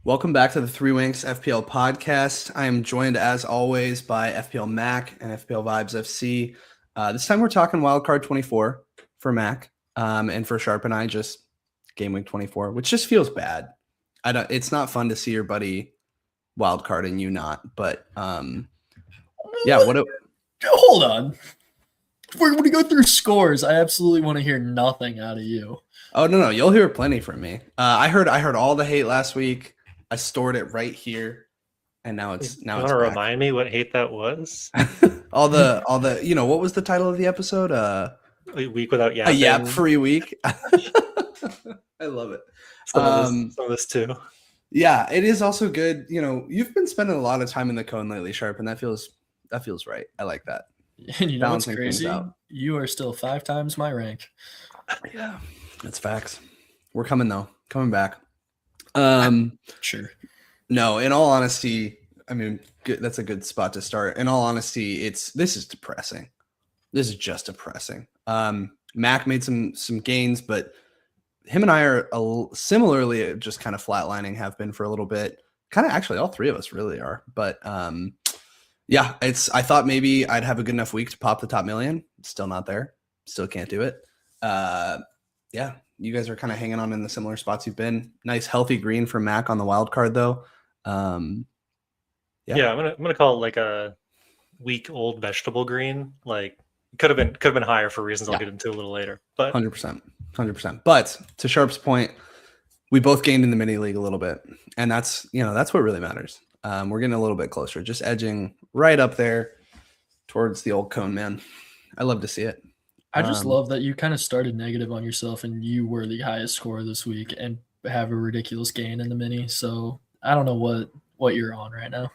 Welcome back to the Three Wanks FPL podcast. I am joined, as always, by FPL Mack and FPL Vibes FC. This time we're talking Wildcard 24 for Mack, and for Sharpe and I, just Gameweek 24, which just feels bad. It's not fun to see your buddy wildcard and you not. But yeah, hold on. We're going to go through scores. I absolutely want to hear nothing out of you. Oh no, you'll hear plenty from me. I heard all the hate last week. I stored it right here, and now it's You want to remind me what hate that was? all the what was the title of the episode? A week without yapping. A yap-free week. I love it. Some of this too. Yeah, it is also good. You've been spending a lot of time in the cone lately, Sharpe, and that feels right. I like that. And you know what's crazy? You are still 5 times my rank. Yeah, that's facts. We're coming back. Sure. No, in all honesty, I mean, that's a good spot to start. In all honesty, this is depressing. This is just depressing. Mack made some gains, but him and I are similarly just kind of flatlining, have been for a little bit. Kind of actually all three of us really are. But yeah, I thought maybe I'd have a good enough week to pop the top million. Still not there. Still can't do it. Yeah, you guys are kind of hanging on in the similar spots you've been. Nice healthy green for Mack on the wild card though. Yeah, I'm gonna call it like a week old vegetable green. Like could have been higher for reasons I'll get into a little later. But 100%. But to Sharpe's point, we both gained in the mini league a little bit, and that's what really matters. We're getting a little bit closer, just edging right up there towards the old cone, man. I love to see it. I just love that you kind of started negative on yourself and you were the highest scorer this week and have a ridiculous gain in the mini. So I don't know what you're on right now.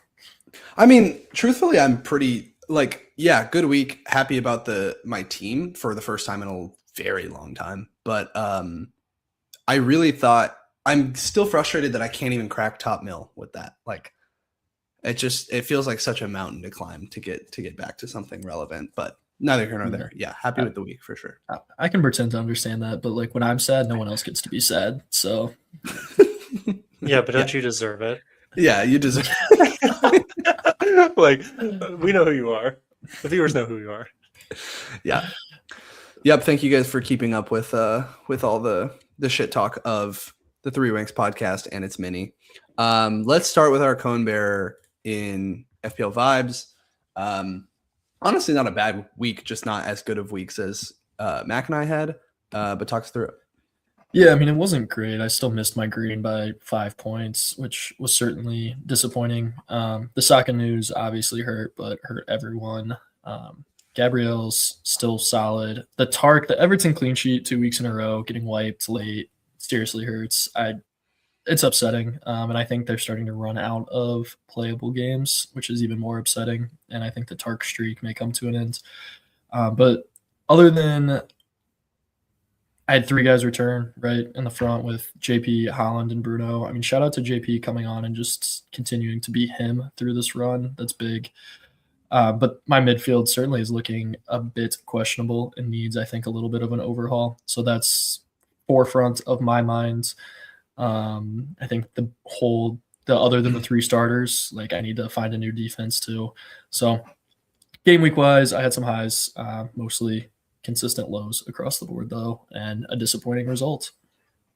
I mean, truthfully, I'm pretty good week. Happy about my team for the first time in a very long time. But I really thought I'm still frustrated that I can't even crack top mill with that. Like it feels like such a mountain to climb to get back to something relevant, but neither here nor there. Yeah, happy with the week for sure. I can pretend to understand that, but like when I'm sad, no one else gets to be sad. So yeah, but don't you deserve it? Yeah, you deserve it. Like we know who you are. The viewers know who you are. Yeah. Yep. Thank you guys for keeping up with all the shit talk of the Three Wanks podcast and its mini. Let's start with our cone bearer in FPL Vibes. Honestly, not a bad week, just not as good of weeks as Mack and I had, but talk us through it. Yeah, I mean, it wasn't great. I still missed my green by 5 points, which was certainly disappointing. The Saka news obviously hurt, but hurt everyone. Gabriel's still solid. The Everton clean sheet 2 weeks in a row, getting wiped late, seriously hurts. It's upsetting, and I think they're starting to run out of playable games, which is even more upsetting. And I think the Tark streak may come to an end. But other than, I had 3 guys return right in the front with JP, Holland, and Bruno. I mean, shout out to JP coming on and just continuing to be him through this run. That's big. But my midfield certainly is looking a bit questionable and needs, I think, a little bit of an overhaul. So that's forefront of my mind. I think other than the 3 starters, like I need to find a new defense too. So game week wise, I had some highs, mostly consistent lows across the board though, and a disappointing result.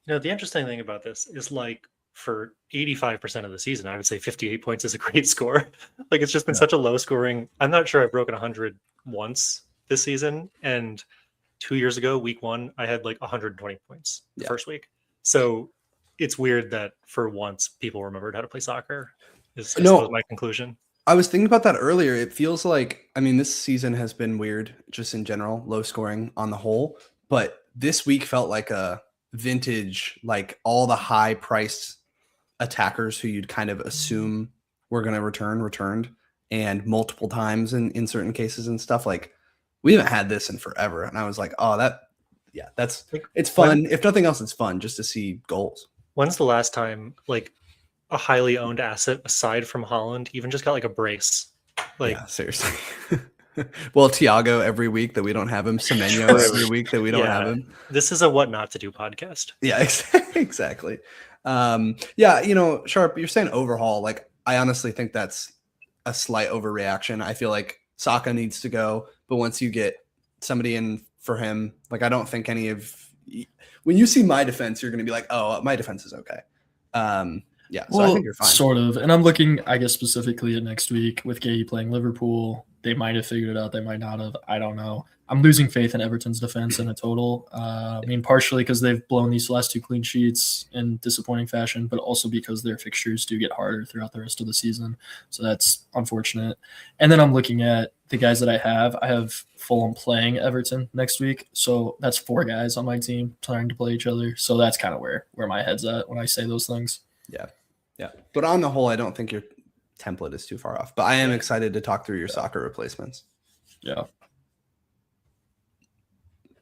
The interesting thing about this is like for 85% of the season, I would say 58 points is a great score. Like it's just been such a low scoring. I'm not sure I've broken 100 once this season. And 2 years ago, week 1, I had like 120 points the first week. So it's weird that for once people remembered how to play soccer is my conclusion. I was thinking about that earlier. It feels like, I mean, this season has been weird just in general, low scoring on the whole, but this week felt like a vintage, like all the high priced attackers who you'd kind of assume were going to returned and multiple times in certain cases and stuff. Like we haven't had this in forever. And I was like, oh, it's fun. If nothing else, it's fun just to see goals. When's the last time like a highly owned asset aside from Holland even just got like a brace? Like seriously. Well, Tiago every week that we don't have him. Semenyo True. every week that we don't have him. This is a what not to do podcast. Yeah, exactly. Sharpe, you're saying overhaul. Like, I honestly think that's a slight overreaction. I feel like Saka needs to go, but once you get somebody in for him, like, I don't think when you see my defense, you're going to be like, oh, my defense is okay. So I think you're fine. Sort of. And I'm looking, I guess, specifically at next week with Gay playing Liverpool. They might have figured it out. They might not have. I don't know. I'm losing faith in Everton's defense in a total. Partially because they've blown these last 2 clean sheets in disappointing fashion, but also because their fixtures do get harder throughout the rest of the season. So that's unfortunate. And then I'm looking at the guys that I have. I have Fulham playing Everton next week. So that's 4 guys on my team trying to play each other. So that's kind of where my head's at when I say those things. Yeah. But on the whole, I don't think your template is too far off. But I am excited to talk through your soccer replacements. Yeah.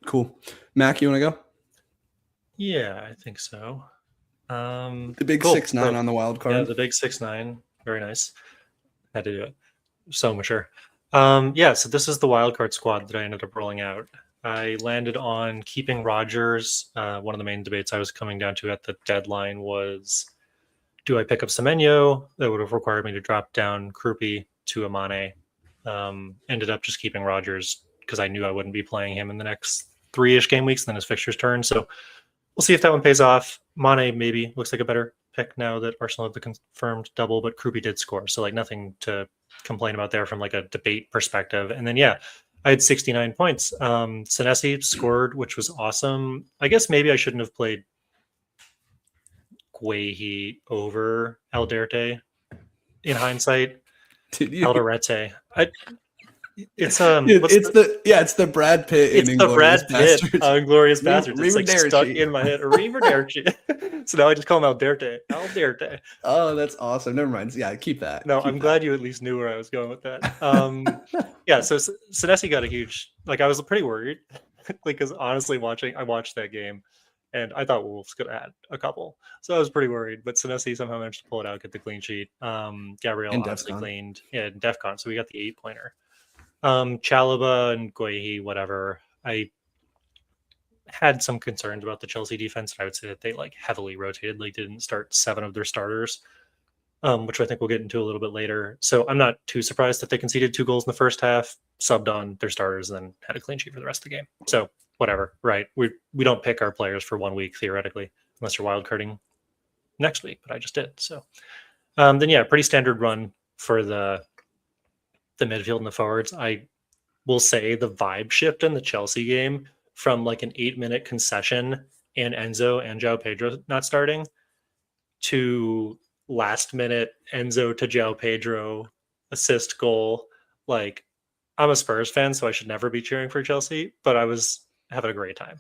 Cool. Mack, you want to go? Yeah, I think so. The big 6'9" on the wild card. Yeah, the big 6'9". Very nice. Had to do it. So mature. So this is the wild card squad that I ended up rolling out. I landed on keeping Rodgers. One of the main debates I was coming down to at the deadline was, do I pick up Semenyo? That would have required me to drop down Krupi to Amane. Ended up just keeping Rodgers because I knew I wouldn't be playing him in the next 3-ish game weeks, then his fixtures turn. So we'll see if that one pays off. Mane maybe looks like a better pick now that Arsenal have the confirmed double, but Krupi did score. So like nothing to complain about there from like a debate perspective. And then, I had 69 points. Senesi scored, which was awesome. I guess maybe I shouldn't have played Guehi over Alderte in hindsight. Alderete. It's the Brad Pitt. It's the Brad Pitt Inglorious Bastards. It's like stuck in my head. Arrivederci. So now I just call him Alderte. Oh, that's awesome. Never mind. Yeah, keep that. No, I'm glad you at least knew where I was going with that. So Senesi got a huge. Like I was pretty worried, because honestly, I watched that game, and I thought Wolves could add a couple. So I was pretty worried, but Senesi somehow managed to pull it out, get the clean sheet. Gabriel obviously cleaned. Yeah, DEFCON. So we got the 8-pointer. Chalobah and Guehi, whatever. I had some concerns about the Chelsea defense. I would say that they like heavily rotated. They didn't start 7 of their starters, which I think we'll get into a little bit later. So I'm not too surprised that they conceded 2 goals in the first half, subbed on their starters, and then had a clean sheet for the rest of the game. So whatever, right? We don't pick our players for 1 week theoretically, unless you're wildcarding next week, but I just did. So pretty standard run for the midfield and the forwards. I will say the vibe shift in the Chelsea game from like an 8-minute concession and Enzo and João Pedro not starting to last minute Enzo to João Pedro assist goal. Like, I'm a Spurs fan, so I should never be cheering for Chelsea, but I was having a great time.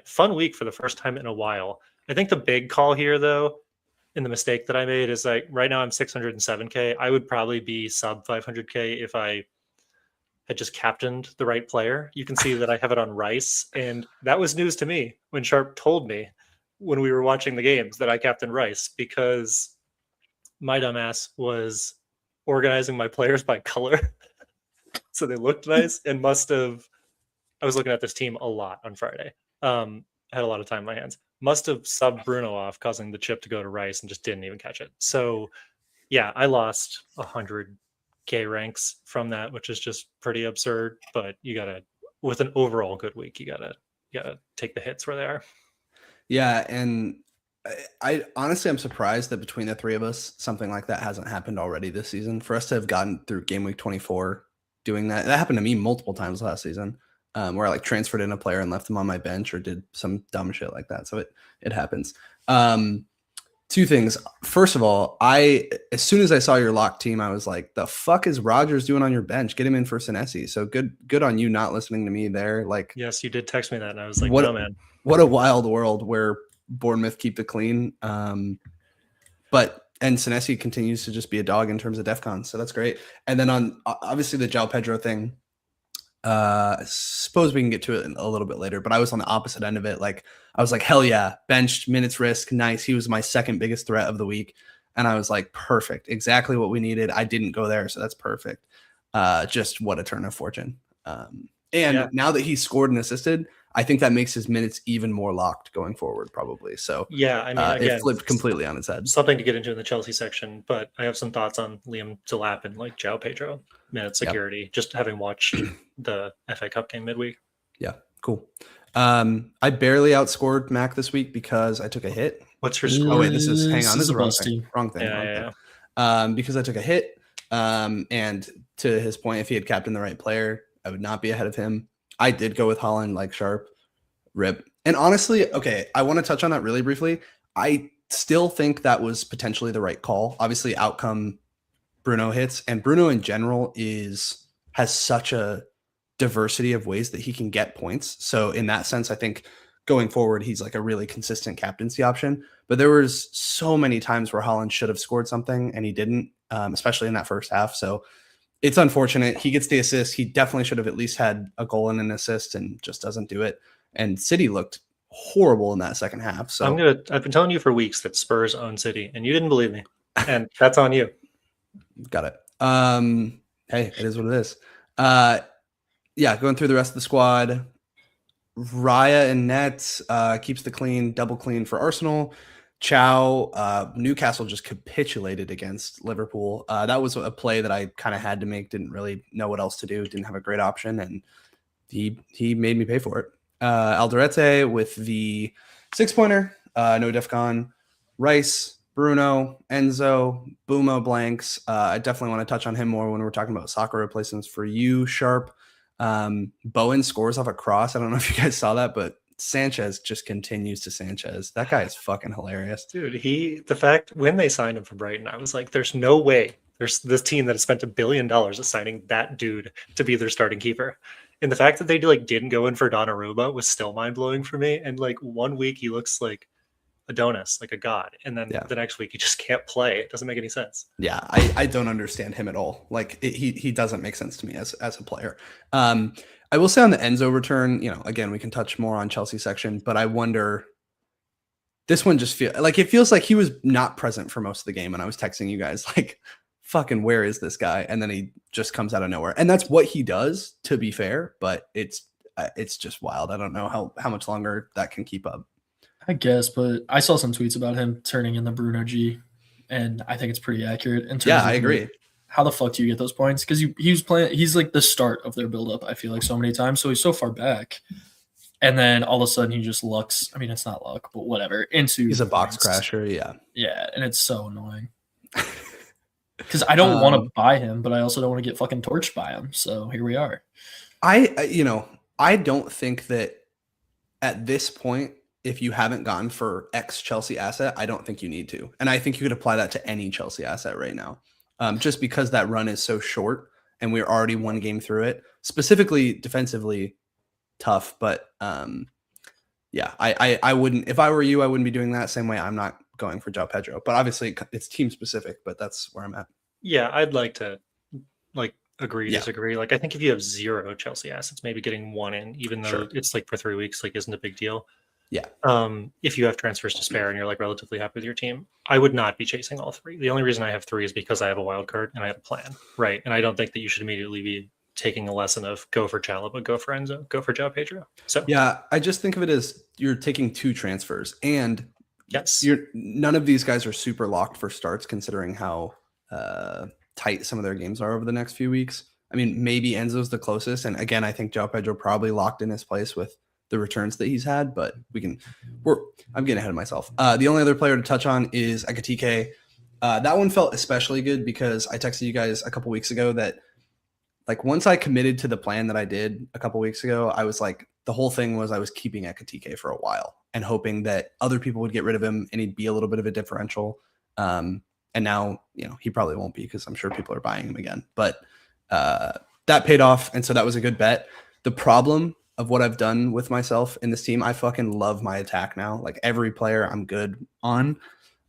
Fun week for the first time in a while. I think the big call here, though, and the mistake that I made is like right now I'm 607K. I would probably be sub 500K if I had just captained the right player. You can see that I have it on Rice, and that was news to me when Sharpe told me when we were watching the games that I captained Rice, because my dumbass was organizing my players by color so they looked nice, and I was looking at this team a lot on Friday. Had a lot of time in my hands. Must have subbed Bruno off, causing the chip to go to Rice, and just didn't even catch it. So, I lost 100K ranks from that, which is just pretty absurd. But you gotta, with an overall good week, you gotta take the hits where they are. Yeah, and I honestly, I'm surprised that between the 3 of us, something like that hasn't happened already this season. For us to have gotten through Gameweek 24 doing that happened to me multiple times last season. Where I like transferred in a player and left them on my bench or did some dumb shit like that. So it happens. 2 things. First of all, as soon as I saw your lock team, I was like, the fuck is Rodgers doing on your bench? Get him in for Senesi. So good on you not listening to me there. Like, yes, you did text me that, and I was like, no, man. What a wild world where Bournemouth keep the clean. And Senesi continues to just be a dog in terms of DEFCON. So that's great. And then on obviously the João Pedro thing, I suppose we can get to it a little bit later, but I was on the opposite end of it. Like, I was like, hell yeah, benched, minutes risk, nice. He was my second biggest threat of the week. And I was like, perfect, exactly what we needed. I didn't go there, so that's perfect. Just what a turn of fortune. Now that he's scored and assisted, I think that makes his minutes even more locked going forward, probably. So yeah, I mean, again, it flipped completely on its head. Something to get into in the Chelsea section, but I have some thoughts on Liam Delap and like João Pedro minute security, just having watched the FA Cup game midweek. Yeah, cool. I barely outscored Mack this week because I took a hit. What's your score? Oh wait, this is hang on, this is the wrong thing. Yeah. Because I took a hit. And to his point, if he had captained the right player, I would not be ahead of him. I did go with Haaland like Sharpe. Rip. And honestly, okay, I want to touch on that really briefly. I still think that was potentially the right call. Obviously, outcome Bruno hits, and Bruno in general has such a diversity of ways that he can get points. So in that sense, I think going forward, he's like a really consistent captaincy option. But there was so many times where Haaland should have scored something and he didn't, especially in that first half. So it's unfortunate. He gets the assist. He definitely should have at least had a goal and an assist and just doesn't do it. And City looked horrible in that second half. So I've been telling you for weeks that Spurs own City, and you didn't believe me. And that's on you. Got it. Hey, it is what it is. Yeah, going through the rest of the squad. Raya and Nets keeps the clean, double clean for Arsenal. Chow, Newcastle just capitulated against Liverpool. That was a play that I kind of had to make. Didn't really know what else to do. Didn't have a great option, and he made me pay for it. Alderete with the 6-pointer. No Defcon. Rice, Bruno, Enzo, Bumo blanks. I definitely want to touch on him more when we're talking about soccer replacements for you, Sharpe. Bowen scores off a cross. I don't know if you guys saw that, but Sanchez just continues to Sanchez. That guy is fucking hilarious. Dude, the fact when they signed him from Brighton, I was like, there's no way there's this team that has spent $1 billion signing that dude to be their starting keeper. And the fact that they didn't go in for Donnarumma was still mind blowing for me. And like 1 week he looks like Adonis, like a god, and then the next week he just can't play. It doesn't make any sense. Yeah, I don't understand him at all. Like he doesn't make sense to me as a player. I will say on the Enzo return, again, we can touch more on Chelsea section, but I wonder, this one just feels like he was not present for most of the game. And I was texting you guys like, fucking, where is this guy? And then he just comes out of nowhere. And that's what he does, to be fair, but it's just wild. I don't know how much longer that can keep up. I guess, but I saw some tweets about him turning in the Bruno G, and I think it's pretty accurate. I agree. How the fuck do you get those points? Because he was playing. He's like the start of their buildup. I feel like so many times. So he's so far back, and then all of a sudden he just lucks. I mean, it's not luck, but whatever. He's a box crasher. Yeah. Yeah, and it's so annoying. Because I don't want to buy him, but I also don't want to get fucking torched by him. So here we are. I don't think that at this point, if you haven't gone for X Chelsea asset, I don't think you need to. And I think you could apply that to any Chelsea asset right now. Just because that run is so short and we're already one game through it, specifically defensively tough. But I wouldn't, if I were you, I wouldn't be doing that. Same way I'm not going for João Pedro, but obviously it's team specific, but that's where I'm at. Yeah. I'd like to agree, disagree. Like, I think if you have 0 Chelsea assets, maybe getting one in, even though it's like for 3 weeks, like isn't a big deal. Yeah. If you have transfers to spare and you're like relatively happy with your team, I would not be chasing all 3. The only reason I have 3 is because I have a wild card and I have a plan, right? And I don't think that you should immediately be taking a lesson of go for Chalobah, go for Enzo, go for João Pedro. So yeah, I just think of it as you're taking 2 transfers, and yes, none of these guys are super locked for starts considering how tight some of their games are over the next few weeks. I mean, maybe Enzo's the closest, and again, I think João Pedro probably locked in his place with the returns that he's had, but I'm getting ahead of myself. The only other player to touch on is Ekitike. That one felt especially good because I texted you guys a couple weeks ago that like once I committed to the plan that I did a couple weeks ago, I was like, the whole thing was I was keeping Ekitike for a while and hoping that other people would get rid of him and he'd be a little bit of a differential. And now, he probably won't be because I'm sure people are buying him again, but that paid off. And so that was a good bet. The problem of what I've done with myself in this team, I fucking love my attack now. Like every player I'm good on.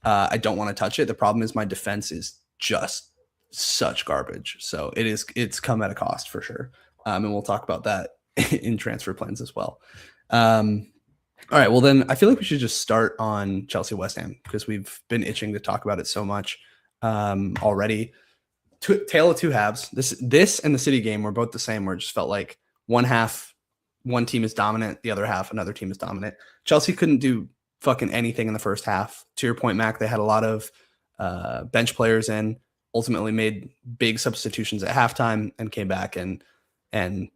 I don't want to touch it. The problem is my defense is just such garbage. So it's come at a cost for sure. And we'll talk about that in transfer plans as well. All right. Well, then I feel like we should just start on Chelsea West Ham because we've been itching to talk about it so much already. tale of two halves. This and the City game were both the same, where it just felt like one half, one team is dominant, the other half, another team is dominant. Chelsea couldn't do fucking anything in the first half. To your point, Mac, they had a lot of bench players in, ultimately made big substitutions at halftime and came back and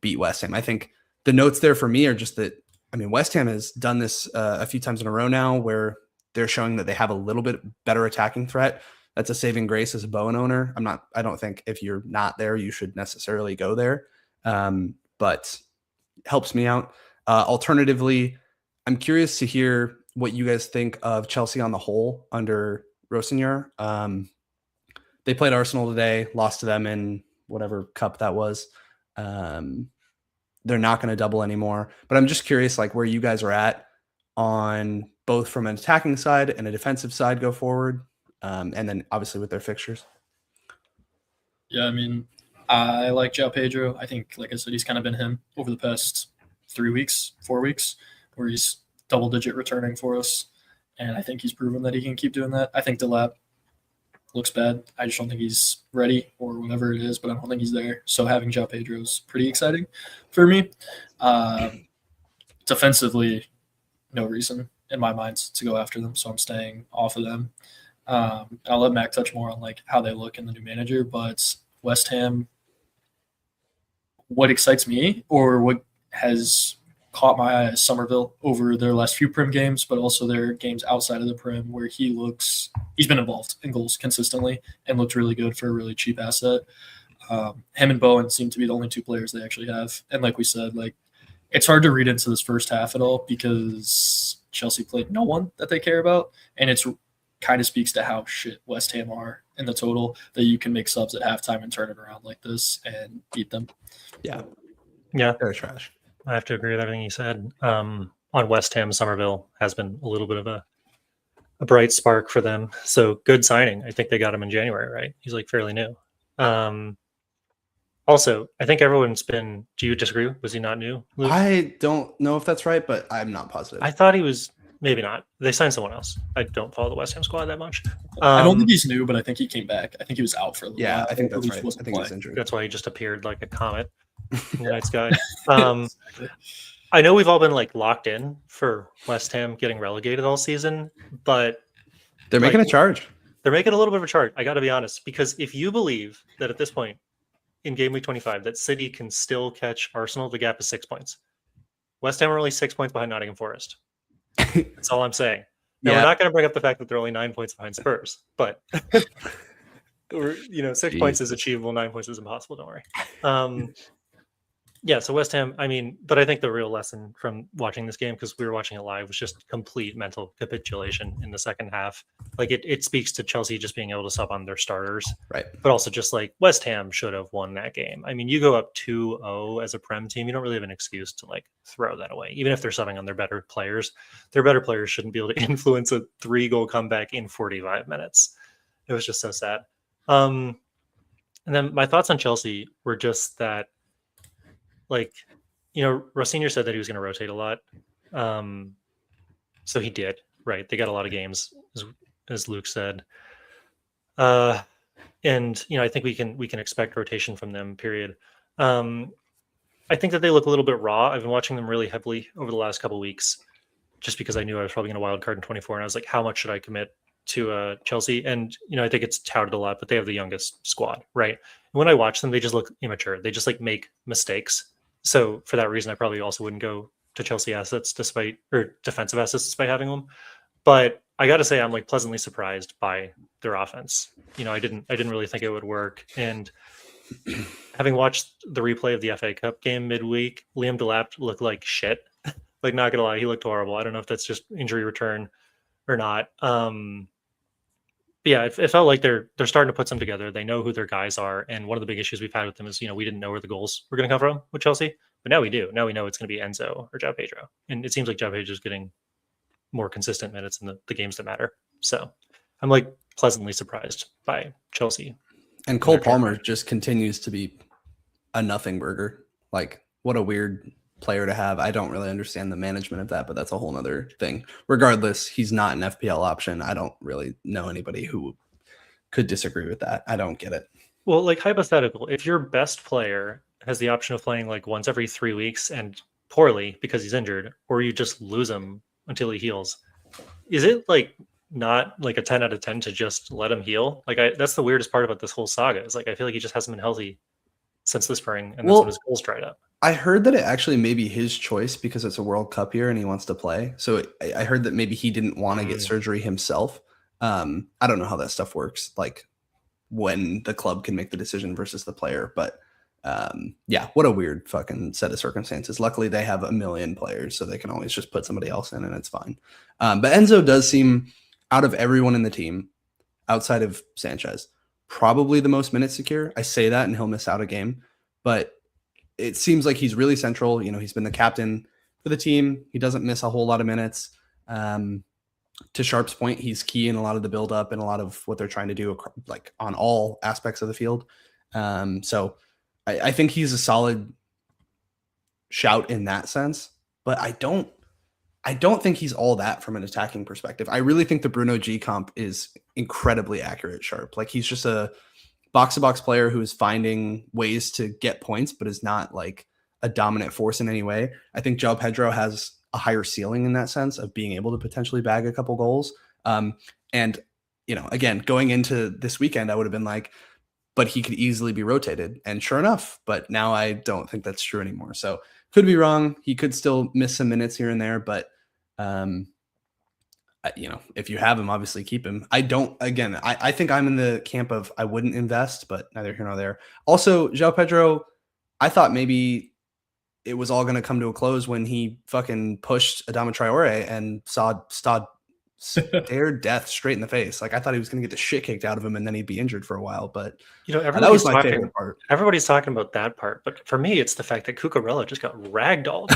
beat West Ham. I think the notes there for me are just that, I mean, West Ham has done this a few times in a row now where they're showing that they have a little bit better attacking threat. That's a saving grace as a Bowen owner. I don't think if you're not there, you should necessarily go there. But helps me out. Alternatively, I'm curious to hear what you guys think of Chelsea on the whole under Rossignol. They played Arsenal today, lost to them in whatever cup that was. They're not going to double anymore, but I'm just curious, like, where you guys are at on both from an attacking side and a defensive side go forward. And then obviously with their fixtures. Yeah, I mean, I like João Pedro. I think, like I said, he's kind of been him over the past 4 weeks, where he's double-digit returning for us. And I think he's proven that he can keep doing that. I think Delap looks bad. I just don't think he's ready or whatever it is, but I don't think he's there. So having João Pedro is pretty exciting for me. Defensively, no reason in my mind to go after them, so I'm staying off of them. I'll let Mac touch more on like how they look in the new manager, but West Ham, what excites me or what has caught my eye is Somerville over their last few Prim games, but also their games outside of the Prim where he's been involved in goals consistently and looked really good for a really cheap asset. Him and Bowen seem to be the only two players they actually have. And like we said, like, it's hard to read into this first half at all because Chelsea played no one that they care about. And it's kind of speaks to how shit West Ham are in the total that you can make subs at halftime and turn it around like this and beat them. Yeah. They're trash. I have to agree with everything you said. On West Ham, Somerville has been a little bit of a bright spark for them. So good signing. I think they got him in January, right? He's like fairly new. Also, I think everyone's been. Do you disagree? Was he not new, Luke? I don't know if that's right, but I'm not positive. I thought he was. Maybe not. They signed someone else. I don't follow the West Ham squad that much. I don't think he's new, but I think he came back. I think he was out for a little while. I think that's right. I think he's injured. That's why he just appeared like a comet in the night sky. I know we've all been like locked in for West Ham getting relegated all season, but they're making a charge. They're making a little bit of a charge. I got to be honest, because if you believe that at this point in Gameweek 25 that City can still catch Arsenal, the gap is 6 points. West Ham are only 6 points behind Nottingham Forest. That's all I'm saying. Now, we're not going to bring up the fact that they're only 9 points behind Spurs, but 6 points is achievable, 9 points is impossible. Don't worry. So West Ham, I mean, but I think the real lesson from watching this game, because we were watching it live, was just complete mental capitulation in the second half. Like it speaks to Chelsea just being able to sub on their starters, right? But also just like West Ham should have won that game. I mean, you go up 2-0 as a Prem team, you don't really have an excuse to like throw that away. Even if they're subbing on their better players shouldn't be able to influence a 3-goal comeback in 45 minutes. It was just so sad. And then my thoughts on Chelsea were just that, like, Rossignol said that he was going to rotate a lot. So he did, right? They got a lot of games, as Luke said. And, I think we can expect rotation from them, period. I think that they look a little bit raw. I've been watching them really heavily over the last couple of weeks, just because I knew I was probably going to wild card in 24. And I was like, how much should I commit to Chelsea? And, I think it's touted a lot, but they have the youngest squad, right? And when I watch them, they just look immature. They just like make mistakes. So for that reason, I probably also wouldn't go to Chelsea assets defensive assets despite having them. But I got to say, I'm like pleasantly surprised by their offense. I didn't really think it would work. And having watched the replay of the FA Cup game midweek, Liam Delap looked like shit. Like, not gonna lie, he looked horrible. I don't know if that's just injury return or not. But yeah, it felt like they're starting to put some together. They know who their guys are, and one of the big issues we've had with them is we didn't know where the goals were going to come from with Chelsea, but now we do. Now we know it's going to be Enzo or João Pedro, and it seems like João Pedro is getting more consistent minutes in the games that matter. So I'm like pleasantly surprised by Chelsea. And Cole Palmer just continues to be a nothing burger. Like, what a weird player to have. I don't really understand the management of that, but that's a whole nother thing. Regardless, he's not an FPL option. I don't really know anybody who could disagree with that. I don't get it. Well, like hypothetical, if your best player has the option of playing like once every 3 weeks and poorly because he's injured, or you just lose him until he heals, is it like not like a 10 out of 10 to just let him heal? Like that's the weirdest part about this whole saga is like I feel like he just hasn't been healthy since the spring, and that's when his goals dried up. I heard that it actually may be his choice because it's a World Cup year and he wants to play. So I heard that maybe he didn't want to get surgery himself. I don't know how that stuff works, like when the club can make the decision versus the player. But yeah, what a weird fucking set of circumstances. Luckily, they have a million players, so they can always just put somebody else in and it's fine. But Enzo does seem, out of everyone in the team, outside of Sanchez, probably the most minutes secure. I say that and he'll miss out a game, but it seems like he's really central. You know, he's been the captain for the team. He doesn't miss a whole lot of minutes. To Sharpe's point, he's key in a lot of the buildup and a lot of what they're trying to do, like on all aspects of the field. So I think he's a solid shout in that sense, but I don't think he's all that from an attacking perspective. I really think the Bruno G comp is incredibly accurate Sharpe. Like he's just a box-to-box player who is finding ways to get points, but is not like a dominant force in any way. I think João Pedro has a higher ceiling in that sense of being able to potentially bag a couple goals. And, you know, again, going into this weekend, I would have been like, but he could easily be rotated. And sure enough, but now I don't think that's true anymore. So could be wrong. He could still miss some minutes here and there, but you know, if you have him, obviously keep him. I think I'm in the camp of I wouldn't invest, but neither here nor there. Also, João Pedro, I thought maybe it was all going to come to a close when he fucking pushed Adama Traore and stared death straight in the face. Like I thought he was going to get the shit kicked out of him and then he'd be injured for a while. But you know, that was my favorite part. Everybody's talking about that part, but for me, it's the fact that Cucurella just got ragdolled.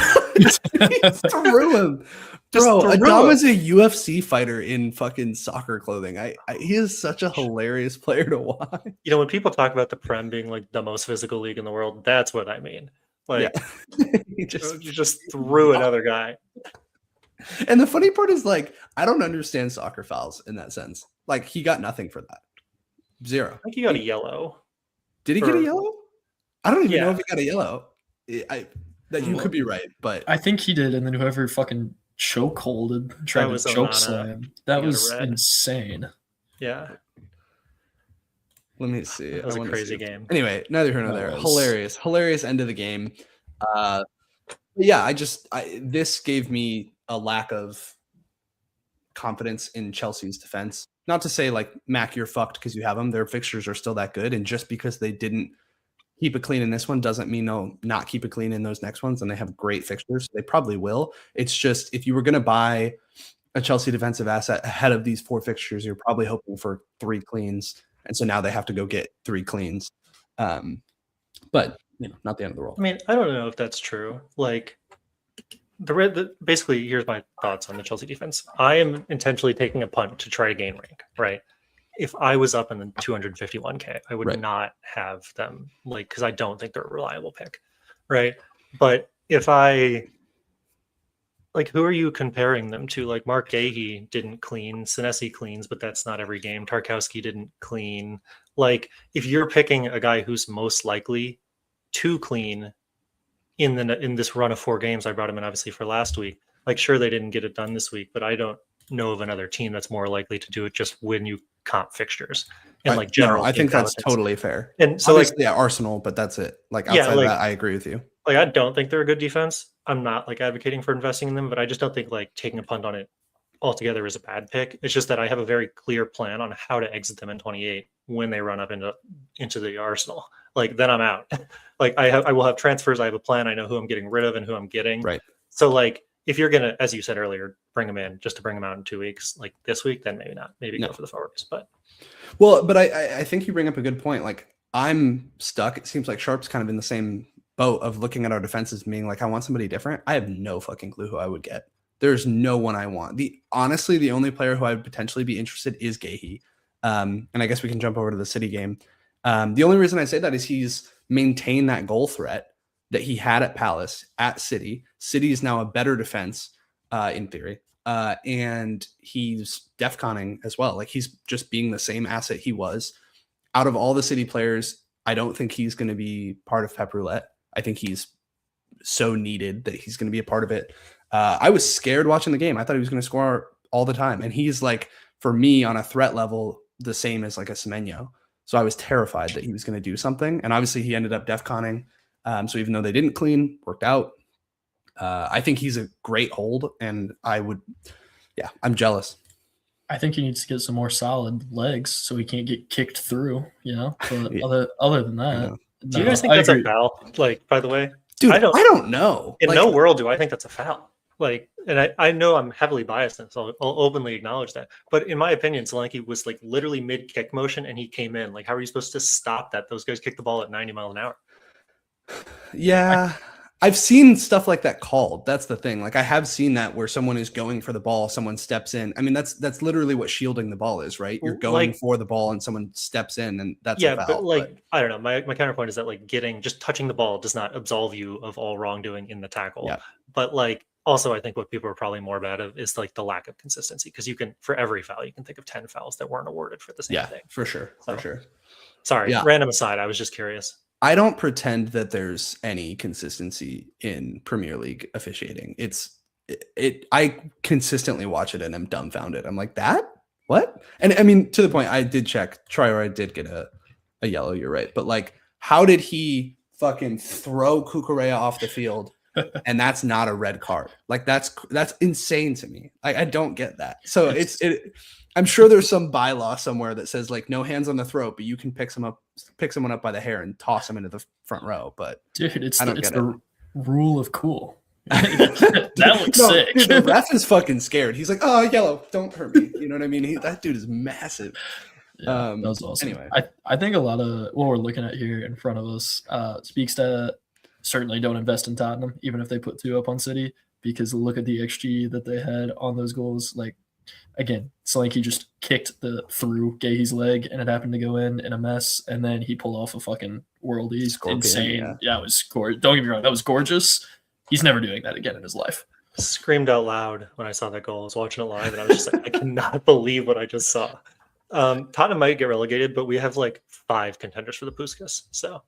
Threw him. Bro, Adama's a UFC fighter in fucking soccer clothing. He is such a hilarious player to watch. You know, when people talk about the Prem being like the most physical league in the world, that's what I mean. Like, yeah. you just threw another guy. And the funny part is, like, I don't understand soccer fouls in that sense. Like, he got nothing for that. Zero. I think he got a yellow. Did he get a yellow? I don't even know if he got a yellow. You could be right, but I think he did. And then whoever fucking chokeholded tried to choke slam. That was insane. Yeah. Let me see. That was a crazy game. Anyway, neither here nor there. Hilarious end of the game. Yeah, this gave me a lack of confidence in Chelsea's defense. Not to say like Mack, you're fucked because you have them. Their fixtures are still that good, and just because they didn't keep it clean in this one doesn't mean they'll not keep it clean in those next ones. And they have great fixtures. They probably will. It's just if you were going to buy a Chelsea defensive asset ahead of these 4 fixtures, you're probably hoping for 3 cleans, and so now they have to go get 3 cleans. But you know, not the end of the world. I mean, I don't know if that's true. Like. Basically, here's my thoughts on the Chelsea defense. I am intentionally taking a punt to try to gain rank, right? If I was up in the 251K, I would not have them, like, because I don't think they're a reliable pick, right? But if I, like, who are you comparing them to? Like, Mark Gahey didn't clean, Senesi cleans, but that's not every game. Tarkowski didn't clean. Like, if you're picking a guy who's most likely to clean in this run of 4 games, I brought him in obviously for last week. Like, sure, they didn't get it done this week, but I don't know of another team that's more likely to do it just when you comp fixtures and like general. I think that's totally fair. And so, obviously, like, Arsenal, but that's it. Like outside of that, I agree with you. Like, I don't think they're a good defense. I'm not like advocating for investing in them, but I just don't think like taking a punt on it altogether is a bad pick. It's just that I have a very clear plan on how to exit them in 28 when they run up into the Arsenal. Like, then I'm out. Like, I will have transfers. I have a plan. I know who I'm getting rid of and who I'm getting. Right. So, like, if you're gonna, as you said earlier, bring them in just to bring them out in 2 weeks, like this week, then maybe not. Maybe go for the forwards. But I think you bring up a good point. Like, I'm stuck. It seems like Sharpe's kind of in the same boat of looking at our defenses, being like, I want somebody different. I have no fucking clue who I would get. There's no one I want. Honestly, the only player who I would potentially be interested is Gahey. And I guess we can jump over to the City game. The only reason I say that is he's maintained that goal threat that he had at Palace, at City. City is now a better defense, in theory. And he's DEFCONing as well. Like, he's just being the same asset he was. out of all the City players, I don't think he's going to be part of Pep Roulette. I think he's so needed that he's going to be a part of it. I was scared watching the game. I thought he was going to score all the time. And he's like, for me, on a threat level, the same as like a Semenyo. So I was terrified that he was going to do something. And obviously he ended up defconning. So even though they didn't clean, worked out. I think he's a great hold. And I'm jealous. I think he needs to get some more solid legs so he can't get kicked through, But Yeah. other than that, do you guys think that's a foul? Like, by the way, dude, I don't know. In no world do I think that's a foul. Like, and I know I'm heavily biased, and so I'll openly acknowledge that. But in my opinion, Solanke was like literally mid kick motion, and he came in. Like, how are you supposed to stop that? Those guys kick the ball at 90 miles an hour. Yeah. I've seen stuff like that called. That's the thing. Like I have seen that where someone is going for the ball, someone steps in. I mean, that's literally what shielding the ball is, right? You're going for the ball and someone steps in, and that's a foul, but like I don't know. My counterpoint is that like just touching the ball does not absolve you of all wrongdoing in the tackle. Yeah. But like also I think what people are probably more bad of is like the lack of consistency, because you can, for every foul, you can think of 10 fouls that weren't awarded for the same thing. For sure. Sorry, random aside. I was just curious. I don't pretend that there's any consistency in Premier League officiating. I consistently watch it and I'm dumbfounded. I'm like, what? And I mean, to the point, I did check. Traore did get a yellow, you're right. But like, how did he fucking throw Cucurella off the field and that's not a red card? Like that's insane to me. I don't get that. So I'm sure there's some bylaw somewhere that says like no hands on the throat, but you can pick someone up by the hair and toss them into the front row. But dude, it's the rule of cool. That looks sick. Dude, the ref is fucking scared. He's like, oh, yellow, don't hurt me. You know what I mean? That dude is massive. Yeah, that was awesome. Anyway, I think a lot of what we're looking at here in front of us speaks to certainly don't invest in Tottenham, even if they put 2 up on City, because look at the XG that they had on those goals. Like, again, Solanke just kicked through Gahey's leg, and it happened to go in a mess, and then he pulled off a fucking worldie. Insane. Yeah, it was gorgeous. Don't get me wrong, that was gorgeous. He's never doing that again in his life. Screamed out loud when I saw that goal. I was watching it live, and I was just like, I cannot believe what I just saw. Tottenham might get relegated, but we have like 5 contenders for the Puskas. So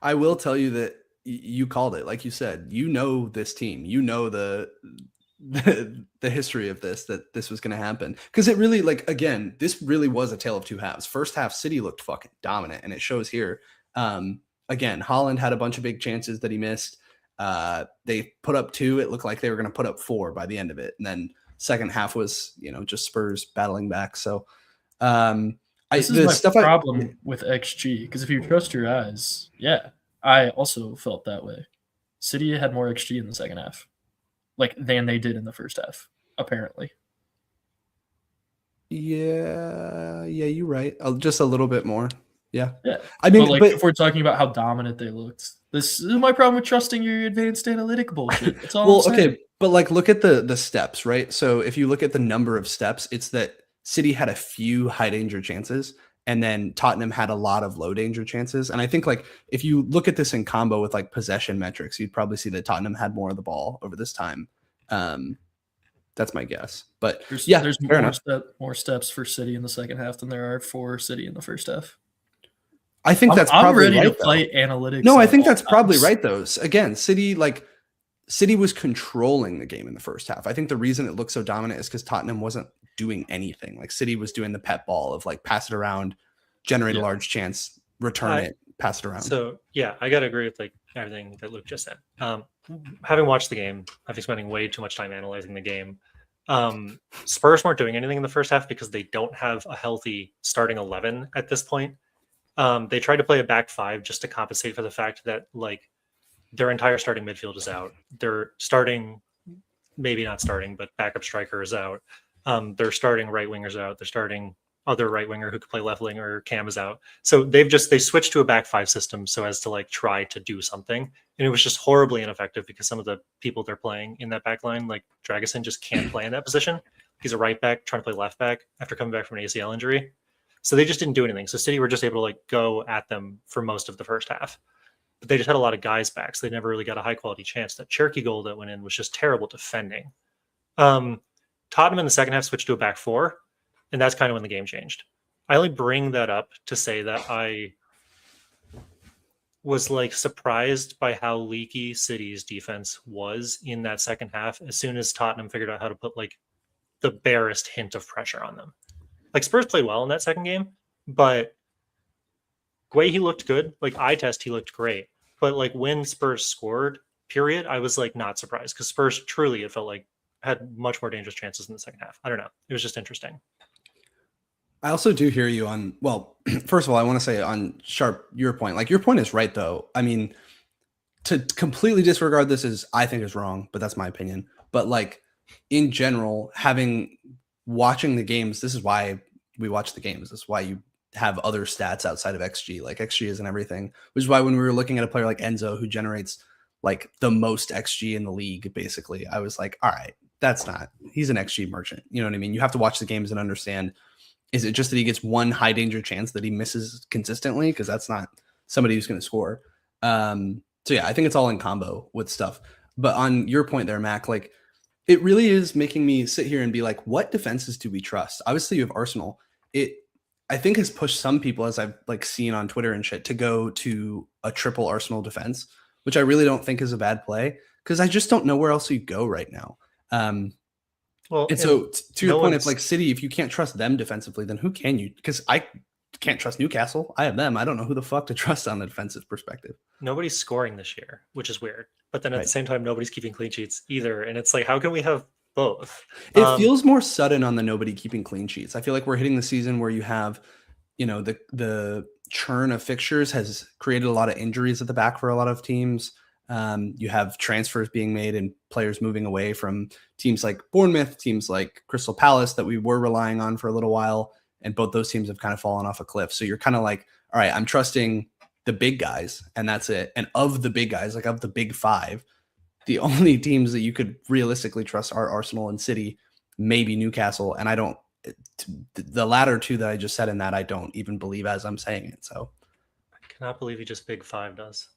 I will tell you that you called it. Like you said, you know this team. You know the history of that this was going to happen, because it really, like, again, this really was a tale of two halves. First half, City looked fucking dominant, and it shows here. Again, Haaland had a bunch of big chances that he missed. They put up 2. It looked like they were going to put up 4 by the end of it, and then second half was just Spurs battling back. So this is my problem with XG, because if you trust your eyes, I also felt that way. City had more XG in the second half, than they did in the first half, apparently. Yeah, you're right. Just a little bit more. Yeah. I mean, but if we're talking about how dominant they looked, this is my problem with trusting your advanced analytic bullshit. That's all. Well, okay, but look at the steps, right? So if you look at the number of steps, it's that City had a few high danger chances, and then Tottenham had a lot of low danger chances. And I think if you look at this in combo with possession metrics, you'd probably see that Tottenham had more of the ball over this time. That's my guess. But there's more steps for City in the second half than there are for City in the first half. I think that's probably ready right, to play analytics. No, I think that's probably right, though. Again, City was controlling the game in the first half. I think the reason it looked so dominant is because Tottenham wasn't doing anything. City was doing the pep ball of pass it around, generate a large chance, return it, pass it around. So I gotta agree with everything that Luke just said. Having watched the game, I've been spending way too much time analyzing the game. Spurs weren't doing anything in the first half because they don't have a healthy starting 11 at this point. They tried to play a back 5 just to compensate for the fact that their entire starting midfield is out. They're starting, maybe not starting, but backup striker is out. Their starting right wingers out. They're starting other right winger who could play left winger. Cam is out. So they switched to a back 5 system so as to try to do something. And it was just horribly ineffective because some of the people they're playing in that back line, like Dragusin, just can't play in that position. He's a right back trying to play left back after coming back from an ACL injury. So they just didn't do anything. So City were just able to go at them for most of the first half. But they just had a lot of guys back, so they never really got a high quality chance. That Cherky goal that went in was just terrible defending. Tottenham in the second half switched to a back 4, and that's kind of when the game changed. I only bring that up to say that I was like surprised by how leaky City's defense was in that second half as soon as Tottenham figured out how to put like the barest hint of pressure on them. Like Spurs played well in that second game, but Gueye, he looked good. Like eye test, he looked great. But like when Spurs scored, period, I was like not surprised because Spurs truly, it felt like, had much more dangerous chances in the second half. I don't know. It was just interesting. I also do hear you on, well, first of all, I want to say on Sharpe, your point. Like your point is right, though. I mean, to completely disregard this I think is wrong, but that's my opinion. But like in general, watching the games, this is why we watch the games. This is why you have other stats outside of XG. Like XG isn't everything, which is why when we were looking at a player like Enzo, who generates like the most XG in the league, basically, I was like, all right, he's an XG merchant. You know what I mean? You have to watch the games and understand, is it just that he gets one high danger chance that he misses consistently? Because that's not somebody who's going to score. So yeah, I think it's all in combo with stuff. But on your point there, Mac, like it really is making me sit here and be like, what defenses do we trust? Obviously, you have Arsenal. I think has pushed some people, as I've like seen on Twitter and shit, to go to a triple Arsenal defense, which I really don't think is a bad play because I just don't know where else you go right now. Well, and so to your point, it's like City, if you can't trust them defensively, then who can you? Because I can't trust Newcastle. I have them. I don't know who the fuck to trust on the defensive perspective. Nobody's scoring this year, which is weird. But then at the same time, nobody's keeping clean sheets either. And it's like, how can we have both? It feels more sudden on the nobody keeping clean sheets. I feel like we're hitting the season where you have, you know, the churn of fixtures has created a lot of injuries at the back for a lot of teams. You have transfers being made and players moving away from teams like Bournemouth, teams like Crystal Palace that we were relying on for a little while. And both those teams have kind of fallen off a cliff. So you're kind of like, all right, I'm trusting the big guys and that's it. And of the big guys, like of the big five, the only teams that you could realistically trust are Arsenal and City, maybe Newcastle. And the latter two that I just said in that, I don't even believe as I'm saying it. So I cannot believe he just big five does.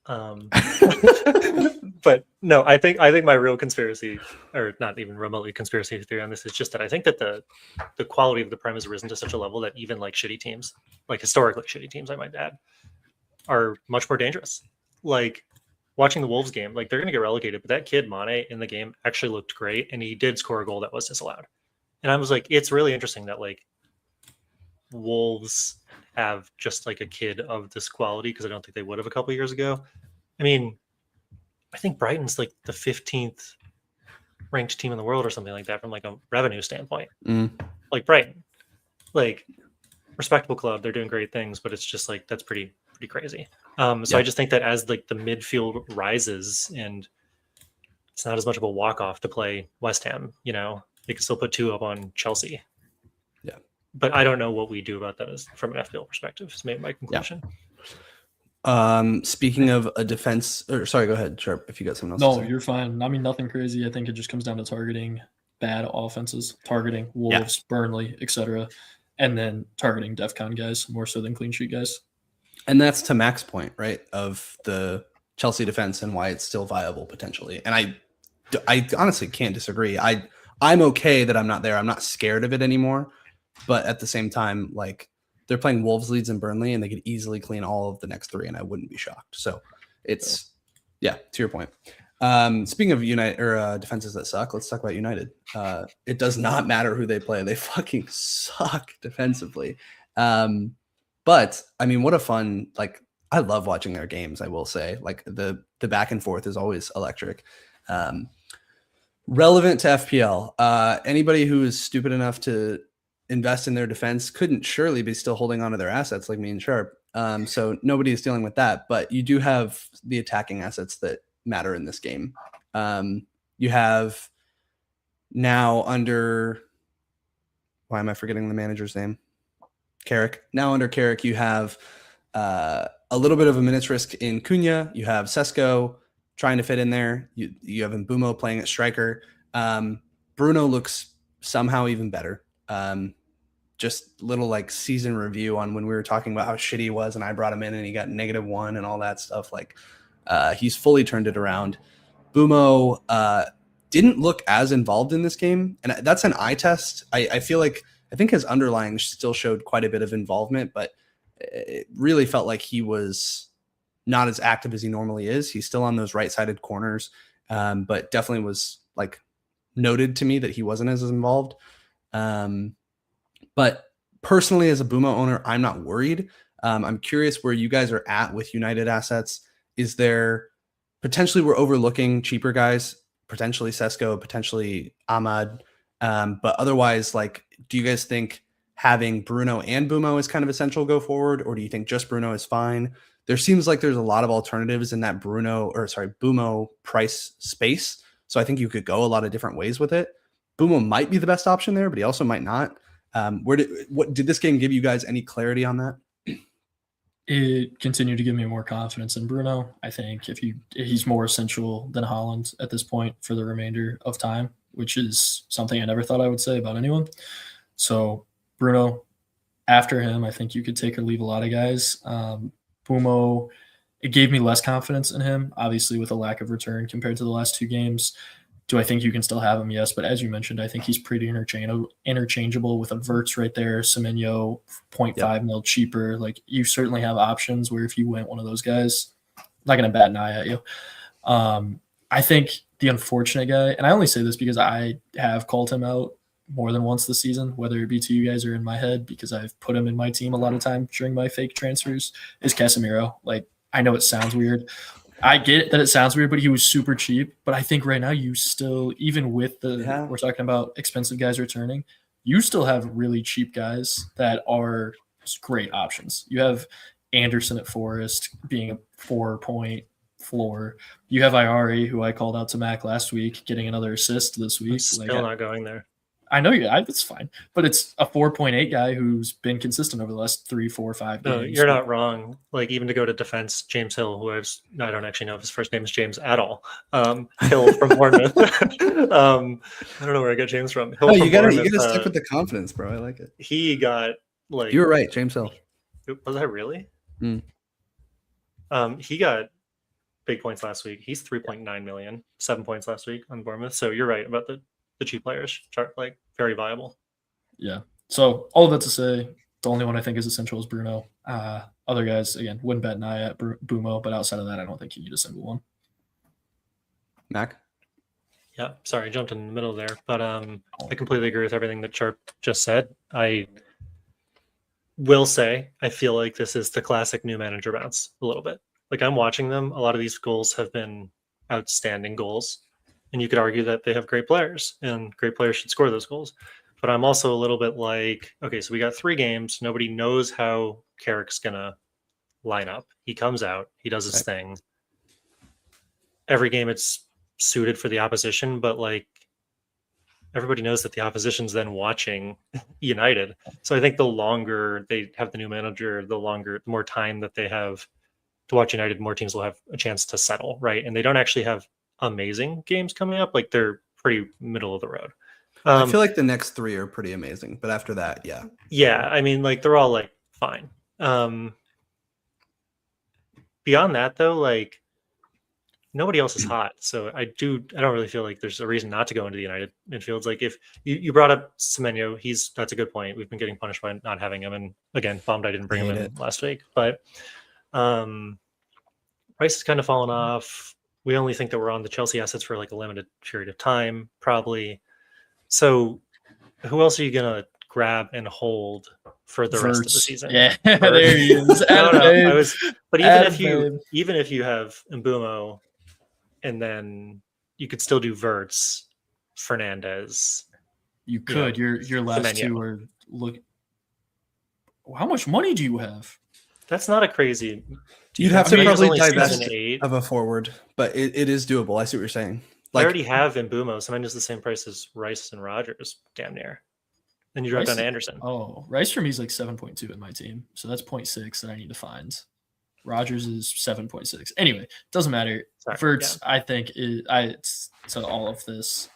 But no, I think my real conspiracy, or not even remotely conspiracy theory on this, is just that I think that the quality of the Prem has risen to such a level that even like shitty teams, like historically shitty teams, I might add, are much more dangerous. Like watching the Wolves game, like they're going to get relegated, but that kid Mane in the game actually looked great, and he did score a goal that was disallowed. And I was like, it's really interesting that like Wolves have just like a kid of this quality, because I don't think they would have a couple of years ago. I mean, I think Brighton's like the 15th ranked team in the world or something like that from like a revenue standpoint. Like Brighton, like respectable club, they're doing great things, but it's just like that's pretty crazy. So I just think that as like the midfield rises and it's not as much of a walk-off to play West Ham, you know, they can still put two up on Chelsea. Yeah. But I don't know what we do about that as from an FPL perspective. It's maybe my conclusion. Yeah. Speaking of a defense, or sorry, go ahead, Sharpe, if you got something else. No, you're fine. I mean, nothing crazy. I think it just comes down to targeting bad offenses, targeting Wolves, Burnley, etc., and then targeting DEFCON guys more so than clean sheet guys. And that's to Mac's point, right, of the Chelsea defense and why it's still viable potentially. And I honestly can't disagree. I'm okay that I'm not there. I'm not scared of it anymore. But at the same time, like they're playing Wolves, Leeds, and Burnley, and they could easily clean all of the next three, and I wouldn't be shocked. So it's, to your point. Speaking of United or defenses that suck, let's talk about United. It does not matter who they play; they fucking suck defensively. But I mean, what a fun! Like, I love watching their games. I will say, like the back and forth is always electric. Relevant to FPL. Anybody who is stupid enough to invest in their defense couldn't surely be still holding on to their assets like me and Sharpe. So nobody is dealing with that. But you do have the attacking assets that matter in this game. You have now under, why am I forgetting the manager's name? Carrick. Now under Carrick, you have a little bit of a minutes risk in Cunha. You have Sesko trying to fit in there. You have Mbumo playing at striker. Bruno looks somehow even better. Just little like season review on when we were talking about how shitty he was and I brought him in and he got -1 and all that stuff. Like he's fully turned it around. Mbumo didn't look as involved in this game. And that's an eye test. I feel like I think his underlying still showed quite a bit of involvement, but it really felt like he was not as active as he normally is. He's still on those right-sided corners, but definitely was like noted to me that he wasn't as involved. But personally, as a Buma owner, I'm not worried. I'm curious where you guys are at with United assets. Is there potentially we're overlooking cheaper guys, potentially Sesko, potentially Ahmad, but otherwise, like, do you guys think having Bruno and Bumo is kind of essential go forward, or do you think just Bruno is fine? There seems like there's a lot of alternatives in that Bumo price space. So I think you could go a lot of different ways with it. Bumo might be the best option there, but he also might not. What did this game give you guys any clarity on that? It continued to give me more confidence in Bruno. I think he's more essential than Haaland at this point for the remainder of time, which is something I never thought I would say about anyone. So Bruno, after him, I think you could take or leave a lot of guys. Bumo, it gave me less confidence in him, obviously with a lack of return compared to the last two games. Do I think you can still have him? Yes, but as you mentioned, I think he's pretty interchangeable with a Verts right there, Semenyo, 0.5 mil cheaper. Like, you certainly have options where if you went one of those guys, I'm not going to bat an eye at you. I think the unfortunate guy, and I only say this because I have called him out more than once this season, whether it be to you guys or in my head, because I've put him in my team a lot of time during my fake transfers, is Casemiro. Like, I know it sounds weird. I get that it sounds weird, but he was super cheap. But I think right now you still, even with we're talking about expensive guys returning, you still have really cheap guys that are great options. You have Anderson at Forest being a 4-point floor. You have Iari, who I called out to Mack last week, getting another assist this week. I'm still not going there. I know it's fine, but it's a 4.8 guy who's been consistent over the last 3, 4, 5 games. No, you're not wrong. Like, even to go to defense, James Hill, who I don't actually know if his first name is James at all. Hill from Bournemouth. I don't know where I got James from. Hill you gotta stick with the confidence, bro. I like it. He got you were right, James Hill. Was I really? He got big points last week. He's 3.9 million, 7 points last week on Bournemouth. So you're right about the cheap players. Like, very viable. Yeah. So all of that to say, the only one I think is essential is Bruno. Other guys, again, wouldn't bet an eye at Bumo, but outside of that, I don't think you need a single one. Mac? Yeah, sorry, I jumped in the middle there, but I completely agree with everything that Sharpe just said. I will say I feel like this is the classic new manager bounce a little bit. Like, I'm watching them. A lot of these goals have been outstanding goals. And you could argue that they have great players, and great players should score those goals. But I'm also a little bit like, okay, so we got 3 games. Nobody knows how Carrick's going to line up. He comes out. He does his thing. Every game it's suited for the opposition, but, like, everybody knows that the opposition's then watching United. So I think the longer they have the new manager, the more time that they have to watch United, more teams will have a chance to settle, right? And they don't actually have amazing games coming up. Like, they're pretty middle of the road. I feel like the next 3 are pretty amazing, but after that, yeah, I mean, like, they're all, like, fine. Beyond that, though, like, nobody else is hot, so I don't really feel like there's a reason not to go into the United midfields. Like, if you brought up Semenyo, that's a good point. We've been getting punished by not having him, and again, bummed I didn't bring him in last week. But price has kind of fallen off. We only think that we're on the Chelsea assets for, like, a limited period of time, probably. So who else are you going to grab and hold for the rest of the season? Yeah, there he is. But even if you have Mbumo, and then you could still do Verts, Fernandez. You could. Your last two are how much money do you have? That's not a crazy. You'd have to probably divest of a forward, but it is doable. I see what you're saying. Like, I already have Mbumo, so mine is the same price as Rice and Rogers, damn near. Then you drop down to Anderson. Oh, Rice for me is like 7.2 in my team, so that's 0.6 that I need to find. Rogers is 7.6. Anyway, doesn't matter. Verts, I think, it's to all of this.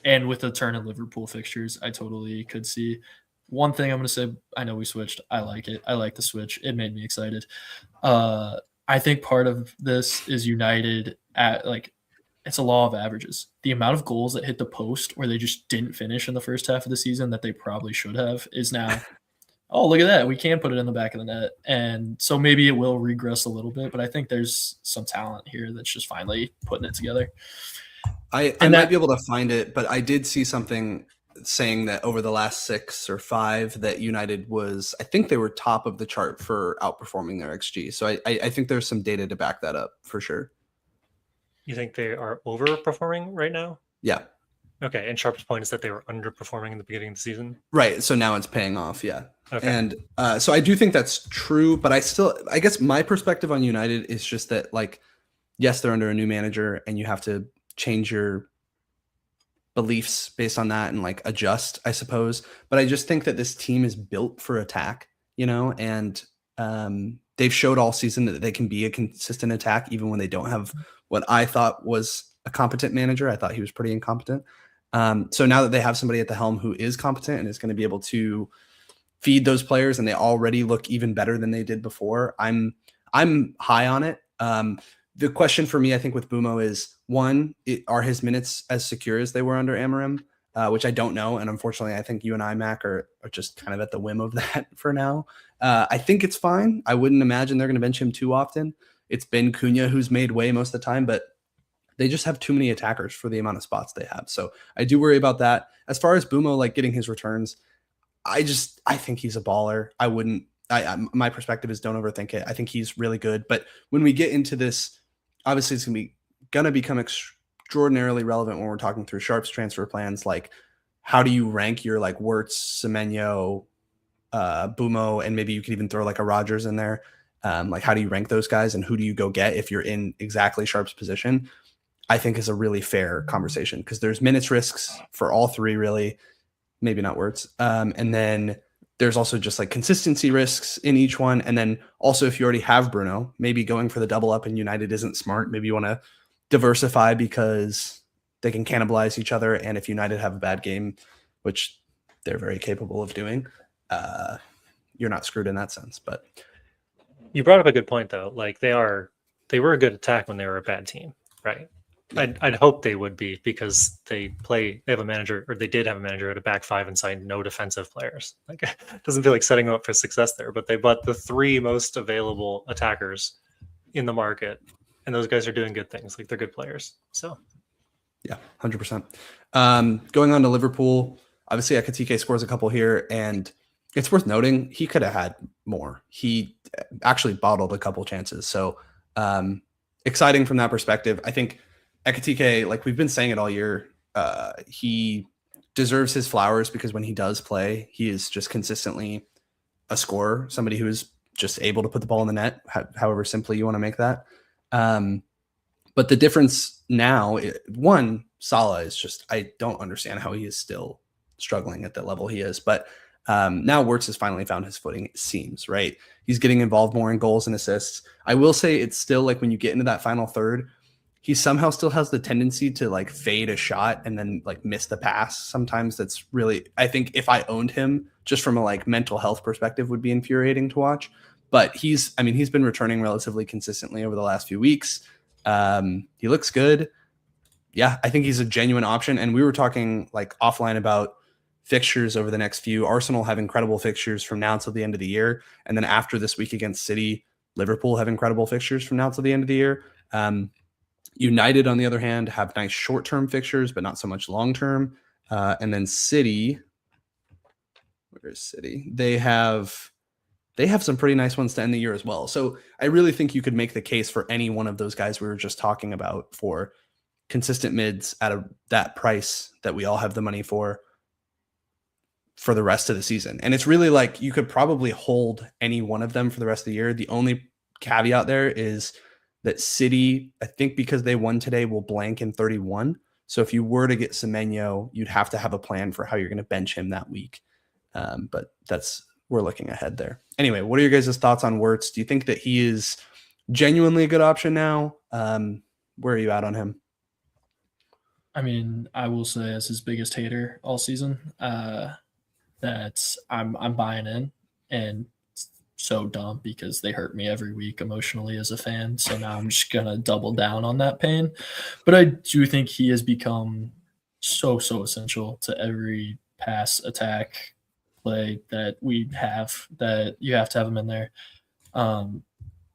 And with the turn in Liverpool fixtures, I totally could see. One thing I'm going to say, I know we switched. I like it. I like the switch. It made me excited. I think part of this is United at, like, it's a law of averages. The amount of goals that hit the post where they just didn't finish in the first half of the season that they probably should have is now, oh, look at that. We can put it in the back of the net. And so maybe it will regress a little bit, but I think there's some talent here that's just finally putting it together. I might be able to find it, but I did see something saying that over the last 6 or 5 that United was, I think they were top of the chart for outperforming their XG. So I think there's some data to back that up for sure. You think they are overperforming right now? Yeah. Okay, and Sharpe's point is that they were underperforming in the beginning of the season? Right, so now it's paying off, yeah. Okay. And so I do think that's true, but I guess my perspective on United is just that, like, yes, they're under a new manager and you have to change your beliefs based on that and like adjust, I suppose. But I just think that this team is built for attack, and they've showed all season that they can be a consistent attack, even when they don't have what I thought was a competent manager. I thought he was pretty incompetent. So now that they have somebody at the helm who is competent and is going to be able to feed those players, and they already look even better than they did before, I'm high on it. The question for me, I think, with Bumo is, one, are his minutes as secure as they were under Amarim, which I don't know. And unfortunately, I think you and I, Mac, are just kind of at the whim of that for now. I think it's fine. I wouldn't imagine they're going to bench him too often. It's been Cunha who's made way most of the time, but they just have too many attackers for the amount of spots they have. So I do worry about that. As far as Bumo, like, getting his returns, I think he's a baller. My perspective is don't overthink it. I think he's really good. But when we get into this, obviously it's going to become extraordinarily relevant when we're talking through Sharpe's transfer plans. Like, how do you rank your, like, Wirtz, Semenyo, Bumo, and maybe you could even throw like a Rogers in there. Like, how do you rank those guys, and who do you go get if you're in exactly Sharpe's position? I think is a really fair conversation, because there's minutes risks for all three, really. Maybe not Wirtz. And then there's also just like consistency risks in each one. And then also, if you already have Bruno, maybe going for the double up in United isn't smart. Maybe you want to diversify because they can cannibalize each other. And if United have a bad game, which they're very capable of doing, you're not screwed in that sense. But you brought up a good point, though. Like, they were a good attack when they were a bad team, right? I'd hope they would be, because they have a manager, or they did have a manager at a back five and signed no defensive players. Like, it doesn't feel like setting them up for success there, but they bought the 3 most available attackers in the market, and those guys are doing good things. Like, they're good players. So yeah, 100%. Going on to Liverpool, obviously Ekitike scores a couple here, and it's worth noting he could have had more. He actually bottled a couple chances. So exciting from that perspective. I think Ekitike, like we've been saying it all year, he deserves his flowers, because when he does play, he is just consistently a scorer, somebody who is just able to put the ball in the net, however simply you want to make that. But the difference now, one, Salah is just, I don't understand how he is still struggling at the level he is. But now Wirtz has finally found his footing, it seems, right? He's getting involved more in goals and assists. I will say it's still like, when you get into that final third, he somehow still has the tendency to like fade a shot and then like miss the pass. Sometimes that's really, I think if I owned him, just from a like mental health perspective, would be infuriating to watch. But he's been returning relatively consistently over the last few weeks. He looks good. Yeah, I think he's a genuine option. And we were talking like offline about fixtures over the next few. Arsenal have incredible fixtures from now until the end of the year. And then after this week against City, Liverpool have incredible fixtures from now till the end of the year. United, on the other hand, have nice short-term fixtures, but not so much long-term. And then City, where is City? They have some pretty nice ones to end the year as well. So I really think you could make the case for any one of those guys we were just talking about for consistent mids at that price that we all have the money for the rest of the season. And it's really like you could probably hold any one of them for the rest of the year. The only caveat there is that City, I think because they won today, will blank in 31. So if you were to get Semenyo, you'd have to have a plan for how you're going to bench him that week. But we're looking ahead there. Anyway, what are your guys' thoughts on Wirtz? Do you think that he is genuinely a good option now? Where are you at on him? I mean, I will say, as his biggest hater all season, that I'm buying in, and so dumb because they hurt me every week emotionally as a fan. So now I'm just going to double down on that pain. But I do think he has become so essential to every pass attack play that we have, that you have to have him in there.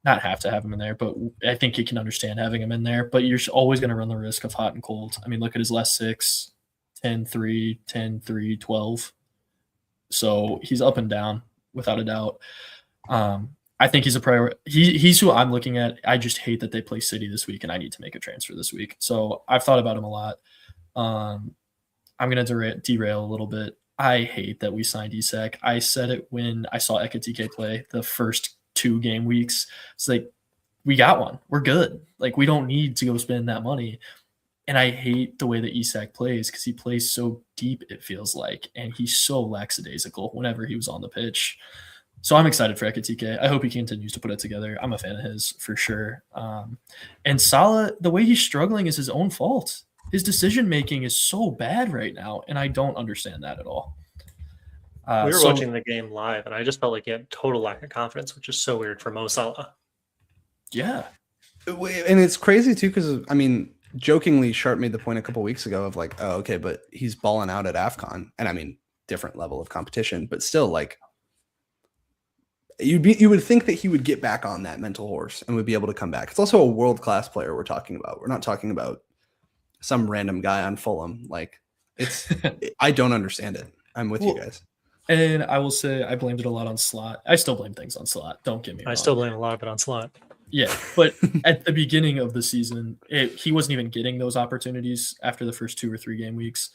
Not have to have him in there, but I think you can understand having him in there. But you're always going to run the risk of hot and cold. I mean, look at his last 6, 10-3, 10-3, 12. So he's up and down without a doubt. I think he's a priority. He's who I'm looking at. I just hate that they play City this week, and I need to make a transfer this week. So I've thought about him a lot. I'm going to derail a little bit. I hate that we signed Isak. I said it when I saw Ekitike play the first 2 game weeks. It's like, we got one. We're good. Like, we don't need to go spend that money. And I hate the way that Isak plays because he plays so deep, it feels like, and he's so lackadaisical whenever he was on the pitch. So I'm excited for Ekitike. I hope he continues to put it together. I'm a fan of his for sure. And Salah, the way he's struggling is his own fault. His decision-making is so bad right now, and I don't understand that at all. We were watching the game live, and I just felt like he had total lack of confidence, which is so weird for Mo Salah. Yeah. And it's crazy, too, because, I mean, jokingly, Sharpe made the point a couple weeks ago of like, oh, okay, but he's balling out at AFCON. And, I mean, different level of competition, but still, like, you would think that he would get back on that mental horse and would be able to come back. It's also a world-class player we're talking about. We're not talking about some random guy on Fulham. Like, it's I don't understand it. I'm with you guys. And I will say I blamed it a lot on Slot. I still blame things on Slot. Don't get me wrong. I still blame a lot of it on Slot. Yeah, but at the beginning of the season, he wasn't even getting those opportunities after the first 2 or 3 game weeks.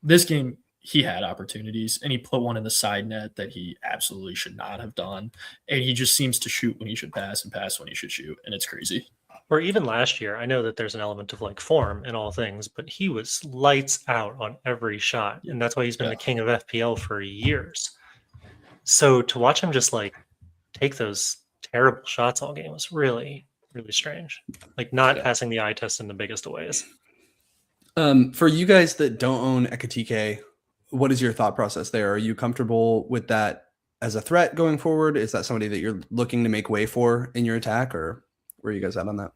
This game, he had opportunities, and he put one in the side net that he absolutely should not have done. And he just seems to shoot when he should pass and pass when he should shoot, and it's crazy. Or even last year, I know that there's an element of like form in all things, but he was lights out on every shot. And that's why he's been the king of FPL for years. So to watch him just like take those terrible shots all game was really, really strange. Like not passing the eye test in the biggest of ways. For you guys that don't own Ekitike, what is your thought process there? Are you comfortable with that as a threat going forward? Is that somebody that you're looking to make way for in your attack, or where are you guys at on that?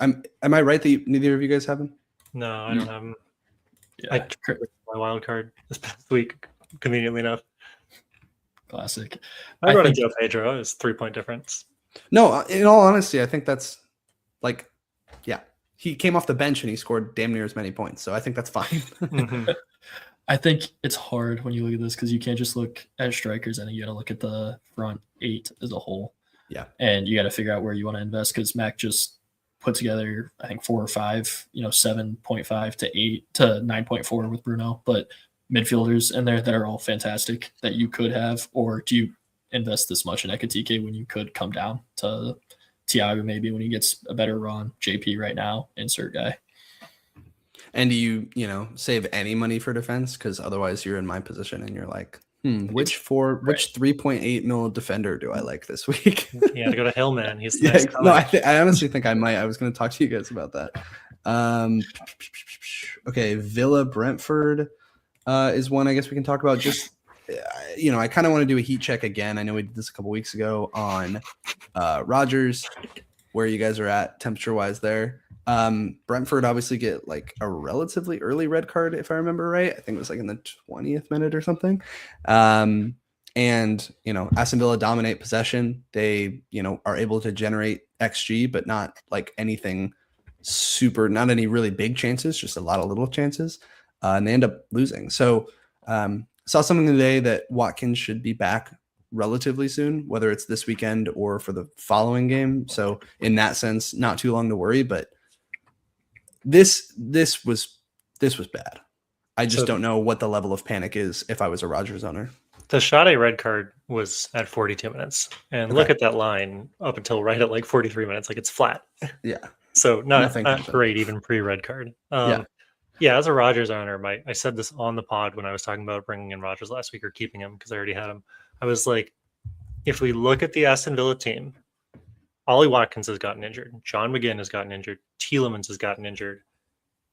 Am I right that neither of you guys have him? No, I don't have him. Yeah. I tried with my wild card this past week, conveniently enough. Classic. I brought in Joe Pedro. It was 3-point difference. No, in all honesty, I think that's like, yeah, he came off the bench and he scored damn near as many points. So I think that's fine. Mm-hmm. I think it's hard when you look at this because you can't just look at strikers and you got to look at the front 8 as a whole. Yeah. And you got to figure out where you want to invest because Mack just put together, I think 4 or 5, 7.5 to 8 to 9.4 with Bruno, but midfielders in there that are all fantastic that you could have, or do you invest this much in Ekitike when you could come down to Thiago maybe when he gets a better run, JP right now, insert guy. And do you save any money for defense? Because otherwise you're in my position and you're like, which 3.8 mil defender do I like this week? You had to go to Hillman. He's the next no, I honestly think I might. I was going to talk to you guys about that. Okay, Villa Brentford is one I guess we can talk about. Just I kind of want to do a heat check again. I know we did this a couple weeks ago on Rodgers, where you guys are at temperature wise there. Brentford obviously get like a relatively early red card, if I remember right. I think it was like in the 20th minute or something. And Aston Villa dominate possession. They, are able to generate XG, but not like anything super, not any really big chances, just a lot of little chances. And they end up losing. So saw something today that Watkins should be back relatively soon, whether it's this weekend or for the following game. So in that sense, not too long to worry, but this was bad. I just don't know what the level of panic is if I was a Rodgers owner. The Sade red card was at 42 minutes. And look at that line up until right at like 43 minutes. Like it's flat. Yeah. So not great, even pre-red card. Yeah, as a Rodgers owner, I said this on the pod when I was talking about bringing in Rodgers last week or keeping him because I already had him. I was like, if we look at the Aston Villa team, Ollie Watkins has gotten injured. John McGinn has gotten injured. Tielemans has gotten injured.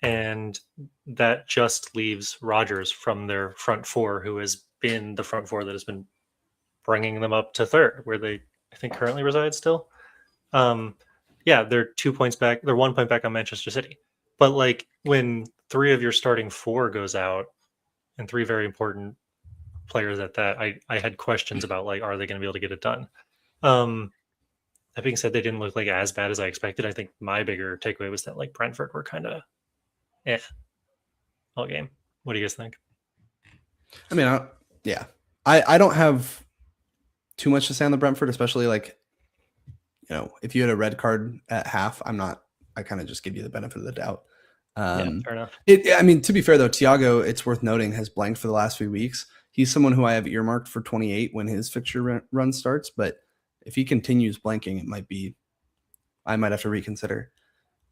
And that just leaves Rodgers from their front 4, who has been the front 4 that has been bringing them up to third, where they I think currently reside still. Yeah, they're 2 points back. They're 1 point back on Manchester City. But like when 3 of your starting 4 goes out, and 3 very important players at that, I had questions about like, are they going to be able to get it done? That being said, they didn't look like as bad as I expected. I think my bigger takeaway was that like Brentford were kind of all game. What do you guys think? I mean, I don't have too much to say on the Brentford, especially like, if you had a red card at half, I kind of just give you the benefit of the doubt. Yeah, fair enough. I mean, to be fair though, Thiago, it's worth noting, has blanked for the last few weeks. He's someone who I have earmarked for 28 when his fixture run starts, but if he continues blanking, I might have to reconsider.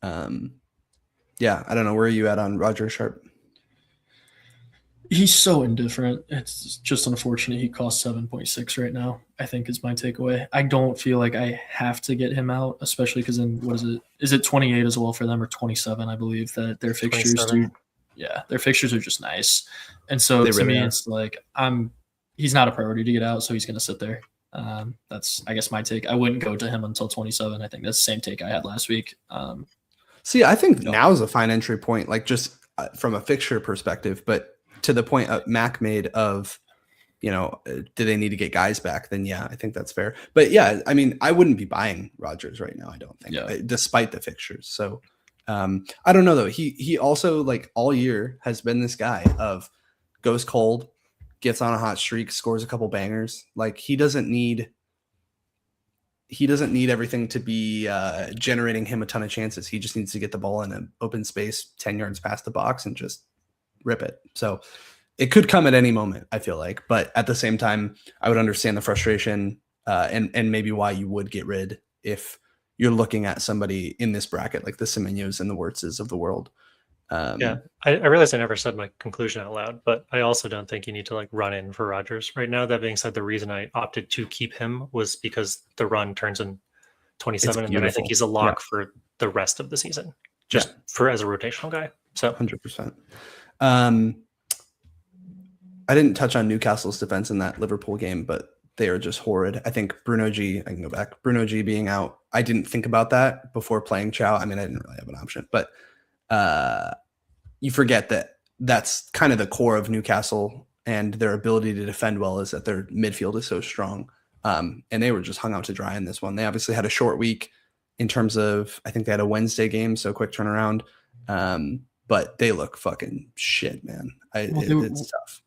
Yeah, I don't know. Where are you at on Roger Sharpe? He's so indifferent. It's just unfortunate he costs 7.6 right now, I think is my takeaway. I don't feel like I have to get him out, especially because in, what is it? Is it 28 as well for them or 27, I believe, that their fixtures do. Yeah, their fixtures are just nice. And so to me, it's like he's not a priority to get out, so he's going to sit there. That's, I guess, my take. I wouldn't go to him until 27. I think that's the same take I had last week. See, I think now is a fine entry point, like just from a fixture perspective, but to the point Mack made of, do they need to get guys back? Then yeah, I think that's fair. But yeah, I mean, I wouldn't be buying Rodgers right now, I don't think, despite the fixtures. So I don't know though. He also, like, all year has been this guy of goes cold, gets on a hot streak, scores a couple bangers. Like he doesn't need everything to be generating him a ton of chances. He just needs to get the ball in an open space 10 yards past the box and just rip it. So it could come at any moment, I feel like. But at the same time, I would understand the frustration and maybe why you would get rid if you're looking at somebody in this bracket, like the Semenyos and the Wirtzes of the world. Yeah, I realized I never said my conclusion out loud, but I also don't think you need to like run in for Rodgers right now. That being said, the reason I opted to keep him was because the run turns in 27, and then I think he's a lock for the rest of the season, just for as a rotational guy. So 100%. I didn't touch on Newcastle's defense in that Liverpool game, but they are just horrid. I think Bruno G, I can go back. Bruno G being out, I didn't think about that before playing Chow. I mean, I didn't really have an option, but you forget that that's kind of the core of Newcastle and their ability to defend well is that their midfield is so strong. And they were just hung out to dry in this one. They obviously had a short week in terms of, I think they had a Wednesday game, so quick turnaround. But they look fucking shit, man. It's tough.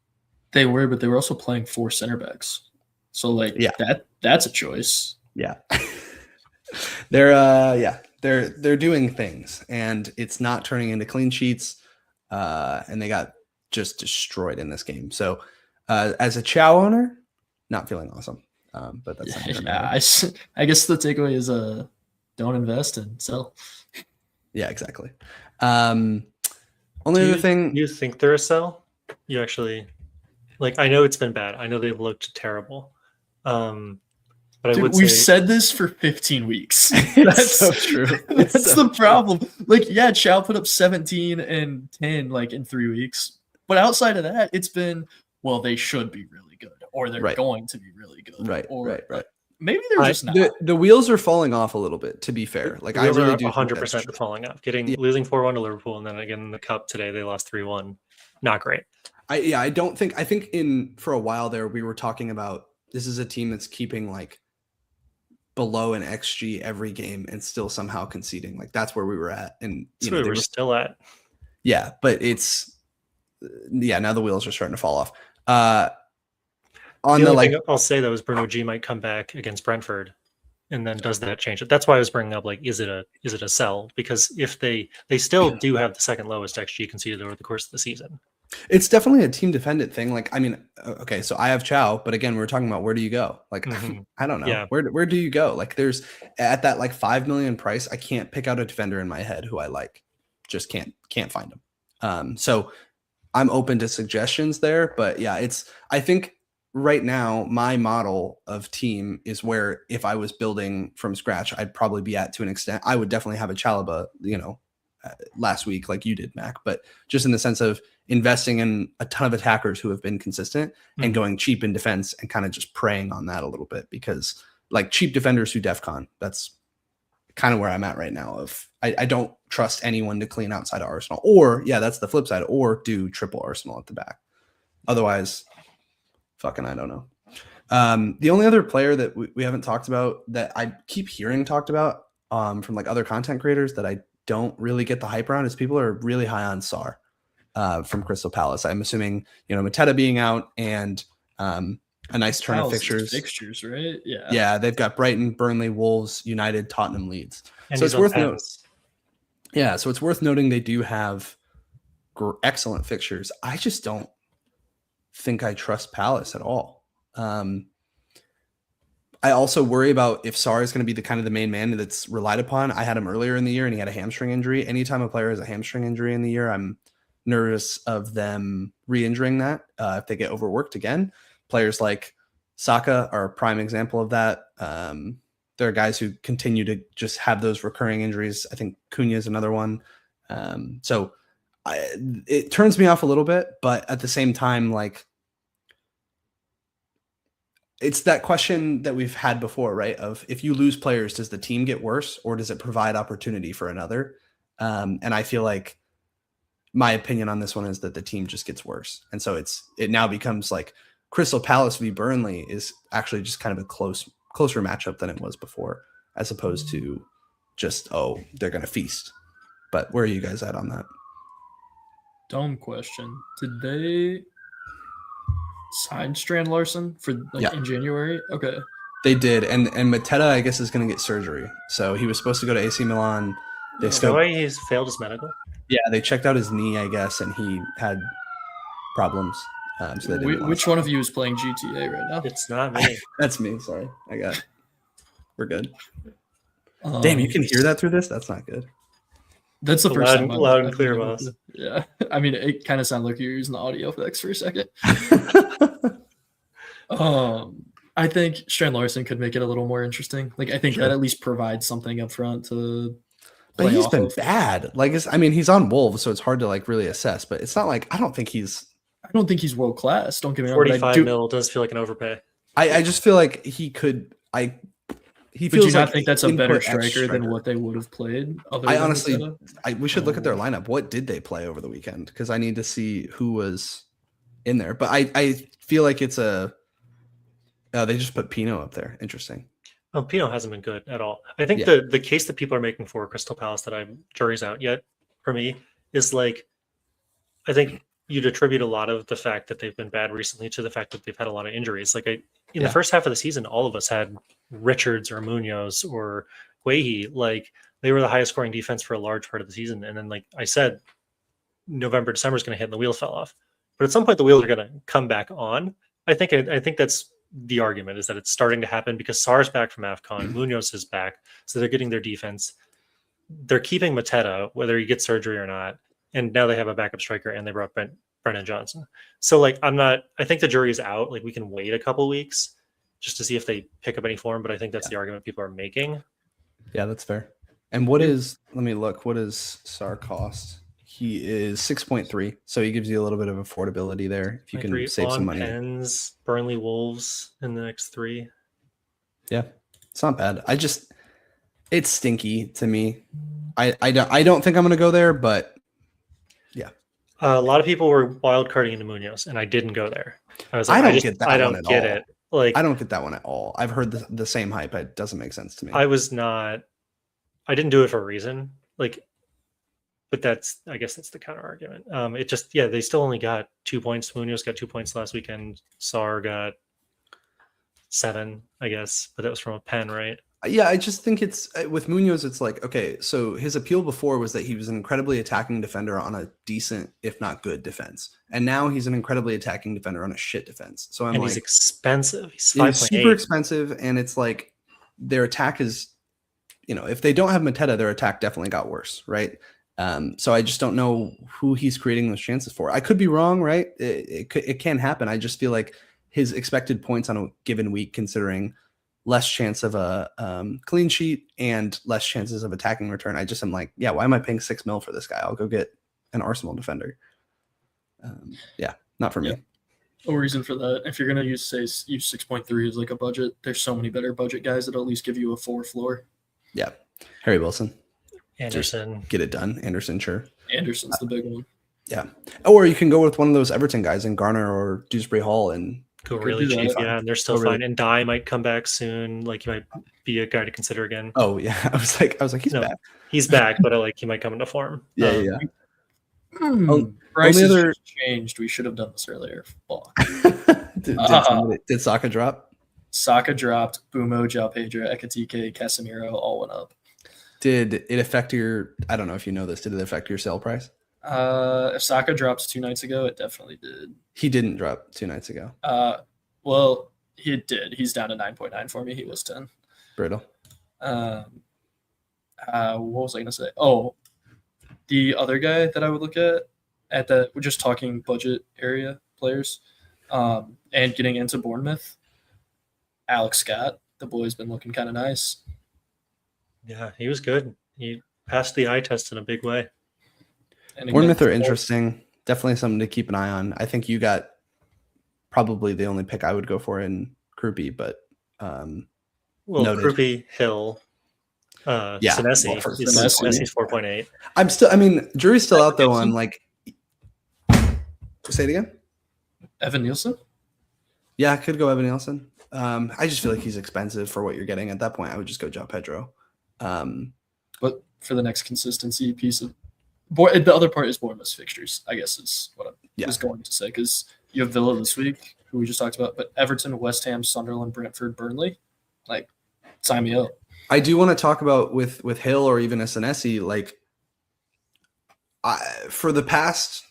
They were, but they were also playing 4 center backs. So like that's a choice. Yeah. They're doing things and it's not turning into clean sheets. And they got just destroyed in this game. So as a Chow owner, not feeling awesome. But that's I guess the takeaway is don't invest and sell. Yeah, exactly. Only other thing, you think they're a sell? You actually, like, I know it's been bad. I know they've looked terrible. But we've said this for 15 weeks. That's so true. That's the problem. Like, yeah, Chow put up 17 and 10 like in 3 weeks. But outside of that, it's been, well, they should be really good, or they're going to be really good. Right. Maybe they're just not. The wheels are falling off a little bit, to be fair. Like, I really do 100% falling off. Losing 4-1 to Liverpool, and then again in the cup today they lost 3-1. Not great. I think for a while there we were talking about this is a team that's keeping like below an XG every game and still somehow conceding. Like that's where we were at, and that's where we're still at. Yeah, but now the wheels are starting to fall off. Thing I'll say though is Bruno G might come back against Brentford, and then does that change it? That's why I was bringing up like, is it a sell? Because if they still do have the second lowest XG conceded over the course of the season. It's definitely a team dependent thing. Like, I mean, okay, so I have Chow, but again, we're talking about where do you go? Like, I don't know. Yeah. Where do you go? Like, there's at that like 5 million price, I can't pick out a defender in my head who I like. Just can't find them. So I'm open to suggestions there, but yeah, I think right now my model of team is where if I was building from scratch, I'd probably be at to an extent. I would definitely have a Chalobah, last week like you did, Mac, but just in the sense of investing in a ton of attackers who have been consistent and going cheap in defense and kind of just preying on that a little bit, because like cheap defenders who DEFCON, that's kind of where I'm at right now. Of I don't trust anyone to clean outside of Arsenal, or that's the flip side, or do triple Arsenal at the back. Otherwise, fucking I don't know. The only other player that we haven't talked about that I keep hearing talked about from like other content creators that I don't really get the hype around is people are really high on Sar from Crystal Palace. I'm assuming, Mateta being out and a nice turn of fixtures, right? Yeah, they've got Brighton, Burnley, Wolves, United, Tottenham, Leeds. And so it's worth noting. Yeah, so it's worth noting they do have excellent fixtures. I just don't think I trust Palace at all. I also worry about if Sar is going to be the main man that's relied upon. I had him earlier in the year and he had a hamstring injury. Anytime a player has a hamstring injury in the year, I'm nervous of them re-injuring that if they get overworked again. Players like Saka are a prime example of that. There are guys who continue to just have those recurring injuries. I think Cunha is another one. So it turns me off a little bit, but at the same time, like, it's that question that we've had before, right? Of if you lose players, does the team get worse or does it provide opportunity for another? And I feel like my opinion on this one is that the team just gets worse. And so it now becomes like Crystal Palace v Burnley is actually just kind of a closer matchup than it was before, as opposed to just, they're going to feast. But where are you guys at on that? Dumb question. Did they sign Strand Larson for in January? Okay. They did. And Mateta, I guess, is going to get surgery. So he was supposed to go to AC Milan. He's failed his medical? Yeah, they checked out his knee, I guess, and he had problems. So which one of you is playing GTA right now? It's not me. That's me. Sorry. We're good. Damn, you can hear that through this? That's not good. That's the first time. Loud and clear, boss. Yeah. I mean, it kind of sounded like you were using the audio effects for a second. I think Strand Larson could make it a little more interesting. Like, I think that at least provides something up front to play. But he's been bad. Like, he's on Wolves, so it's hard to like really assess. But it's not like I don't think he's world class. Don't get me wrong. 45 mil does feel like an overpay. I just feel like he could. He feels. Would you not think that's a better striker than what they would have played? I honestly, we should look at their lineup. What did they play over the weekend? Because I need to see who was in there. But I feel like it's they just put Pino up there. Interesting. Well, Pino hasn't been good at all. I think the case that people are making for Crystal Palace that jury's out yet for me is like, I think you'd attribute a lot of the fact that they've been bad recently to the fact that they've had a lot of injuries. Like in the first half of the season, all of us had Richards or Munoz or Guehi. Like, they were the highest scoring defense for a large part of the season. And then, like I said, November, December is going to hit and the wheels fell off. But at some point, the wheels are going to come back on. I think that's the argument, is that it's starting to happen because Sar's back from AFCON, Munoz is back. So they're getting their defense. They're keeping Mateta, whether he gets surgery or not. And now they have a backup striker, and they brought Brennan Johnson. So, like, I think the jury is out. Like, we can wait a couple weeks just to see if they pick up any form, but I think that's the argument people are making. Yeah, that's fair. And let me look, what does Sar cost? He is 6.3, so he gives you a little bit of affordability there if you can save some money. Pens, Burnley, Wolves in the next 3. Yeah, it's not bad. It's stinky to me. I don't think I'm going to go there, but yeah. A lot of people were wild carding into Munoz, and I didn't go there. I was like, I don't get that. I don't get it. Like, I don't get that one at all. I've heard the same hype. It doesn't make sense to me. I didn't do it for a reason. Like, but I guess that's the counter argument. It just, they still only got 2 points. Munoz got 2 points last weekend. Sar got 7, I guess, but that was from a pen, right? Yeah, I just think it's with Munoz, it's like, okay, so his appeal before was that he was an incredibly attacking defender on a decent, if not good, defense. And now he's an incredibly attacking defender on a shit defense. So he's expensive. He's super expensive. And it's like their attack is, if they don't have Mateta, their attack definitely got worse, right? So I just don't know who he's creating those chances for. I could be wrong, right? It can happen. I just feel like his expected points on a given week, considering less chance of a clean sheet and less chances of attacking return. I just am like, yeah, why am I paying $6 million for this guy? I'll go get an Arsenal defender. Yeah, not for me. No reason for that. If you're gonna use 6.3 as like a budget, there's so many better budget guys that'll at least give you a 4 floor. Yeah, Harry Wilson, Anderson, just get it done. Anderson, sure. Anderson's the big one. Yeah, or you can go with one of those Everton guys in Garner or Dewsbury Hall and go really cheap. Yeah, and they're still Go fine. And Dye might come back soon. Like he might be a guy to consider again. Oh yeah, I was like, he's back. He's back, but like he might come into form. Yeah. Prices just changed. We should have done this earlier. Did Saka drop? Saka dropped. Bumo, João Pedro, Ekatike, Casemiro all went up. Did it affect your? I don't know if you know this. Did it affect your sale price? If Saka dropped 2 nights ago, it definitely did. He didn't drop 2 nights ago. Well, he did. He's down to 9.9 for me. He was 10. Brittle. What was I gonna say? Oh, the other guy that I would look at we're just talking budget area players, and getting into Bournemouth. Alex Scott, the boy's been looking kind of nice. Yeah, he was good. He passed the eye test in a big way. And Bournemouth are interesting. Definitely something to keep an eye on. I think you got probably the only pick I would go for in Krupi, but Krupi, Hill, Senesi. Senesi's 4.8. Jury's still out though on like. Say it again. Evan Nielsen. Yeah, I could go Evan Nielsen. I just feel like he's expensive for what you're getting at that point. I would just go João Pedro. But for the next consistency piece of the other part is Bournemouth's fixtures, I guess is what I was going to say, because you have Villa this week, who we just talked about, but Everton, West Ham, Sunderland, Brentford, Burnley, like sign me up. I do want to talk about with Hill or even a Senesi, like for the past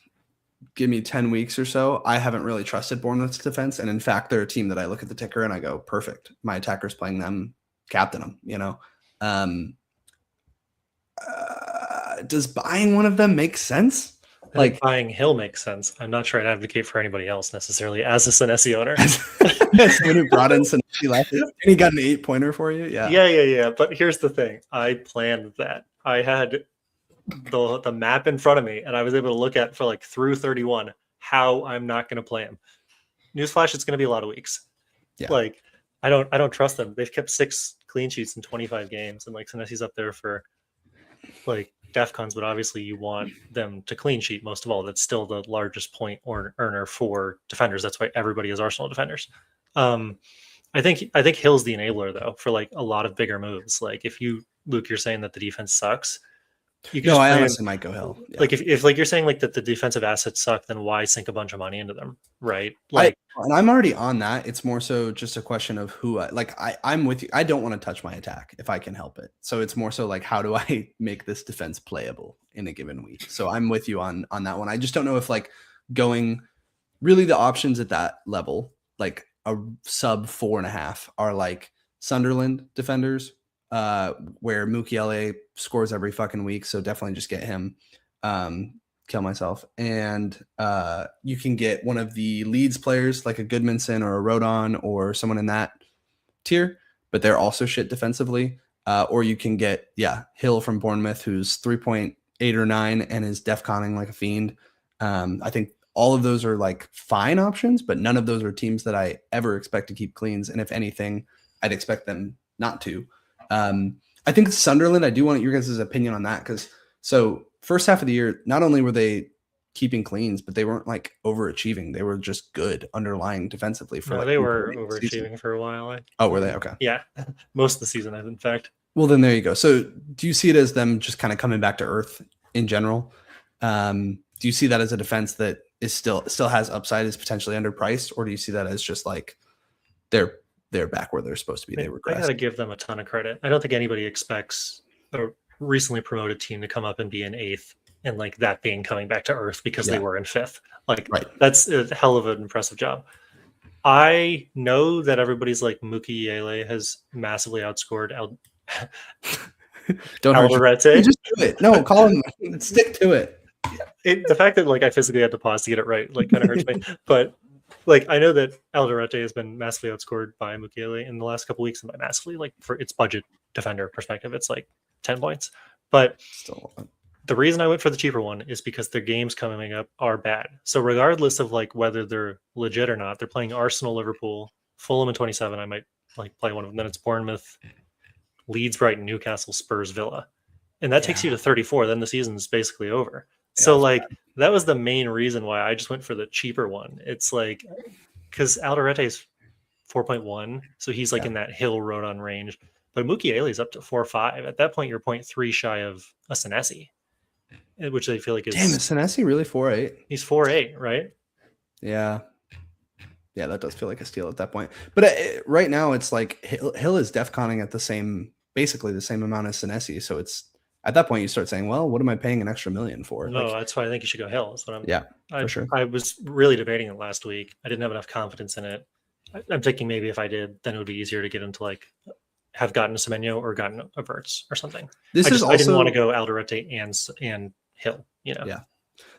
give me 10 weeks or so, I haven't really trusted Bournemouth's defense. And in fact, they're a team that I look at the ticker and I go, perfect. My attacker's playing them, captain them, you know? Does buying one of them make sense? Like buying Hill makes sense. I'm not sure I'd advocate for anybody else necessarily as a Senesi owner. Someone who brought in Senesi last year, and he got an 8-pointer for you. Yeah. But here's the thing. I planned that. I had the map in front of me, and I was able to look at for like through 31 how I'm not going to play him. Newsflash, it's going to be a lot of weeks. Yeah. Like I don't trust them. They've kept 6 clean sheets in 25 games, and like Senesi's up there for like DEFCONs, but obviously you want them to clean sheet most of all. That's still the largest point earner for defenders. That's why everybody is Arsenal defenders. I think Hill's the enabler though for like a lot of bigger moves. Like if you, Luke, you're saying that the defense sucks. I honestly might go Hill. Yeah. Like if like you're saying like that the defensive assets suck, then why sink a bunch of money into them, right? And I'm already on that. It's more so just a question of who I'm with you. I don't want to touch my attack if I can help it. So it's more so like, how do I make this defense playable in a given week? So I'm with you on that one. I just don't know if like going really the options at that level, like a sub 4.5 are like Sunderland defenders, where Mukiele scores every fucking week. So definitely just get him, kill myself. And you can get one of the Leeds players like a Goodmanson or a Rodon or someone in that tier, but they're also shit defensively. Or you can get, Hill from Bournemouth, who's 3.8 or 9 and is defconning like a fiend. I think all of those are like fine options, but none of those are teams that I ever expect to keep cleans. And if anything, I'd expect them not to. I think Sunderland, I do want your guys' opinion on that, because so first half of the year, not only were they keeping cleans, but they weren't like overachieving. They were just good underlying defensively. They were overachieving for a while. Oh, were they? Okay. Yeah, most of the season, in fact. Well, then there you go. So do you see it as them just kind of coming back to earth in general? Do you see that as a defense that is still has upside, is potentially underpriced, or do you see that as just like they're back where they're supposed to be? They regressed. I got to give them a ton of credit. I don't think anybody expects a recently promoted team to come up and be in 8th and like that being coming back to earth because they were in 5th. Like that's a hell of an impressive job. I know that everybody's like Mukiele has massively outscored Don't Alvarete. Just do it. No, call him. Stick to it. The fact that like I physically had to pause to get it right like kind of hurts me. But like I know that Alderete has been massively outscored by Mukiele in the last couple weeks, and by massively, like for its budget defender perspective, it's like 10 points. But Still, the reason I went for the cheaper one is because their games coming up are bad. So regardless of like whether they're legit or not, they're playing Arsenal, Liverpool, Fulham in 27. I might like play one of them. Then it's Bournemouth, Leeds, Brighton, Newcastle, Spurs, Villa. And that takes you to 34. Then the season's basically over. So like that was the main reason why I just went for the cheaper one. It's like because Alderete is 4.1, so he's like in that hill road on range. But Mukiele is up to 4.5. At that point, you're 0.3 shy of a Senesi, which I feel like is damn, is Senesi really 4.8? He's 4.8, right? Yeah. Yeah, that does feel like a steal at that point. But right now, it's like Hill is defconning at basically the same amount as Senesi. So it's at that point you start saying, well, what am I paying an extra million for? No, that's why I think you should go Hill. For sure. I was really debating it last week. I didn't have enough confidence in it. I'm thinking maybe if I did, then it would be easier to get him to like have gotten a Semenyo or gotten a Verts or something. I didn't want to go Alderete and Hill. Yeah.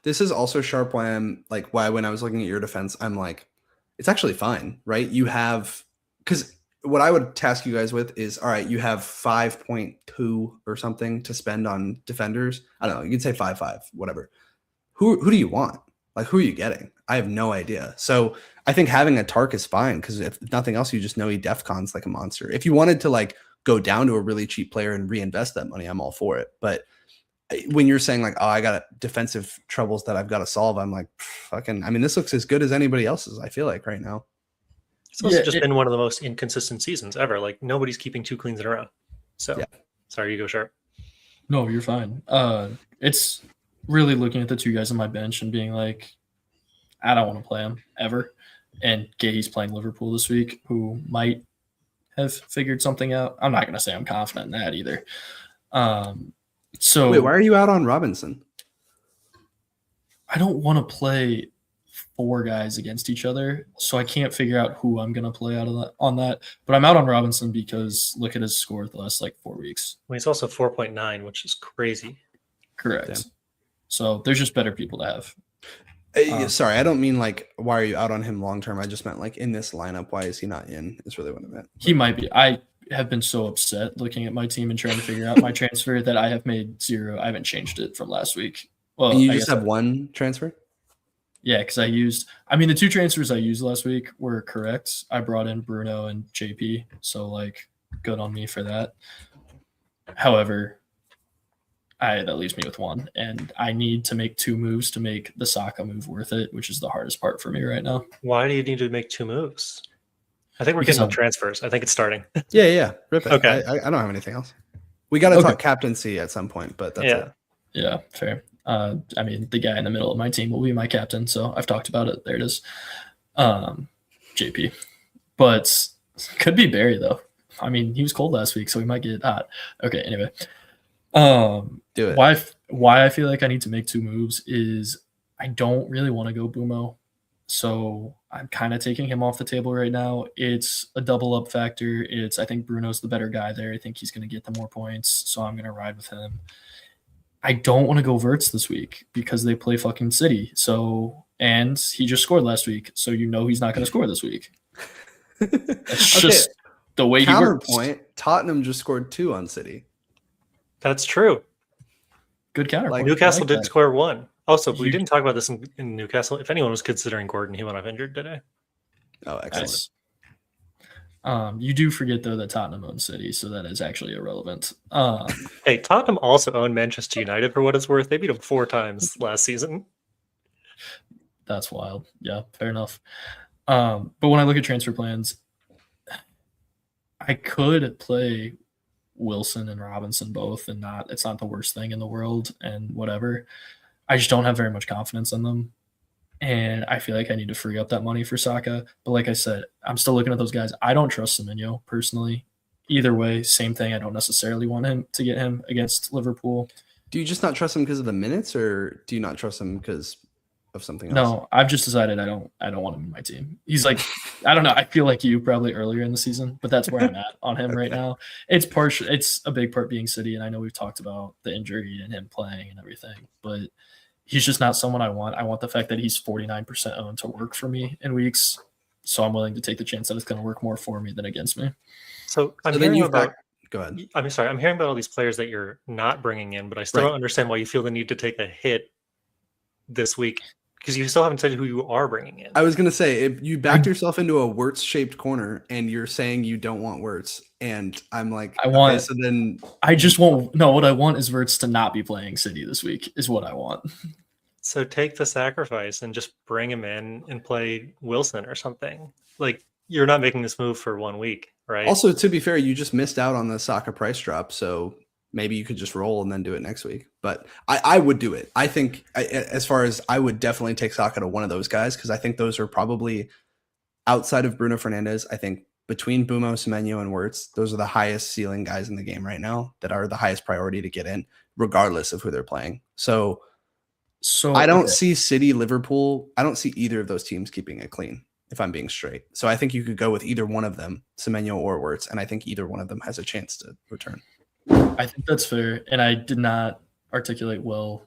This is also Sharpe why when I was looking at your defense, I'm like, it's actually fine, right? You have, because what I would task you guys with is, all right, you have 5.2 or something to spend on defenders. I don't know. You can say 5.5, whatever. Who do you want? Like, who are you getting? I have no idea. So I think having a Tark is fine because if nothing else, you just know he defcons like a monster. If you wanted to like go down to a really cheap player and reinvest that money, I'm all for it. But when you're saying like, oh, I got defensive troubles that I've got to solve, I'm like, fucking, I mean, this looks as good as anybody else's, I feel like right now. It's also just been one of the most inconsistent seasons ever. Like nobody's keeping 2 cleans in a row. So sorry, you go Sharpe. No, you're fine. It's really looking at the 2 guys on my bench and being like, I don't want to play them ever. And Gay's playing Liverpool this week, who might have figured something out. I'm not going to say I'm confident in that either. So wait, why are you out on Robinson? I don't want to play 4 guys against each other, so I can't figure out who I'm going to play out of on that. But I'm out on Robinson because look at his score the last like 4 weeks. Well, he's also 4.9, which is crazy. Correct. Damn. So there's just better people to have. Sorry, I don't mean like why are you out on him long term? I just meant like in this lineup, why is he not in? Is really what I meant. He might be. I have been so upset looking at my team and trying to figure out my transfer that I have made 0. I haven't changed it from last week. Well, and you just have 1 transfer? Yeah, because the 2 transfers I used last week were correct. I brought in Bruno and JP, so like good on me for that. However, that leaves me with 1, and I need to make 2 moves to make the Saka move worth it, which is the hardest part for me right now. Why do you need to make 2 moves? I think we're getting on transfers. I think it's starting. Yeah. Rip it. Okay. I don't have anything else. We got to talk captaincy at some point, but that's it. Yeah, fair. I mean, the guy in the middle of my team will be my captain, so I've talked about it. There it is. JP. But could be Barry, though. I mean, he was cold last week, so he might get hot. Okay, anyway. Do it. Why I feel like I need to make 2 moves is I don't really want to go Bumo. So I'm kind of taking him off the table right now. It's a double up factor. I think Bruno's the better guy there. I think he's going to get the more points, so I'm going to ride with him. I don't want to go Verts this week because they play fucking City. And he just scored last week, so he's not going to score this week. It's just the way he works. Counterpoint, Tottenham just scored 2 on City. That's true. Good counterpoint. Like Newcastle did score 1. Also, we didn't talk about this in Newcastle. If anyone was considering Gordon, he went off injured today. Oh, excellent. Nice. You do forget, though, that Tottenham owns City, so that is actually irrelevant. Hey, Tottenham also owned Manchester United for what it's worth. They beat them 4 times last season. That's wild. Yeah, fair enough. But when I look at transfer plans, I could play Wilson and Robinson both, and it's not the worst thing in the world and whatever. I just don't have very much confidence in them. And I feel like I need to free up that money for Saka. But like I said, I'm still looking at those guys. I don't trust Semenyo personally. Either way, same thing. I don't necessarily want him to get him against Liverpool. Do you just not trust him because of the minutes, or do you not trust him because of something else? No, I've just decided I don't want him in my team. He's like, I don't know. I feel like you probably earlier in the season, but that's where I'm at on him right now. It's a big part being City, and I know we've talked about the injury and him playing and everything, but he's just not someone I want. I want the fact that he's 49% owned to work for me in weeks. So I'm willing to take the chance that it's going to work more for me than against me. So I'm hearing about. Go ahead. I'm sorry. I'm hearing about all these players that you're not bringing in, but I still don't understand why you feel the need to take a hit this week because you still haven't said who you are bringing in. I was gonna say if you backed yourself into a Wirtz-shaped corner and you're saying you don't want Wirtz, and I'm like, I want. Okay, so then I just won't. No, what I want is Wirtz to not be playing City this week. Is what I want. So take the sacrifice and just bring him in and play Wilson or something. Like you're not making this move for 1 week, right? Also, to be fair, you just missed out on the Saka price drop, so maybe you could just roll and then do it next week. But I would do it. I think as far as I would definitely take Saka to one of those guys because I think those are probably outside of Bruno Fernandes. I think between Bumo, Semenyo, and Wirtz, those are the highest ceiling guys in the game right now that are the highest priority to get in, regardless of who they're playing. So I don't see City, Liverpool. I don't see either of those teams keeping it clean, if I'm being straight. So I think you could go with either one of them, Semenyo or Wirtz, and I think either one of them has a chance to return. I think that's fair, and I did not articulate well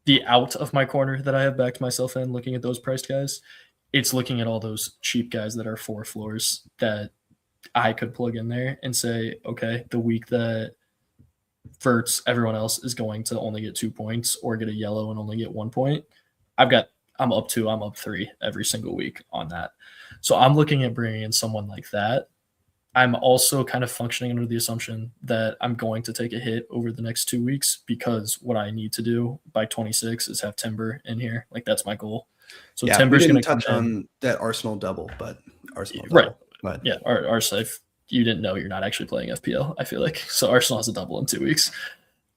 the out of my corner that I have backed myself in looking at those priced guys. It's looking at all those cheap guys that are 4 floors that I could plug in there and say, okay, the week that Wirtz, everyone else is going to only get 2 points or get a yellow and only get 1 point. I'm up 2, I'm up 3 every single week on that. So I'm looking at bringing in someone like that. I'm also kind of functioning under the assumption that I'm going to take a hit over the next 2 weeks because what I need to do by 26 is have Timber in here. Like that's my goal. So yeah, Timber's going to touch on that Arsenal double, but Arsenal right. But yeah, our safe. You didn't know you're not actually playing FPL. I feel like so Arsenal has a double in 2 weeks,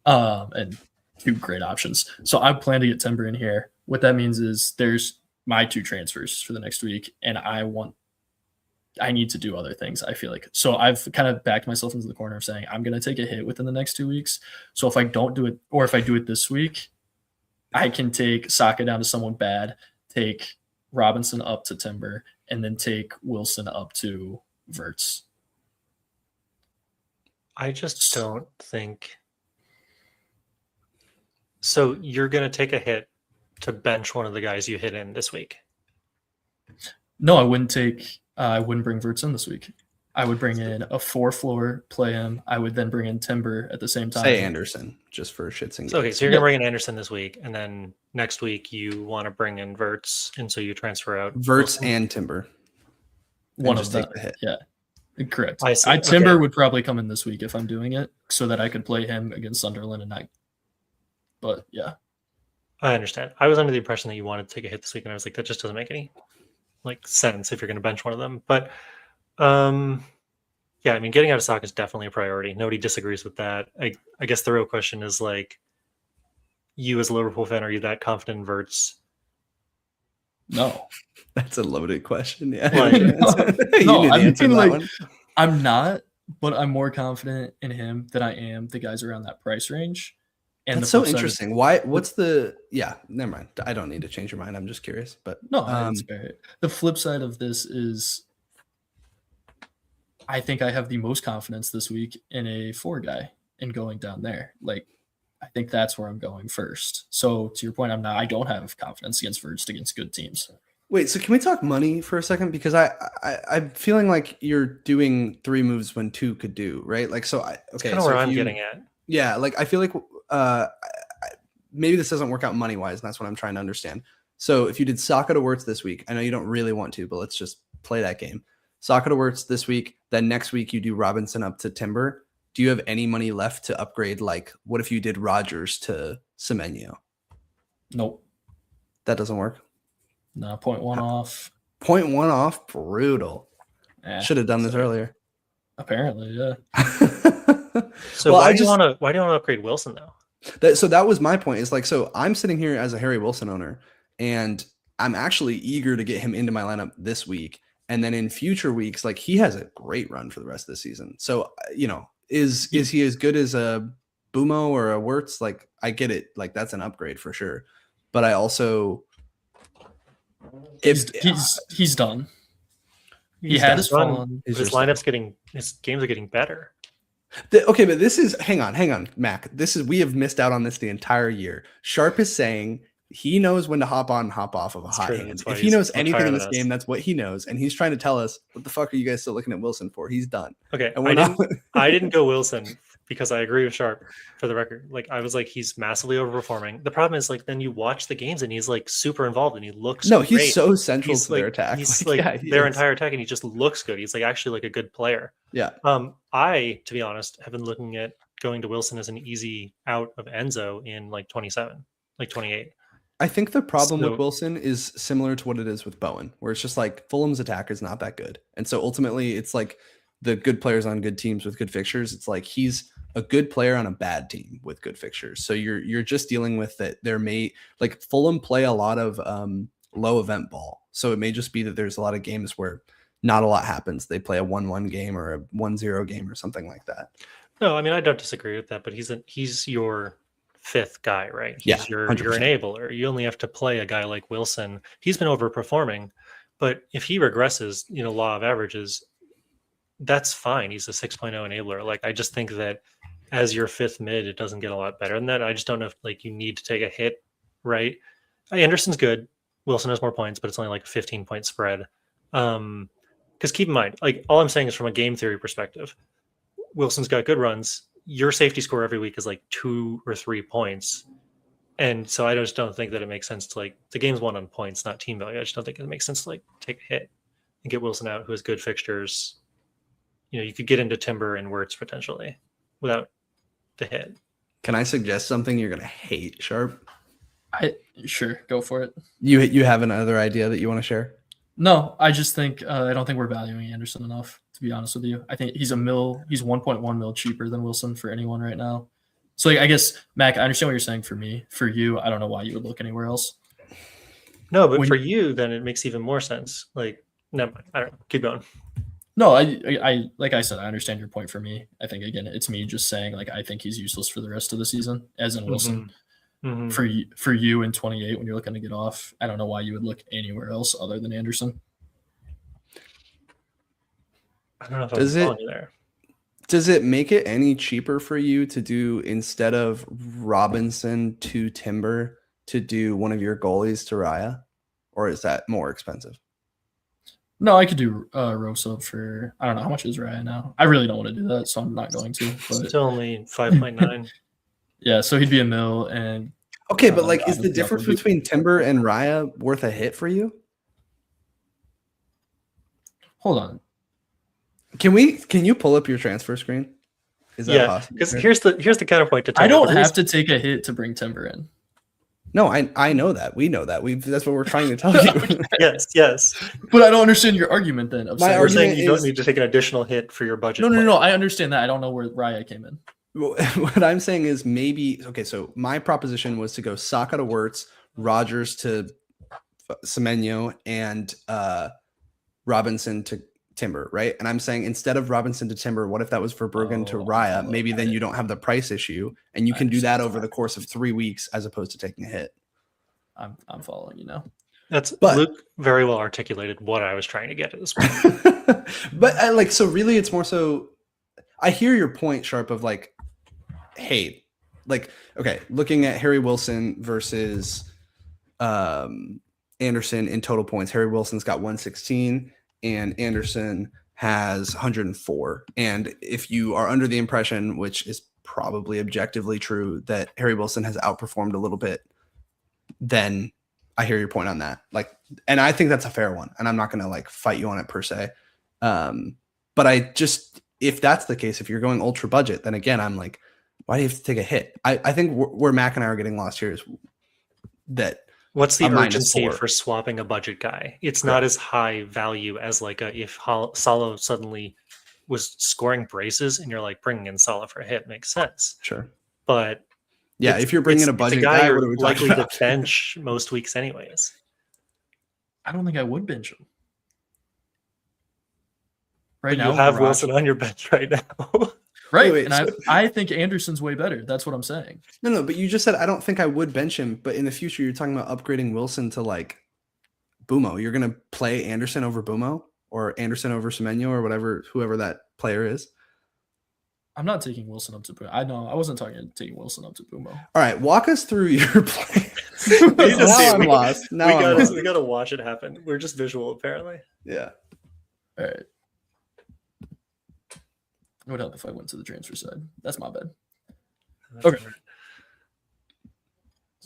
and 2 great options. So I plan to get Timber in here. What that means is there's my 2 transfers for the next week, and I need to do other things, I feel like. So I've kind of backed myself into the corner of saying I'm going to take a hit within the next 2 weeks. So if I don't do it, or if I do it this week, I can take Saka down to someone bad, take Robinson up to Timber, and then take Wilson up to Wirtz. I just don't think. So you're going to take a hit to bench one of the guys you hit in this week? No, I wouldn't bring Wirtz in this week. I would bring in a 4 floor, play him. I would then bring in Timber at the same time. Say Anderson, just for shits and gigs. Okay, so you're going to bring in Anderson this week, and then next week you want to bring in Wirtz, and so you transfer out Wirtz and Timber. One of them. Yeah, correct. I Timber would probably come in this week if I'm doing it, so that I could play him against Sunderland and not. But yeah, I understand. I was under the impression that you wanted to take a hit this week, and I was like, that just doesn't make any sense if you're going to bench one of them. But yeah, I mean, getting out of stock is definitely a priority. Nobody disagrees with that. I guess the real question is you as a Liverpool fan, are you that confident in Wirtz? No, that's a loaded question. Yeah, I'm not, but I'm more confident in him than I am the guys around that price range. And that's so interesting. Why? What's the? Yeah, never mind. I don't need to change your mind. I'm just curious. But no, the flip side of this is, I think I have the most confidence this week in a 4 guy and going down there. I think that's where I'm going first. So to your point, I don't have confidence against Wirtz against good teams. Wait, so can we talk money for a second? Because I'm feeling like you're doing 3 moves when 2 could do, right? That's kind of where I'm getting at. Yeah, I feel like maybe this doesn't work out money wise, and that's what I'm trying to understand. So if you did Saka to Wirtz this week, I know you don't really want to, but let's just play that game. Saka to Wirtz this week, then next week you do Robinson up to Timber. Do you have any money left to upgrade? What if you did Rodgers to Semenyo? Nope. That doesn't work? No, 0.1 off. 0.1 off? Brutal. Should have done this earlier. Apparently, yeah. So why do you want to upgrade Wilson though? So that was my point. Is so I'm sitting here as a Harry Wilson owner, and I'm actually eager to get him into my lineup this week. And then in future weeks, he has a great run for the rest of the season. So, is he as good as a Bumo or a Wirtz? I get it. That's an upgrade for sure. But I also, he's done. He had his fun. His games are getting better. Okay, but this is hang on, Mac. We have missed out on this the entire year. Sharpe is saying he knows when to hop on and hop off of a hot true. hand. That's why If he he's knows much anything higher in than this us. game, that's what he knows. And he's trying to tell us, what the fuck are you guys still looking at Wilson for? He's done. Okay, And we're not. I didn't go Wilson because I agree with Sharpe for the record. Like I was like, he's massively overperforming. The problem is like then you watch the games and he's like super involved and he looks No, great. he's so central He's to like their attack. he's Like, like yeah, their is. entire attack and he just looks good. He's like actually like a good player. Yeah. I, to be honest, have been looking at going to Wilson as an easy out of Enzo in like 27, like 28. I think the problem So- with Wilson is similar to what it is with Bowen, where it's just like Fulham's attack is not that good. And so ultimately it's like the good players on good teams with good fixtures. It's like he's a good player on a bad team with good fixtures. So you're just dealing with that. There may like Fulham play a lot of low event ball. So it may just be that there's a lot of games where not a lot happens. They play a 1-1 game or a 1-0 game or something like that. No, I mean I don't disagree with that, but he's your fifth guy, right? He's Yeah, your 100%. enabler. You only have to play a guy like Wilson. He's been overperforming, but if he regresses, law of averages, that's fine. He's a 6.0 enabler. Like I just think that as your fifth mid, it doesn't get a lot better than that. I just don't know if like you need to take a hit, right? Anderson's good. Wilson has more points, but it's only like a 15-point spread. Because keep in mind, like all I'm saying is from a game theory perspective, Wilson's got good runs. Your safety score every week is like 2 or 3 points. And so I just don't think that it makes sense to like the game's won on points, not team value. I just don't think it makes sense to like take a hit and get Wilson out who has good fixtures. You could get into Timber and Wirtz potentially without the hit. Can I suggest something you're going to hate, Sharpe? Sure, go for it. You have another idea that you want to share? No, I just think I don't think we're valuing Anderson enough, to be honest with you. I think he's 1.1 mil cheaper than Wilson for anyone right now. So like, I guess, Mac, I understand what you're saying for me. For you, I don't know why you would look anywhere else. No, but for you, then it makes even more sense. Like, never mind. I don't know. Keep going. No, I like I said, I understand your point. For me, I think again, it's me just saying like I think he's useless for the rest of the season, as in Wilson. Mm-hmm. For you in 28 when you're looking to get off, I don't know why you would look anywhere else other than Anderson. I don't know if I'm following you there. Does it make it any cheaper for you to do, instead of Robinson to Timber, to do one of your goalies to Raya? Or is that more expensive? No, I could do Rosa for, I don't know, how much is Raya now? I really don't want to do that, so I'm not going to. But Still only 5.9. yeah, so he'd be a mil. And okay, but like, is the difference between Timber and Raya worth a hit for you? Hold on. Can you pull up your transfer screen? Is that possible? Because here's the counterpoint to Timber. I don't have to take a hit to bring Timber in. No, I know that. We know that. That's what we're trying to tell you. Yes. But I don't understand your argument then. My We're saying argument you don't is- need to take an additional hit for your budget. No. I understand that. I don't know where Raya came in. What I'm saying is maybe, okay, so my proposition was to go Saka to Wirtz, Rogers to Semenyo, and Robinson to Timber, right? And I'm saying instead of Robinson to Timber, what if that was Verbruggen to Raya? Maybe then you don't have the price issue, and you can do that over the course of 3 weeks as opposed to taking a hit. I'm following you now. But- Luke very well articulated what I was trying to get at this point. But so really it's more so, I hear your point, Sharpe, of like, hey, like, okay, looking at Harry Wilson versus Anderson in total points. Harry Wilson's got 116 and Anderson has 104. And if you are under the impression, which is probably objectively true, that Harry Wilson has outperformed a little bit, then I hear your point on that. Like, and I think that's a fair one, and I'm not going to like fight you on it per se. But I just, if that's the case, if you're going ultra budget, then again, I'm like, why do you have to take a hit? I think where Mac and I are getting lost here is that What's the urgency -4 for swapping a budget guy? It's not as high value as like if Salah suddenly was scoring braces and you're like bringing in Salah for a hit makes sense. Sure. But yeah, if you're bringing a budget it's a guy guy, you're what are we talking likely to about? bench most weeks anyways. I don't think I would bench him. Right But now, you have Raj- Wilson on your bench right now. Right, Wait, and I think Anderson's way better. That's what I'm saying. No, but you just said I don't think I would bench him. But in the future, you're talking about upgrading Wilson to like Bumo. You're gonna play Anderson over Bumo or Anderson over Semenyo or whoever that player is. I'm not taking Wilson up to Bumo. I know I wasn't talking taking Wilson up to Bumo. All right, walk us through your plans. need to see now it. I'm lost. Now I'm lost. We gotta watch it happen. We're just visual, apparently. Yeah. All right. It would help if I went to the transfer side. That's my bad. Okay.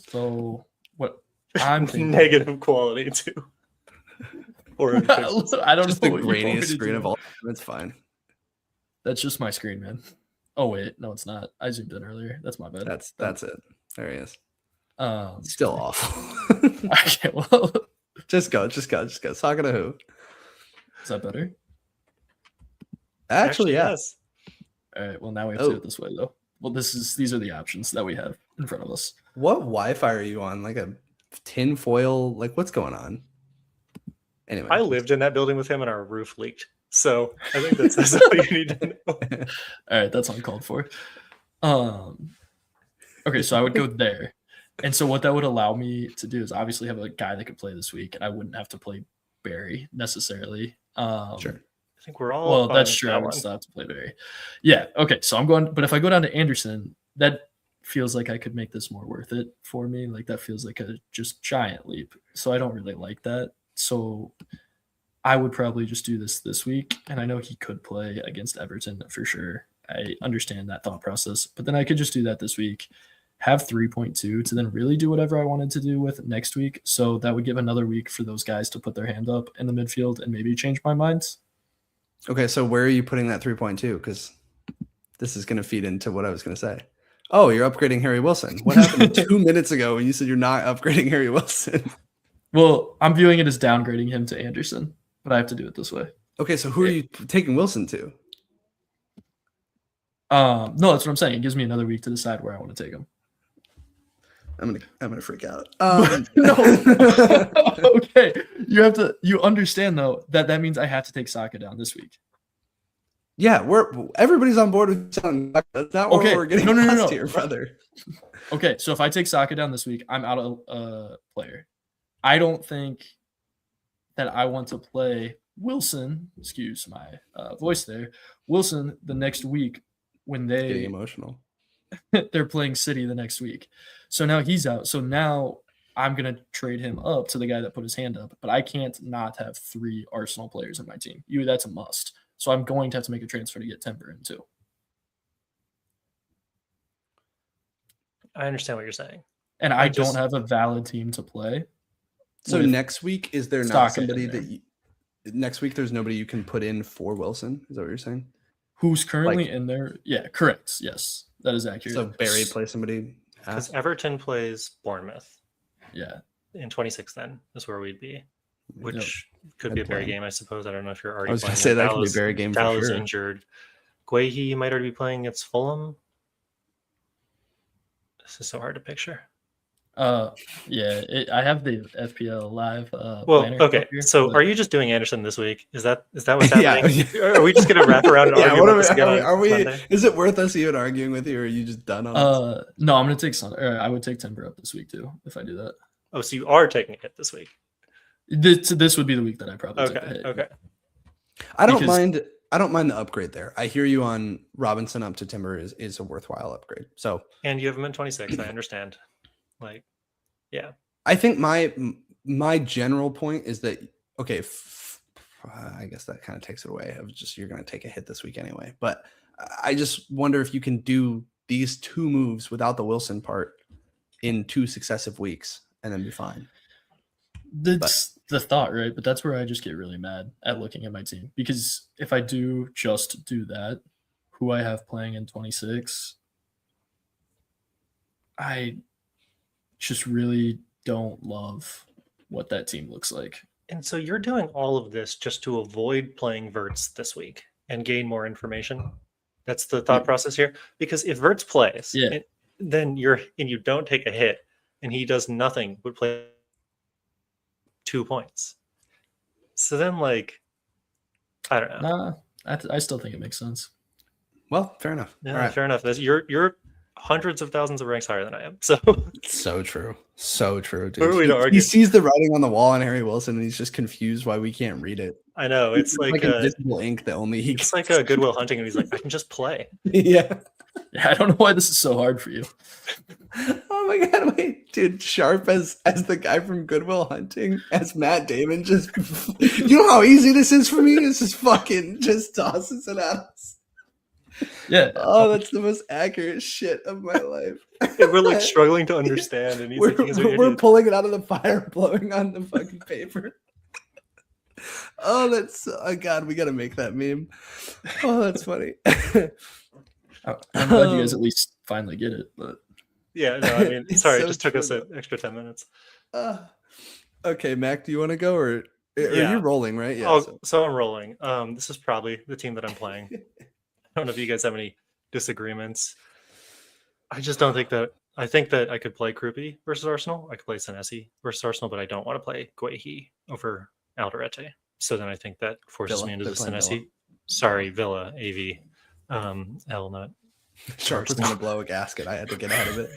So what I'm thinking, Negative quality too. Or I don't Just know the what you want me grainiest to screen do. of all. That's fine. That's just my screen, man. Oh wait, no, it's not. I zoomed in earlier. That's my bad. That's it. There he is. Um, Still awful. okay, well, Just go. Talking to who? is that better? Actually, yeah. yes. All right. Well, now we have to do it this way, though. Well, these are the options that we have in front of us. What Wi-Fi are you on? Like a tin foil? Like what's going on? Anyway, I lived in that building with him and our roof leaked. So I think that's all you need to know. All right, that's uncalled for. Okay, so I would go there. And so what that would allow me to do is obviously have a guy that could play this week, and I wouldn't have to play Barry necessarily. Sure. I think we're all Well, fine that's with true. that I would one. still have to play Barry. Yeah. Okay. So I'm going, but if I go down to Anderson, that feels like I could make this more worth it for me. Like that feels like a just giant leap. So I don't really like that. So I would probably just do this week. And I know he could play against Everton for sure. I understand that thought process, but then I could just do that this week, have 3.2 to then really do whatever I wanted to do with next week. So that would give another week for those guys to put their hand up in the midfield and maybe change my mind. Okay, so where are you putting that 3.2? Because this is going to feed into what I was going to say. Oh, you're upgrading Harry Wilson. What happened 2 minutes ago when you said you're not upgrading Harry Wilson? Well, I'm viewing it as downgrading him to Anderson, but I have to do it this way. Okay, so who are you taking Wilson to? No, that's what I'm saying. It gives me another week to decide where I want to take him. I'm gonna freak out. No. Okay. You understand though that means I have to take Saka down this week. Yeah, everybody's on board with selling. That's not what Okay. we're getting No. here, brother. Okay, so if I take Saka down this week, I'm out of a player. I don't think that I want to play Wilson, excuse my voice there, Wilson the next week when Getting they emotional. they're playing City the next week. So now he's out. So now I'm going to trade him up to the guy that put his hand up, but I can't not have 3 Arsenal players in my team. That's a must. So I'm going to have to make a transfer to get Timber in too. I understand what you're saying. And I don't have a valid team to play. So with next week, is there not Saka somebody in there. that next week there's nobody you can put in for Wilson? Is that what you're saying? Who's currently in there? Yeah, correct. Yes, that is accurate. So Barry play somebody. Because Everton plays Bournemouth Yeah. in 26 then is where we'd be, which could be a I'd Barry play. game, I suppose. I don't know if you're already I was playing. gonna say that could be a Dallas- Barry game for Dallas sure. injured. Guehi might already be playing against Fulham. This is so hard to picture. Yeah, I have the FPL live. Well, planner okay. up here, So but- are you just doing Anderson this week? Is that what's happening? Yeah. Are we just going to wrap around and argue what about this again on are we? Monday? Is it worth us even arguing with you, or are you just done on us? No, I'm gonna take I would take Timber up this week too if I do that. Oh, so you are taking a hit this week. This would be the week that I probably take the hit. Okay. I don't because- mind. I don't mind the upgrade there. I hear you on Robinson up to Timber is a worthwhile upgrade. So And you have him in 26. I understand. Like, yeah. I think my general point is that okay. I guess that kind of takes it away. Of just you're going to take a hit this week anyway. But I just wonder if you can do these 2 moves without the Wilson part in 2 successive weeks and then be fine. That's the thought, right? But that's where I just get really mad at looking at my team, because if I do just do that, who I have playing in 26, I just really don't love what that team looks like. And so you're doing all of this just to avoid playing Verts this week and gain more information. That's the thought process here. Because if Verts plays, then you don't take a hit, and he does nothing but play 2 points. So then, like, I don't know. Nah, I still think it makes sense. Well, fair enough. Yeah, All right. fair enough. You're hundreds of thousands of ranks higher than I am. So So true. So true, who are dude. we to He argue? sees the writing on the wall on Harry Wilson and he's just confused why we can't read it. I know it's like invisible ink that only he it's can. like a Goodwill Hunting, and he's like, I can just play. Yeah. Yeah, I don't know why this is so hard for you. Oh my god, wait, dude, Sharpe as the guy from Goodwill Hunting, as Matt Damon, just you know how easy this is for me? This is fucking just tosses it at us. Yeah. Oh, that's the most accurate shit of my life. And we're like struggling to understand, and he's like, you guys are we're idiots. pulling it out of the fire, blowing on the fucking paper. Oh, that's god, we gotta make that meme. Oh, that's funny. I'm glad you guys at least finally get it, but Yeah, no, I mean, It's sorry, so it just took true, us an extra 10 minutes. Okay, Mac, do you want to go or are Yeah. you rolling, right? Yeah. Oh, so I'm rolling. This is probably the team that I'm playing. I don't know if you guys have any disagreements. I just don't think that. I think that I could play Krupi versus Arsenal. I could play Senesi versus Arsenal, but I don't want to play Guehi over Alderete. So then I think that forces Villa. me into the They're playing Senesi. Villa. Sorry, Villa, AV, L not. Sharp was gonna blow a gasket. I had to get out of it.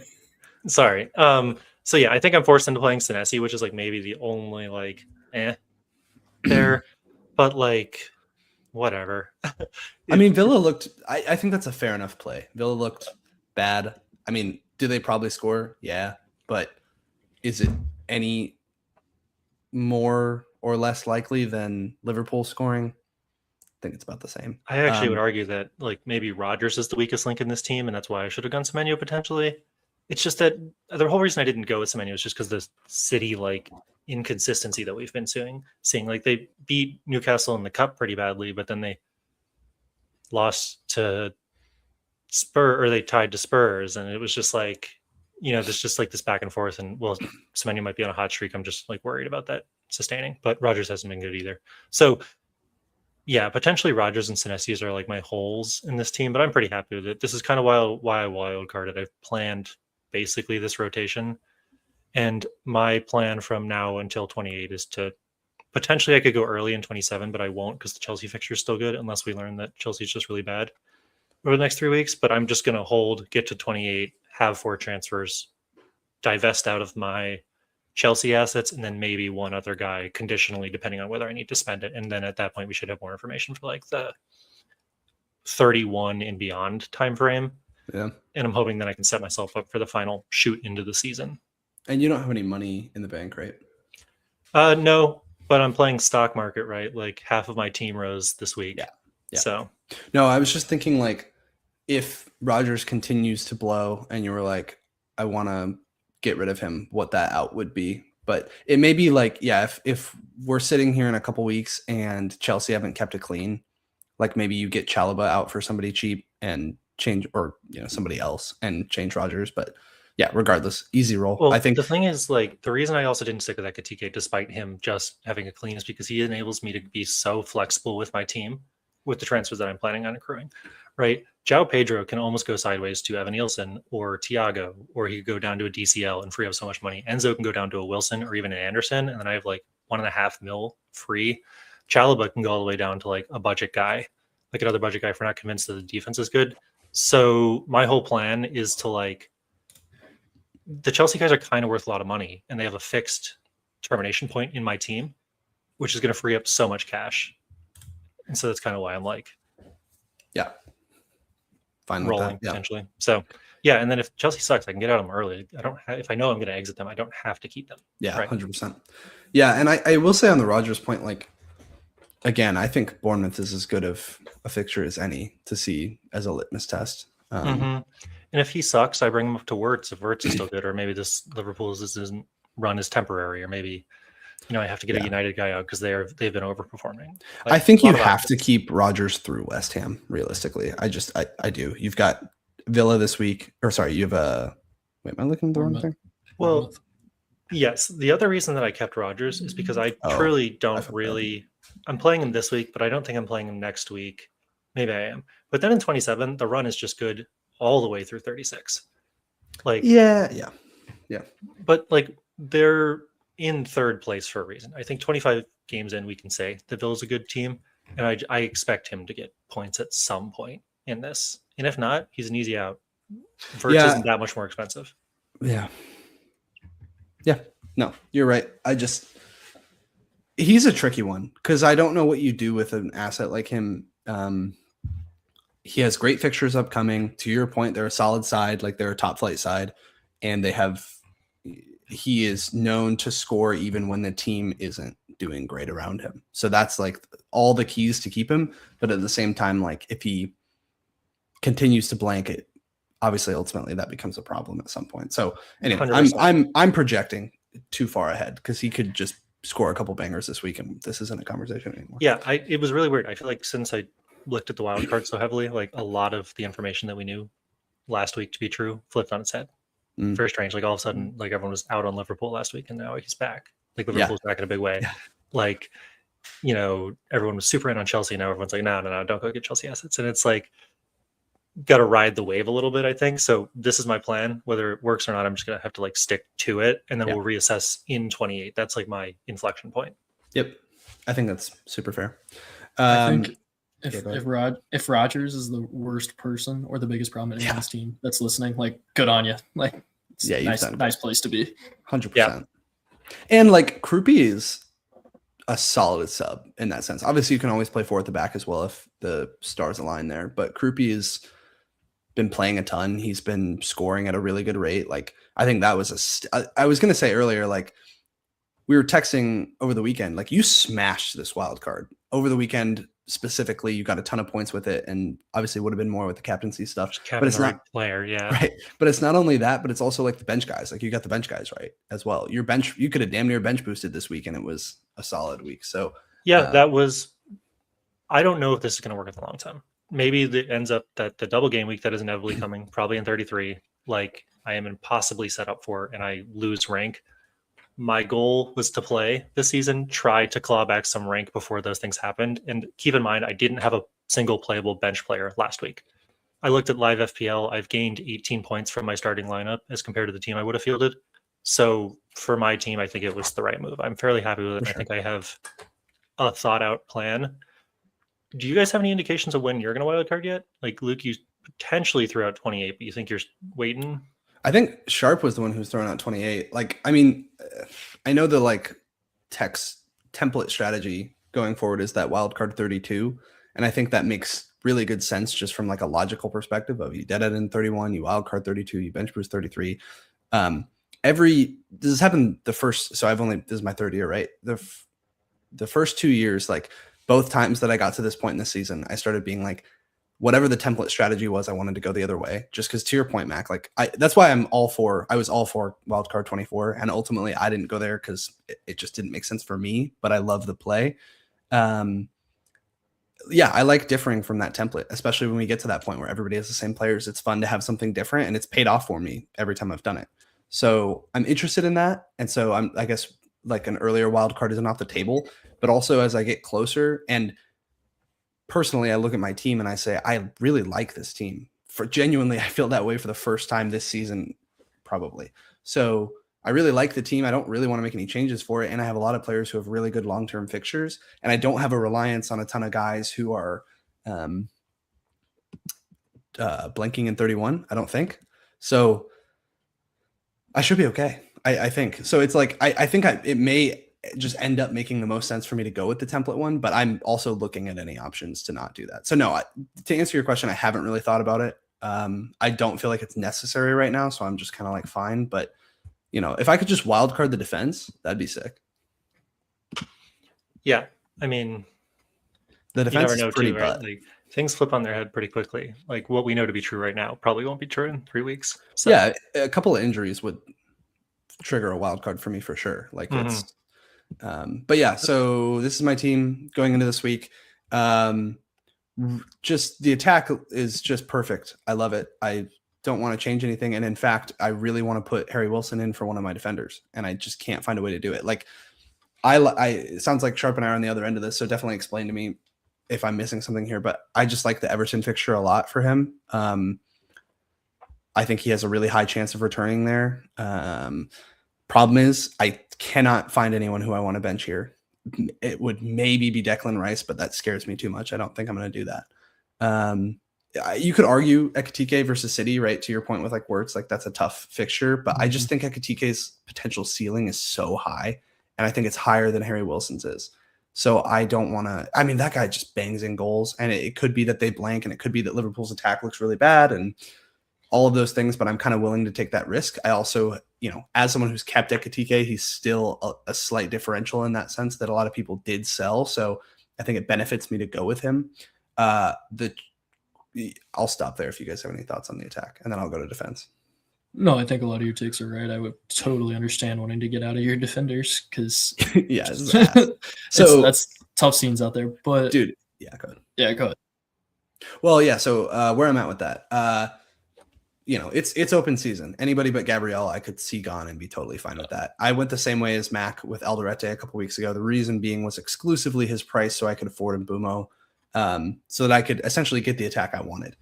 Sorry. So yeah, I think I'm forced into playing Senesi, which is like maybe the only like there, but like whatever. I mean, Villa looked. I think that's a fair enough play. Villa looked bad. I mean, do they probably score? Yeah, but is it any more or less likely than Liverpool scoring? I think it's about the same. I actually would argue that like maybe Rodgers is the weakest link in this team, and that's why I should have gone Semenyo potentially. It's just that the whole reason I didn't go with Semenyo is just because the City like inconsistency that we've been seeing. Like they beat Newcastle in the cup pretty badly, but then they lost to they tied to Spurs, and it was just like, there's just like this back and forth. And well, Semenyo might be on a hot streak. I'm just like worried about that sustaining, but Rodgers hasn't been good either. So yeah, potentially Rodgers and Senesi's are like my holes in this team, but I'm pretty happy with it. This is kind of why I wild carded. I've planned basically this rotation, and my plan from now until 28 is to potentially I could go early in 27, but I won't because the Chelsea fixture is still good unless we learn that Chelsea's just really bad over the next 3 weeks. But I'm just going to get to 28, have 4 transfers, divest out of my Chelsea assets, and then maybe one other guy conditionally, depending on whether I need to spend it. And then at that point, we should have more information for like the 31 and beyond time frame. Yeah. And I'm hoping that I can set myself up for the final shoot into the season. And you don't have any money in the bank, right? No, but I'm playing stock market, right? Like half of my team rose this week. Yeah. So No, I was just thinking like if Rodgers continues to blow and you were like, I want to get rid of him, what that out would be. But it may be like, yeah, if we're sitting here in a couple weeks and Chelsea haven't kept it clean, like maybe you get Chalobah out for somebody cheap and change, or somebody else and change Rodgers. But yeah, regardless, easy roll. Well, I think the thing is, like, the reason I also didn't stick with Ekatike despite him just having a clean is because he enables me to be so flexible with my team with the transfers that I'm planning on accruing, right? João Pedro can almost go sideways to Evan Nielsen or Thiago, or he could go down to a DCL and free up so much money. Enzo can go down to a Wilson or even an Anderson, and then I have like 1.5 mil free. Chalobah can go all the way down to like a budget guy, like another budget guy if we're not convinced that the defense is good. So my whole plan is to like, the Chelsea guys are kind of worth a lot of money, and they have a fixed termination point in my team, which is going to free up so much cash. And so that's kind of why I'm like, yeah, fine with rolling that. Yeah. potentially. So yeah, and then if Chelsea sucks, I can get out of them early. If I know I'm going to exit them, I don't have to keep them. Yeah, right? 100%. Yeah, and I will say on the Rodgers point, like, again, I think Bournemouth is as good of a fixture as any to see as a litmus test. And if he sucks, I bring him up to Wirtz if Wirtz is still good, or maybe this Liverpool's run is temporary, or maybe I have to get a United guy out because they've been overperforming. Like, I think you have to keep Rodgers through West Ham. Realistically, I do. You've got Villa this week, or sorry, you have a. Wait, am I looking at the wrong thing? Well, yes. The other reason that I kept Rodgers is because I truly don't really. I'm playing him this week, but I don't think I'm playing him next week. Maybe I am. But then in 27, the run is just good all the way through 36. Like yeah. But like they're in third place for a reason. I think 25 games in, we can say the Villa's a good team, and I expect him to get points at some point in this. And if not, he's an easy out. Verts Yeah. isn't that much more expensive. Yeah. No, you're right. He's a tricky one because I don't know what you do with an asset like him. He has great fixtures upcoming. To your point, they're a solid side, like they're a top flight side, and he is known to score even when the team isn't doing great around him. So that's like all the keys to keep him. But at the same time, like if he continues to blanket, obviously ultimately that becomes a problem at some point. So anyway, 100%. I'm projecting too far ahead because he could just score a couple bangers this week and this isn't a conversation anymore. Yeah, it was really weird. I feel like since I looked at the wild card so heavily, like a lot of the information that we knew last week to be true flipped on its head. Very strange. Like all of a sudden, like everyone was out on Liverpool last week and now he's back. Like Liverpool's back in a big way. Yeah. Like, everyone was super in on Chelsea. Now everyone's like, no, don't go get Chelsea assets. And it's like, got to ride the wave a little bit, I think. So this is my plan. Whether it works or not, I'm just going to have to like stick to it. And then we'll reassess in 28. That's like my inflection point. Yep. I think that's super fair. I think if Rodgers is the worst person or the biggest problem in this team that's listening, like good on you. Like it's nice place to be. 100%. Yeah. And like Krupi is a solid sub in that sense. Obviously you can always play 4 at the back as well if the stars align there, but Krupi has been playing a ton. He's been scoring at a really good rate. Like I think that was I was going to say earlier, like we were texting over the weekend, like you smashed this wild card over the weekend. Specifically, you got a ton of points with it, and obviously would have been more with the captaincy stuff. But it's not player, yeah, right. But it's not only that, but it's also like the bench guys. Like you got the bench guys right as well. Your bench, you could have damn near bench boosted this week, and it was a solid week. So yeah, that was. I don't know if this is going to work in the long term. Maybe it ends up that the double game week that is inevitably coming, probably in 33, like I am impossibly set up for, and I lose rank. My goal was to play this season, try to claw back some rank before those things happened. And keep in mind, I didn't have a single playable bench player last week. I looked at live FPL. I've gained 18 points from my starting lineup as compared to the team I would have fielded. So for my team, I think it was the right move. I'm fairly happy with it. Sure. I think I have a thought out plan. Do you guys have any indications of when you're going to wildcard yet? Like Luke, you potentially threw out 28, but you think you're waiting? I think Sharpe was the one who was throwing out 28. Like, I mean, I know the like text template strategy going forward is that wildcard 32. And I think that makes really good sense just from like a logical perspective of you dead it in 31, you wildcard 32, you bench boost 33. This has happened the first, so this is my third year, right? The first 2 years, like both times that I got to this point in the season, I started being like, whatever the template strategy was, I wanted to go the other way. Just because to your point, Mac, like that's why I was all for wildcard 24. And ultimately I didn't go there because it just didn't make sense for me, but I love the play. I like differing from that template, especially when we get to that point where everybody has the same players. It's fun to have something different, and it's paid off for me every time I've done it. So I'm interested in that. And so I guess like an earlier wildcard isn't off the table, but also as I get closer, and personally, I look at my team and I say, I really like this team. Genuinely, I feel that way for the first time this season, probably. So I really like the team. I don't really want to make any changes for it. And I have a lot of players who have really good long-term fixtures. And I don't have a reliance on a ton of guys who are blanking in 31, I don't think. So I should be okay, I think. So it's like, I think it may just end up making the most sense for me to go with the template one, but I'm also looking at any options to not do that. So no, to answer your question, I haven't really thought about it. I don't feel like it's necessary right now. So I'm just kind of like, fine. But if I could just wildcard the defense, that'd be sick. Yeah. I mean, the defense is pretty too, right? Like, things flip on their head pretty quickly. Like what we know to be true right now probably won't be true in 3 weeks. So. Yeah. A couple of injuries would trigger a wildcard for me for sure. Like it's, but yeah, so this is my team going into this week. Just the attack is just perfect. I love it. I don't want to change anything. And in fact, I really want to put Harry Wilson in for one of my defenders, and I just can't find a way to do it. Like it sounds like Sharpe and I are on the other end of this. So definitely explain to me if I'm missing something here, but I just like the Everton fixture a lot for him. I think he has a really high chance of returning there. Problem is I cannot find anyone who I want to bench here. It would maybe be Declan Rice, but that scares me too much. I don't think I'm going to do that. you could argue Ekitike versus City, right? To your point with like Wirtz, like that's a tough fixture, but I just think Ekitike's potential ceiling is so high, and I think it's higher than Harry Wilson's is. So I don't want to. I mean, that guy just bangs in goals, and it could be that they blank, and it could be that Liverpool's attack looks really bad, and all of those things. But I'm kind of willing to take that risk. I also, as someone who's kept Ekitike, he's still a slight differential in that sense that a lot of people did sell. So I think it benefits me to go with him. I'll stop there if you guys have any thoughts on the attack, and then I'll go to defense. No, I think a lot of your takes are right. I would totally understand wanting to get out of your defenders because yeah, so that's tough scenes out there. But dude, yeah, go ahead. Yeah, go ahead. Well, yeah. So where I'm at with that, it's open season. Anybody but Gabriel, I could see gone and be totally fine with that. I went the same way as Mack with Alderete a couple weeks ago. The reason being was exclusively his price, so I could afford Mbumo. So that I could essentially get the attack I wanted.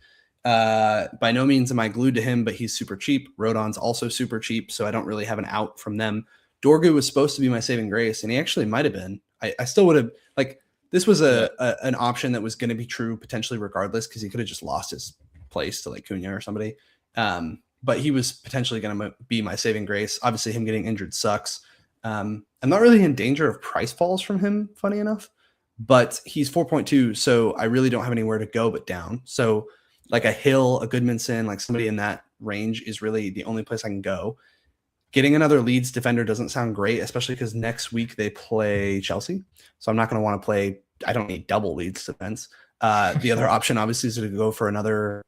By no means am I glued to him, but he's super cheap. Rodon's also super cheap, so I don't really have an out from them. Dorgu was supposed to be my saving grace, and he actually might have been. I still would have, like, this was an option that was going to be true potentially regardless, because he could have just lost his place to like Cunha or somebody. But he was potentially going to be my saving grace. Obviously, him getting injured sucks. I'm not really in danger of price falls from him, funny enough. But he's 4.2, so I really don't have anywhere to go but down. So like a Hill, a Goodmanson, like somebody in that range is really the only place I can go. Getting another Leeds defender doesn't sound great, especially because next week they play Chelsea. So I'm not going to want to play. I don't need double Leeds defense. The other option, obviously, is to go for another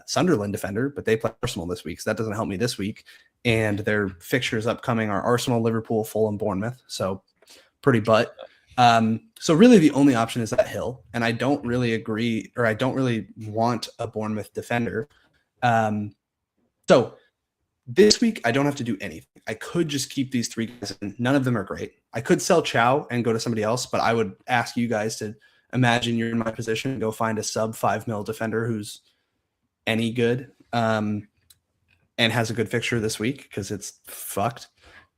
Sunderland defender, but they play Arsenal this week, so that doesn't help me this week. And their fixtures upcoming are Arsenal, Liverpool, Fulham, Bournemouth. So pretty butt. So really the only option is that Hill, and I don't really agree, or I don't really want a Bournemouth defender. So this week I don't have to do anything. I could just keep these three guys, and none of them are great. I could sell Chow and go to somebody else, but I would ask you guys to imagine you're in my position and go find a sub 5 mil defender who's any good, and has a good fixture this week, because it's fucked.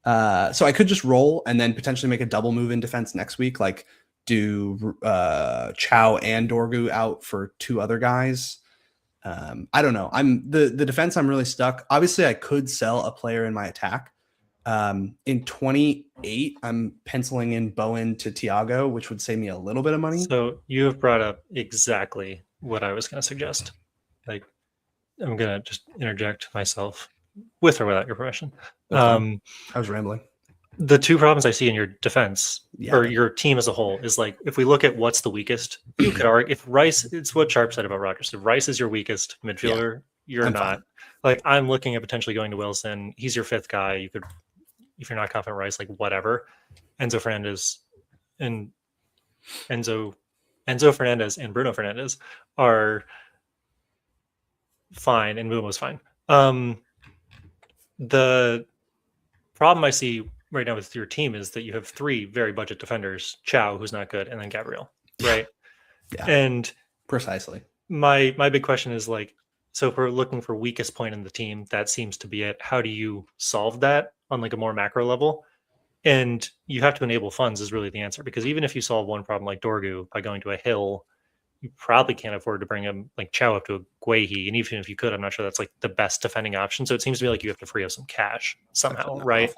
So I could just roll and then potentially make a double move in defense next week, like do Chow and Dorgu out for two other guys. I don't know. I'm the defense. I'm really stuck. Obviously, I could sell a player in my attack. In 28, I'm penciling in Bowen to Thiago, which would save me a little bit of money. So you have brought up exactly what I was going to suggest. Like, I'm going to just interject myself with or without your permission. I was rambling. The two problems I see in your defense or your team as a whole is, like, if we look at what's the weakest, you could argue if Rice, it's what Sharpe said about Rodgers. If Rice is your weakest midfielder, you're not. Fine. Like, I'm looking at potentially going to Wilson. He's your fifth guy. You could, if you're not confident Rice, like, whatever. Enzo Fernandez and Enzo Fernandez and Bruno Fernandez are fine, and Mbumo's fine. The problem I see right now with your team is that you have three very budget defenders: Chow, who's not good, and then Gabriel, right? Yeah, and precisely. My big question is, like, so if we're looking for weakest point in the team, that seems to be it. How do you solve that on, like, a more macro level? And you have to enable funds is really the answer, because even if you solve one problem like Dorgu by going to a Hill, you probably can't afford to bring him like Chow up to a Guehi. And even if you could, I'm not sure that's like the best defending option. So it seems to me like you have to free up some cash somehow, right?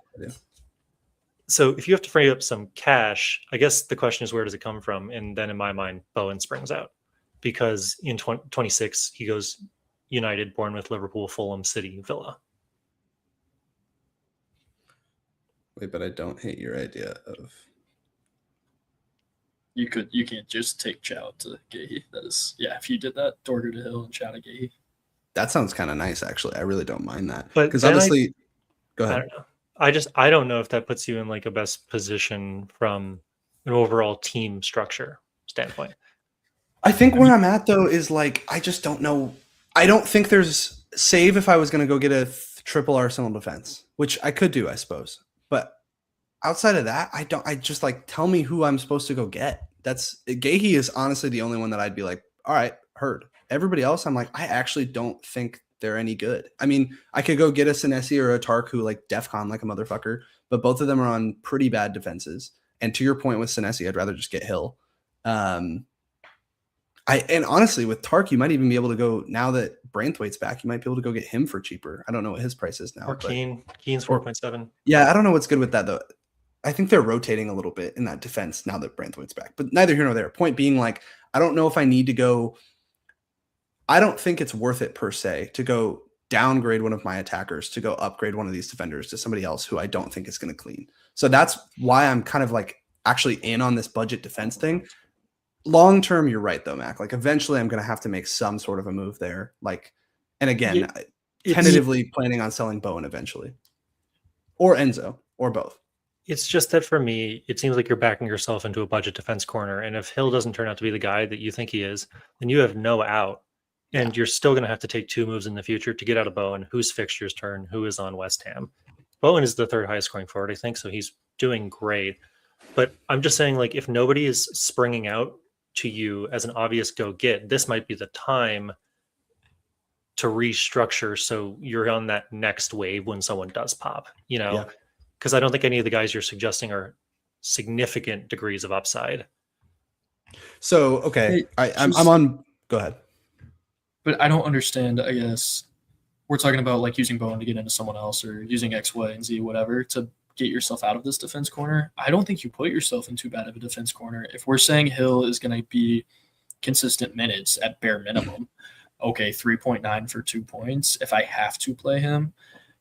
So if you have to free up some cash, I guess the question is, where does it come from? And then in my mind, Bowen springs out, because in 26, he goes United, Bournemouth, Liverpool, Fulham, City, Villa. Wait, but I don't hate your idea of... You can't just take Chow to Guehi. That is, if you did that, Dorgu to Hill and Chow to Guehi. That sounds kind of nice, actually. I really don't mind that. But because honestly, go ahead. I don't know. I don't know if that puts you in like a best position from an overall team structure standpoint. I think where I'm at though is, like, I just don't know. I don't think there's save if I was going to go get a triple Arsenal defense, which I could do, I suppose. But outside of that, I just, like, tell me who I'm supposed to go get. Guehi is honestly the only one that I'd be like, all right, heard. Everybody else, I'm like, I actually don't think they're any good. I mean, I could go get a Senesi or a Tark who, like, DEFCON like a motherfucker, but both of them are on pretty bad defenses. And to your point with Senesi, I'd rather just get Hill. I And honestly, with Tark, you might even be able to go now that Branthwaite's back. You might be able to go get him for cheaper. I don't know what his price is now. Or Keen's 4.7. Yeah, I don't know what's good with that though. I think they're rotating a little bit in that defense now that Branthwaite's back. But neither here nor there. Point being, like, I don't know if I need to go. I don't think it's worth it per se to go downgrade one of my attackers to go upgrade one of these defenders to somebody else who I don't think is going to clean. So that's why I'm kind of like actually in on this budget defense thing. Long term, you're right though, Mac. Like eventually I'm going to have to make some sort of a move there. Like, and again, tentatively planning on selling Bowen eventually, or Enzo, or both. It's just that for me, it seems like you're backing yourself into a budget defense corner. And if Hill doesn't turn out to be the guy that you think he is, then you have no out. And you're still going to have to take 2 moves in the future to get out of Bowen, whose fixtures turn, who is on West Ham. Bowen is the 3rd highest scoring forward, I think, so he's doing great. But I'm just saying, like, if nobody is springing out to you as an obvious go get, this might be the time to restructure so you're on that next wave when someone does pop, you know? Because I don't think any of the guys you're suggesting are significant degrees of upside. So, okay, I'm on. Go ahead. But I don't understand, I guess. We're talking about like using Bowen to get into someone else or using X, Y, and Z, whatever, to get yourself out of this defense corner. I don't think you put yourself in too bad of a defense corner. If we're saying Hill is going to be consistent minutes at bare minimum, okay, 3.9 for 2 points if I have to play him.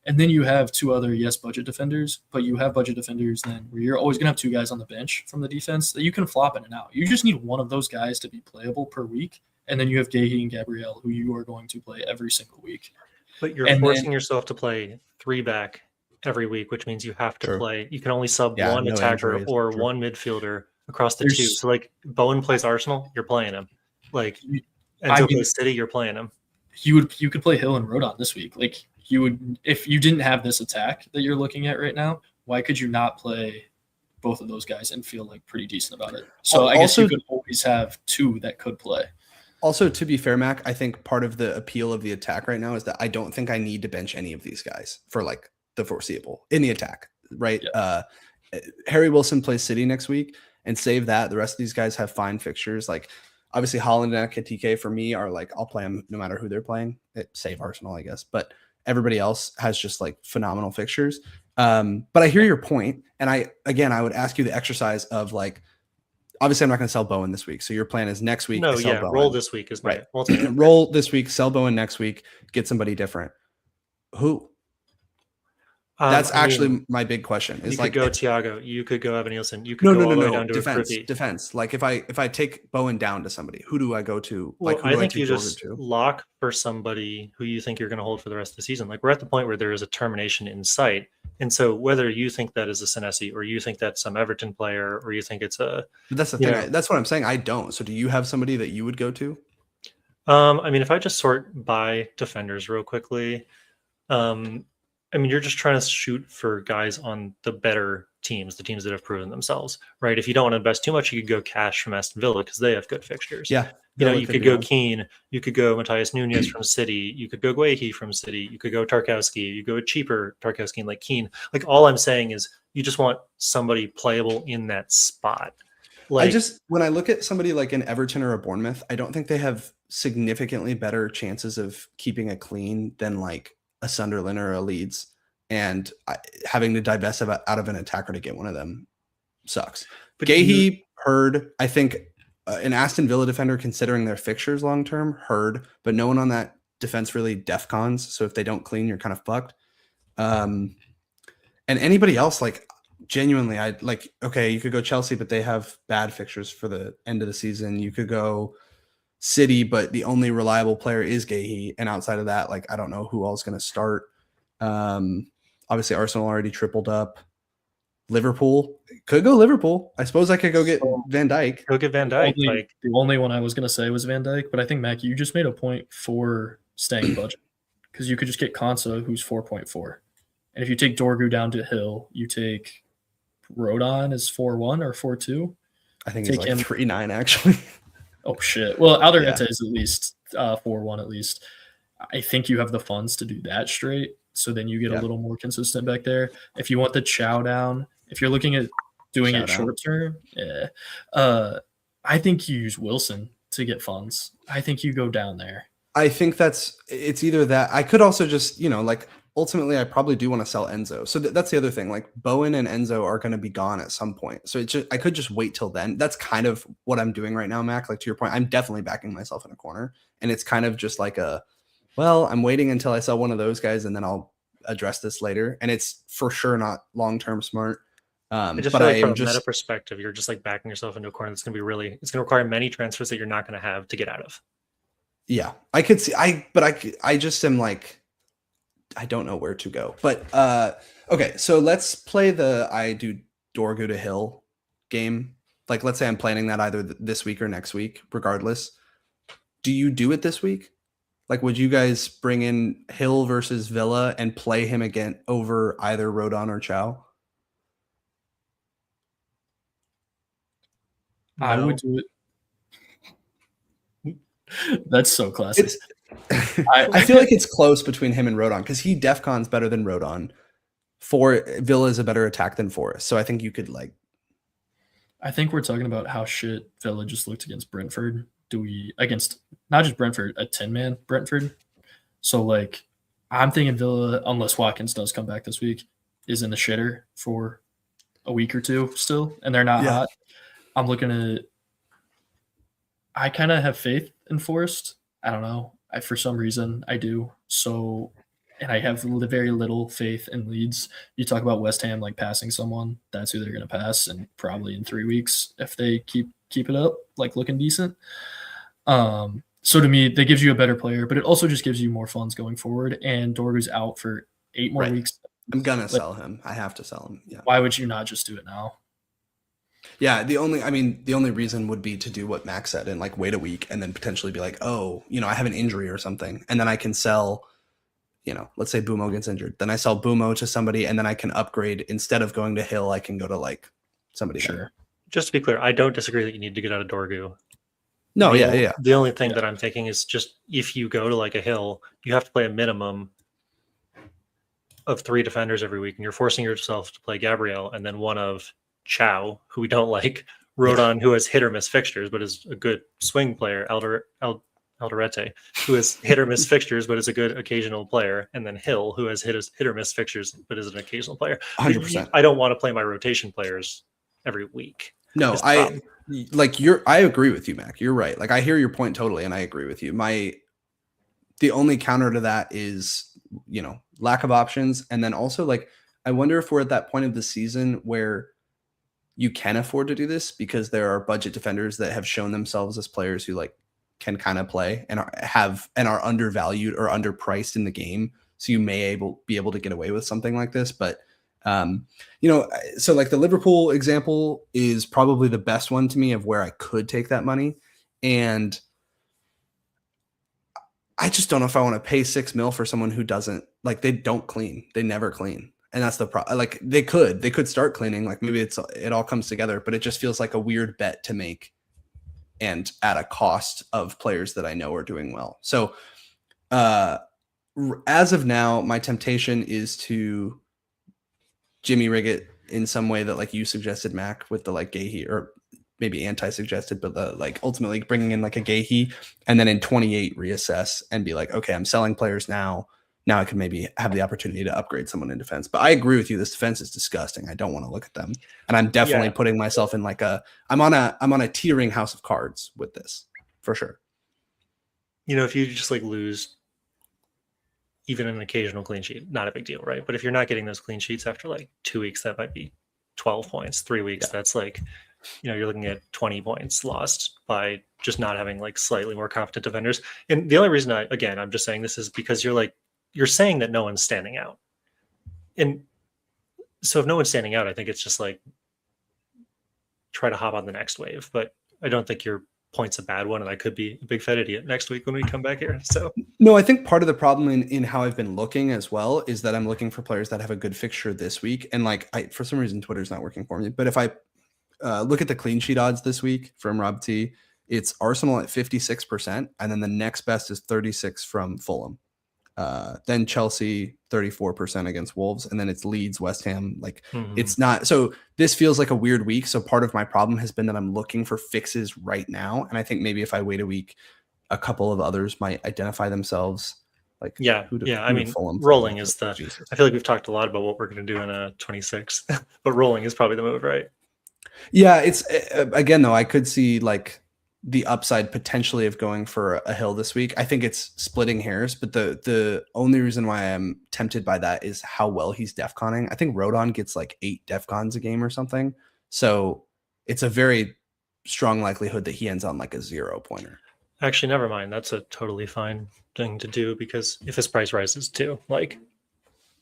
And then you have 2 other, budget defenders, but you have budget defenders then where you're always going to have 2 guys on the bench from the defense that you can flop in and out. You just need one of those guys to be playable per week. And then you have Gahey and Gabriel, who you are going to play every single week. But you're forcing yourself to play 3 back every week, which means you have to play. You can only sub one attacker or one midfielder across the 2. So, like, Bowen plays Arsenal, you're playing him. Like, Enzo plays City, you're playing him. You could play Hill and Rodon this week. Like, you would, if you didn't have this attack that you're looking at right now, why could you not play both of those guys and feel like pretty decent about it? So I guess you could always have 2 that could play. Also, to be fair, Mac, I think part of the appeal of the attack right now is that I don't think I need to bench any of these guys for like the foreseeable in the attack, right? Yeah. Harry Wilson plays City next week and save that. The rest of these guys have fine fixtures. Like obviously Holland and Ekitike for me are like, I'll play them no matter who they're playing. Save Arsenal, I guess. But everybody else has just like phenomenal fixtures. But I hear your point. And I would ask you the exercise of like, obviously, I'm not going to sell Bowen this week. So your plan is next week. Bowen. Roll this week is right. Roll this week, sell Bowen next week, get somebody different. Who? That's actually my big question. Is you like could go Thiago, you could go Evan Nielsen, you could go all the way down to defense. Like if I take Bowen down to somebody, who do I go to? Well, like who I do think I you just lock for somebody who you think you're going to hold for the rest of the season. Like we're at the point where there is a termination in sight. And so whether you think that is a Senesi or you think that's some Everton player or you think it's a... But that's the thing. That's what I'm saying. I don't. So do you have somebody that you would go to? I mean, if I just sort by defenders real quickly, I mean, you're just trying to shoot for guys on the better teams, the teams that have proven themselves, right? If you don't want to invest too much, you could go cash from Aston Villa because they have good fixtures. Yeah. You could go Keane, you could go Matthias Nunez from City, you could go Guehi from City, you could go Tarkowski, you go a cheaper Tarkowski like Keane. Like all I'm saying is you just want somebody playable in that spot. Like when I look at somebody like an Everton or a Bournemouth, I don't think they have significantly better chances of keeping a clean than like a Sunderland or a Leeds, and having to divest out of an attacker to get one of them sucks. But Gahey, Hurd, I think an Aston Villa defender considering their fixtures long term, Hurd, but no one on that defense really defcons. So if they don't clean, you're kind of fucked. And anybody else, like genuinely, I'd like, okay, you could go Chelsea, but they have bad fixtures for the end of the season. You could go City, but the only reliable player is Gahey, and outside of that, like I don't know who else is going to start. Obviously Arsenal already tripled up. Liverpool could go Liverpool. I suppose I could go get Van Dijk. Go get Van Dijk. The only one I was going to say was Van Dijk, but I think Mac, you just made a point for staying budget because you could just get Konsa, who's 4.4, and if you take Dorgu down to Hill, you take Rodon is 4.1 or 4.2. I think he's like 3.9 actually. Oh shit! Well, Alderete is at least 4.1 at least. I think you have the funds to do that straight, so then you get a little more consistent back there. If you want the chow down, if you're looking at doing it short term, I think you use Wilson to get funds. I think you go down there. I think it's either that. I could also just, like ultimately I probably do want to sell Enzo. So that's the other thing. Like Bowen and Enzo are going to be gone at some point. So I could just wait till then. That's kind of what I'm doing right now, Mac. Like to your point, I'm definitely backing myself in a corner. And it's kind of just like I'm waiting until I sell one of those guys and then I'll address this later. And it's for sure not long-term smart. I just but feel like I from am a just meta perspective, you're just like backing yourself into a corner that's going to be it's going to require many transfers that you're not going to have to get out of. Yeah, I could see. I just am like, I don't know where to go. But okay, so let's play I do Dorgu to Hill game. Like, let's say I'm planning that either this week or next week, regardless. Do you do it this week? Like, would you guys bring in Hill versus Villa and play him again over either Rodon or Chow? No. I would do it. That's so classic. I feel like it's close between him and Rodon because he defcons better than Rodon. Villa is a better attack than Forest, so I think you could like. I think we're talking about how shit Villa just looked against Brentford. Against not just Brentford, a 10-man Brentford. So like, I'm thinking Villa, unless Watkins does come back this week, is in the shitter for a week or two still, and they're not hot. I'm looking at. I kind of have faith in Forest. I don't know. For some reason, I do. So, and I have very little faith in Leeds. You talk about West Ham like passing someone. That's who they're going to pass, and probably in 3 weeks if they keep it up, like looking decent. So to me, that gives you a better player, but it also just gives you more funds going forward. And Dorgu's out for 8 more weeks. I'm gonna sell him. I have to sell him. Yeah. Why would you not just do it now? Yeah, the only reason would be to do what Max said and like wait a week and then potentially be like, oh, I have an injury or something. And then I can sell, let's say Bumo gets injured. Then I sell Bumo to somebody and then I can upgrade. Instead of going to Hill, I can go to like somebody. Sure. Just to be clear, I don't disagree that you need to get out of Dorgu. No, The only thing that I'm thinking is just if you go to like a Hill, you have to play a minimum of 3 defenders every week, and you're forcing yourself to play Gabriel and then one of Chow, who we don't like, Rodon, who has hit or miss fixtures but is a good swing player, Alderete, who has hit or miss fixtures but is a good occasional player, and then Hill, who has hit or miss fixtures but is an occasional player. 100%. I don't want to play my rotation players every week. No, I agree with you, Mac. You're right. Like I hear your point totally, and I agree with you. The only counter to that is, lack of options. And then also like, I wonder if we're at that point of the season where you can afford to do this because there are budget defenders that have shown themselves as players who like can kind of play and are undervalued or underpriced in the game. So you may be able to get away with something like this, but so like the Liverpool example is probably the best one to me of where I could take that money. And I just don't know if I want to pay $6 million for someone who doesn't like, they don't clean. They never clean. And that's the problem. Like they could start cleaning. Like maybe it all comes together, but it just feels like a weird bet to make and at a cost of players that I know are doing well. So as of now, my temptation is to Jimmy rig it in some way that like you suggested, Mac, with the like Gahey, or maybe anti-suggested, but the like ultimately bringing in like a Gahey and then in 28 reassess and be like, okay, I'm selling players now. Now I can maybe have the opportunity to upgrade someone in defense. But I agree with you. This defense is disgusting. I don't want to look at them. And I'm definitely putting myself in like I'm on a teetering house of cards with this for sure. If you just like lose even an occasional clean sheet, not a big deal, right? But if you're not getting those clean sheets after like 2 weeks, that might be 12 points. 3 weeks, that's like, you're looking at 20 points lost by just not having like slightly more competent defenders. And the only reason I'm just saying this is because you're saying that no one's standing out. And so if no one's standing out, I think it's just like try to hop on the next wave. But I don't think your point's a bad one, and I could be a big fat idiot next week when we come back here. So no, I think part of the problem in how I've been looking as well is that I'm looking for players that have a good fixture this week. And like for some reason, Twitter's not working for me. But if I look at the clean sheet odds this week from Rob T, it's Arsenal at 56%, and then the next best is 36 from Fulham. then Chelsea 34% against Wolves, and then it's Leeds, West Ham. Like Mhm. it's not. So this feels like a weird week. So part of my problem has been that I'm looking for fixes right now, and I think maybe if I wait a week, a couple of others might identify themselves. Like Yeah. who do I mean, Fulham play rolling next? is the. Jesus. I feel like we've talked a lot about what we're going to do in a 26, but rolling is probably the move, right? Yeah, it's again though, I could see like the upside potentially of going for a hill this week. I think it's splitting hairs, but the only reason why I'm tempted by that is how well he's defconning. I think Rodon gets like 8 defcons a game or something. So it's a very strong likelihood that he ends on like a 0 pointer. Actually, never mind. That's a totally fine thing to do because if his price rises too, like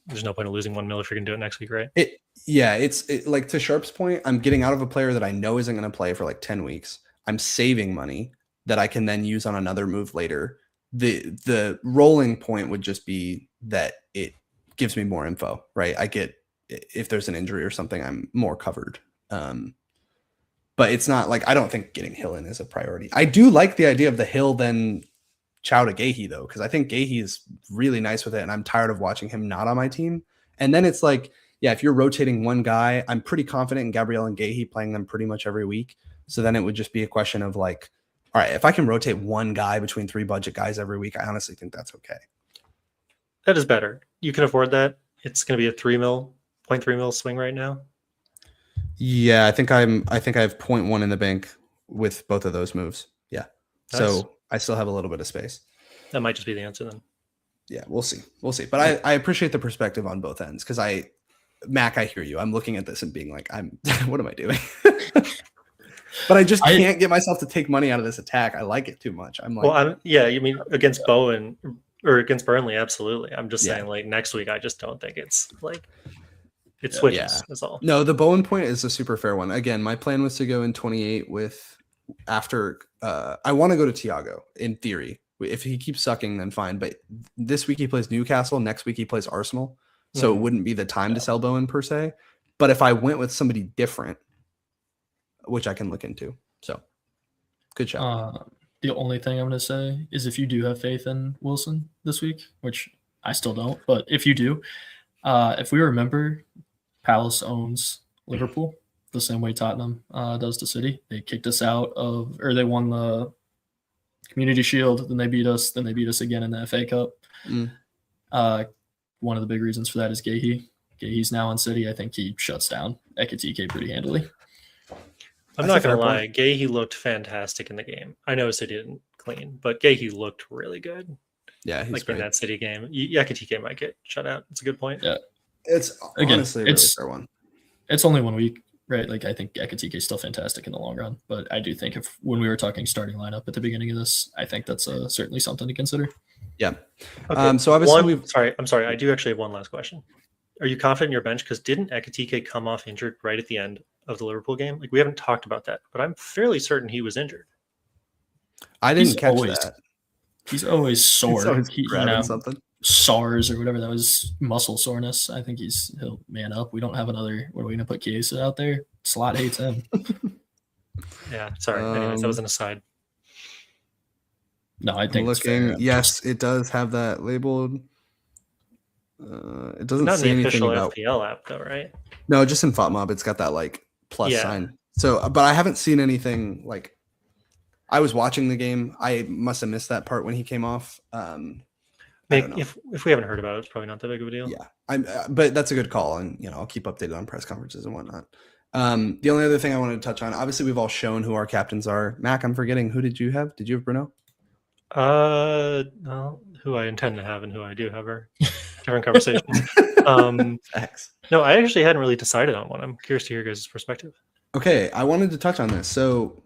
there's no point in losing 1 mil if you're gonna do it next week, right? It's like to Sharpe's point, I'm getting out of a player that I know isn't going to play for like 10 weeks. I'm saving money that I can then use on another move later. The rolling point would just be that it gives me more info, right? I get if there's an injury or something, I'm more covered. But it's not like I don't think getting Hill in is a priority. I do like the idea of the Hill then Chow to Gahey though, because I think Gahey is really nice with it, and I'm tired of watching him not on my team. And then it's like, yeah, if you're rotating one guy, I'm pretty confident in Gabriel and Gahey playing them pretty much every week. So then it would just be a question of like, all right, if I can rotate one guy between 3 budget guys every week, I honestly think that's okay. That is better. You can afford that. It's going to be a 0.3 mil swing right now. Yeah, I think I have 0.1 in the bank with both of those moves. Yeah. Nice. So I still have a little bit of space. That might just be the answer then. Yeah, we'll see. But I appreciate the perspective on both ends because Mac, I hear you. I'm looking at this and being like, what am I doing? But I just can't get myself to take money out of this attack. I like it too much. I'm like, you mean against Bowen or against Burnley? Absolutely. I'm just saying like next week, I just don't think it's like it switches. Yeah. That's all. No, the Bowen point is a super fair one. Again, my plan was to go in 28 with after I want to go to Thiago in theory. If he keeps sucking, then fine. But this week he plays Newcastle. Next week he plays Arsenal. So it wouldn't be the time to sell Bowen per se. But if I went with somebody different, which I can look into. So good shot. The only thing I'm going to say is if you do have faith in Wilson this week, which I still don't, but if you do, if we remember, Palace owns Liverpool the same way Tottenham does to City. They kicked us out of, or they won the Community Shield, then they beat us again in the FA Cup. One of the big reasons for that is Gahey. Gahey's now in City. I think he shuts down Ekitike pretty handily. I'm not going to lie. Gahey looked fantastic in the game. I know City didn't clean, but Gahey looked really good. Yeah, he's great. In that City game. Ekitike might get shut out. It's a good point. Yeah. It's honestly a really fair one. It's only 1 week, right? Like I think Ekitike is still fantastic in the long run, but I do think when we were talking starting lineup at the beginning of this, I think that's certainly something to consider. Yeah. Okay. So obviously I'm sorry. I do actually have one last question. Are you confident in your bench? Because didn't Ekitike come off injured right at the end of the Liverpool game? Like we haven't talked about that, but I'm fairly certain he was injured. I didn't catch that. He's always sore. He's always grabbing something. SARS or whatever, that was muscle soreness. I think he'll man up. We don't have another. What are we going to put Chiesa out there? Slot hates him. Yeah, sorry. Anyways, that was an aside. No, I think looking. Yes, it does have that labeled. It doesn't not say in the anything official about FPL app though, right? No, just in FOTMob, it's got that like plus sign. So, but I haven't seen anything like. I was watching the game. I must have missed that part when he came off. If we haven't heard about it, it's probably not that big of a deal. Yeah, but that's a good call, and I'll keep updated on press conferences and whatnot. The only other thing I wanted to touch on, obviously, we've all shown who our captains are. Mac, I'm forgetting. Who did you have? Did you have Bruno? Well, who I intend to have and who I do have are different conversations. No, I actually hadn't really decided on one. I'm curious to hear your guys' perspective. Okay, I wanted to touch on this. So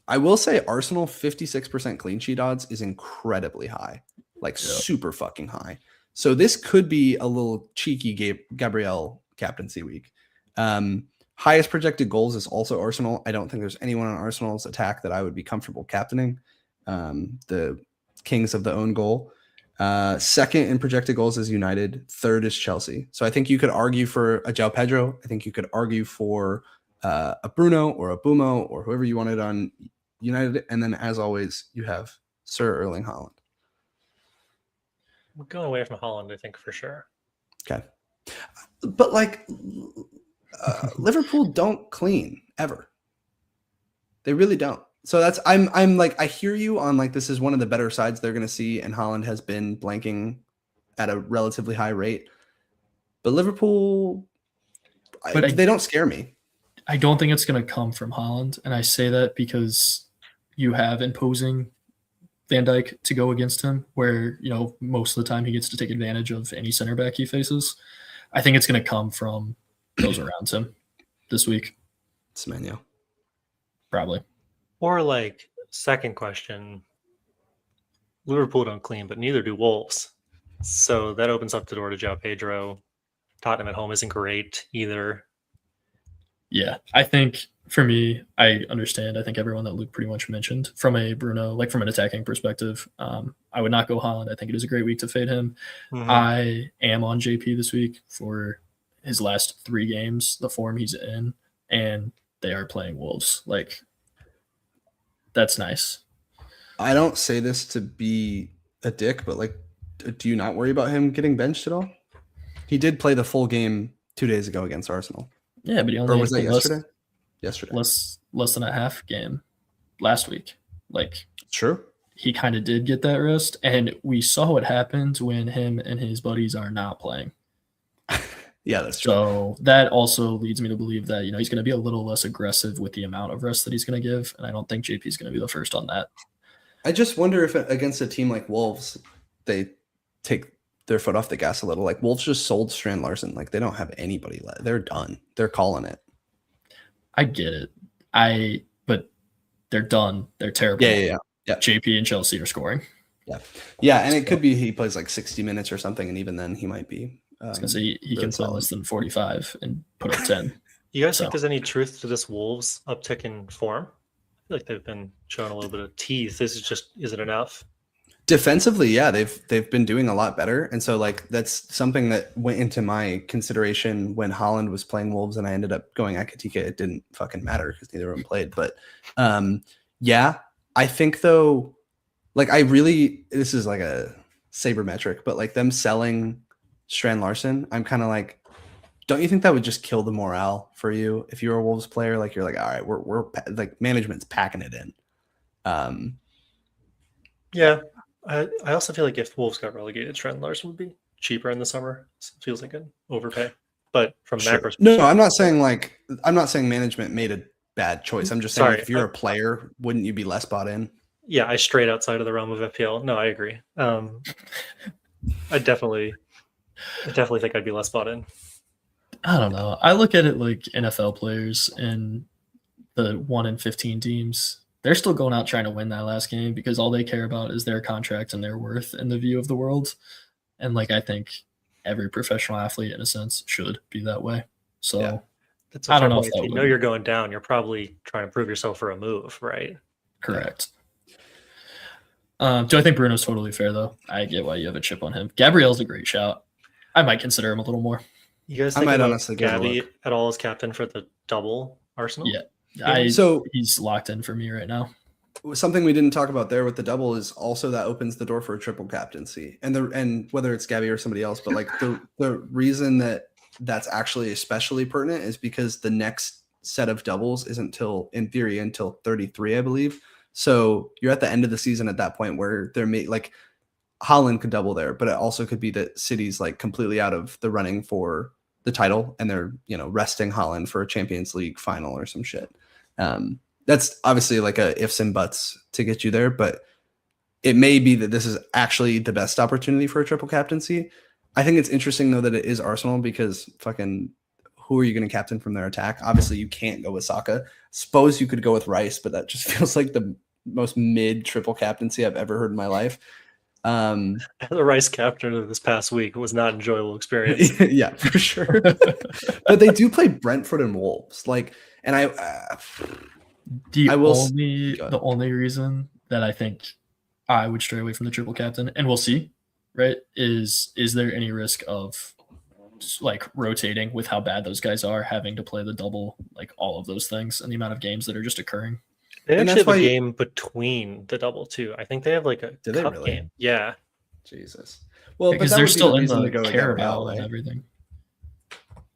I will say Arsenal 56% clean sheet odds is incredibly high. Super fucking high. So this could be a little cheeky Gabriel captaincy week. Highest projected goals is also Arsenal. I don't think there's anyone on Arsenal's attack that I would be comfortable captaining. The kings of the own goal. Second in projected goals is United. Third is Chelsea. So I think you could argue for a João Pedro. I think you could argue for a Bruno or a Bumo or whoever you wanted on United. And then as always, you have Sir Erling Haaland. I'm going away from Holland, I think, for sure. Okay. But like Liverpool don't clean ever. They really don't. So that's I'm like I hear you on like this is one of the better sides they're going to see, and Holland has been blanking at a relatively high rate. But Liverpool, they don't scare me. I don't think it's going to come from Holland, and I say that because you have imposing Van Dijk to go against him, where most of the time he gets to take advantage of any center back he faces. I think it's going to come from those around him this week. Semenyo. Probably. Or like second question, Liverpool don't clean, but neither do Wolves. So that opens up the door to João Pedro. Tottenham at home isn't great either. Yeah, I think for me, I understand. I think everyone that Luke pretty much mentioned from a Bruno, like from an attacking perspective, I would not go Holland. I think it is a great week to fade him. Mhm. I am on JP this week for his last 3 games, the form he's in, and they are playing Wolves. Like, that's nice. I don't say this to be a dick, but like, do you not worry about him getting benched at all? He did play the full game 2 days ago against Arsenal. Yeah, but he only or was that yesterday? Yesterday. Less than a half game last week. Like, true. He kind of did get that rest, and we saw what happens when him and his buddies are not playing. Yeah, that's true. So that also leads me to believe that he's going to be a little less aggressive with the amount of rest that he's going to give, and I don't think JP is going to be the first on that. I just wonder if against a team like Wolves, they take their foot off the gas a little. Like Wolves just sold Strand Larson. Like they don't have anybody left. They're done. They're calling it. I get it. But they're done. They're terrible. Yeah. JP and Chelsea are scoring. Yeah, and it could be he plays like 60 minutes or something, and even then he might be. I was gonna say he can play less than 45 and put up 10. You guys think there's any truth to this Wolves uptick in form? I feel like they've been showing a little bit of teeth. This isn't enough. Defensively, yeah, they've been doing a lot better, and so like that's something that went into my consideration when Holland was playing Wolves, and I ended up going Akatika. It didn't fucking matter because neither of them played, but yeah, I think though, like this is like a sabermetric, but like them selling Strand Larson, I'm kind of like, don't you think that would just kill the morale for you if you're a Wolves player? Like you're like, all right, we're like management's packing it in. Yeah. I also feel like if Wolves got relegated, Trent Larson would be cheaper in the summer. It feels like an overpay. But from sure. that perspective, no, I'm not saying management made a bad choice. I'm just saying if you're a player, wouldn't you be less bought in? Yeah, I strayed outside of the realm of FPL. No, I agree. I definitely think I'd be less bought in. I don't know. I look at it like NFL players and the 1 in 15 teams. They're still going out trying to win that last game because all they care about is their contract and their worth in the view of the world. And like I think every professional athlete, in a sense, should be that way. So yeah. I don't know if you know you're going down, you're probably trying to prove yourself for a move, right? Correct. Do I think Bruno's totally fair though? I get why you have a chip on him. Gabriel's a great shout. I might consider him a little more. You guys think about Gabby at all as captain for the double Arsenal? Yeah. He's locked in for me right now. Something we didn't talk about there with the double is also that opens the door for a triple captaincy, and whether it's Gabby or somebody else, but like the reason that's actually especially pertinent is because the next set of doubles isn't in theory until 33, I believe. So you're at the end of the season at that point where they're like Holland could double there, but it also could be that City's like completely out of the running for the title and they're resting Holland for a Champions League final or some shit. That's obviously like a ifs and buts to get you there, but it may be that this is actually the best opportunity for a triple captaincy. I think it's interesting though that it is Arsenal because fucking who are you going to captain from their attack? Obviously you can't go with Saka. Suppose you could go with Rice, but that just feels like the most mid triple captaincy I've ever heard in my life. The Rice captain of this past week was not an enjoyable experience. Yeah, for sure. But they do play Brentford and Wolves. Like, and the only reason that I think I would stray away from the triple captain, and we'll see, right? Is there any risk of like rotating with how bad those guys are, having to play the double, like all of those things, and the amount of games that are just occurring? They actually have a game between the double too. I think they have like a cup game. Yeah. Jesus. Well, Because but that they're would be still the in reason the to go with Carabao Gabriel, and right? everything.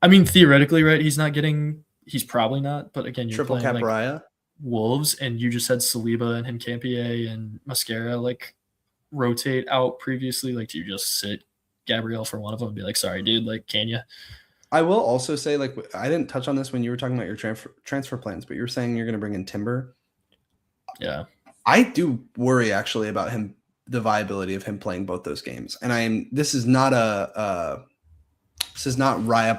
I mean, theoretically, right? He's not getting. He's probably not. But again, you're Triple playing cap like Raya. Wolves, and you just had Saliba and Hincapie and Mascara like rotate out previously. Like, do you just sit Gabriel for one of them and be like, sorry, dude, like, can you? I will also say, like, I didn't touch on this when you were talking about your transfer plans, but you were saying you're going to bring in Timber. Yeah. I do worry actually about him, the viability of him playing both those games. And this is not Raya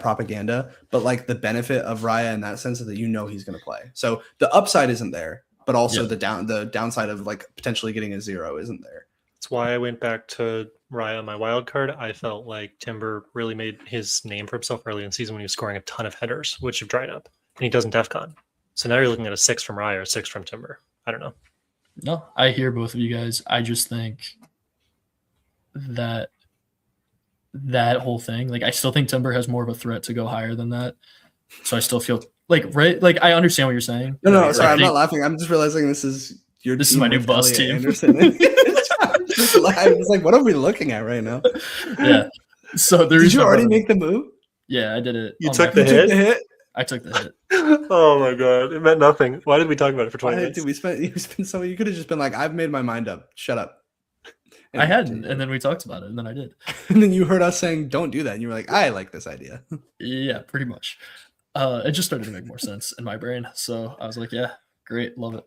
propaganda, but like the benefit of Raya in that sense is that he's going to play. So the upside isn't there, but also the downside of like potentially getting a 0 isn't there. That's why I went back to Raya on my wild card. I felt like Timber really made his name for himself early in the season when he was scoring a ton of headers, which have dried up, and he doesn't DEFCON. So now you're looking at a 6 from Raya or 6 from Timber. I don't know. No, I hear both of you guys. I just think that whole thing, like, I still think Timber has more of a threat to go higher than that. So I still feel like, right? Like, I understand what you're saying. No, sorry, I'm not laughing. I'm just realizing this is my new bus Elliot team. Anderson. I was like, what are we looking at right now? Yeah. So did you already make the move? Yeah, I did it. You took the hit? I took the hit. Oh my god, it meant nothing. Why did we talk about it for 20 minutes? Dude, you spent so you could have just been like, I've made my mind up. Shut up. And I hadn't, and then we talked about it, and then I did. And then you heard us saying, don't do that. And you were like, I like this idea. Yeah, pretty much. It just started to make more sense in my brain. So I was like, yeah, great, love it.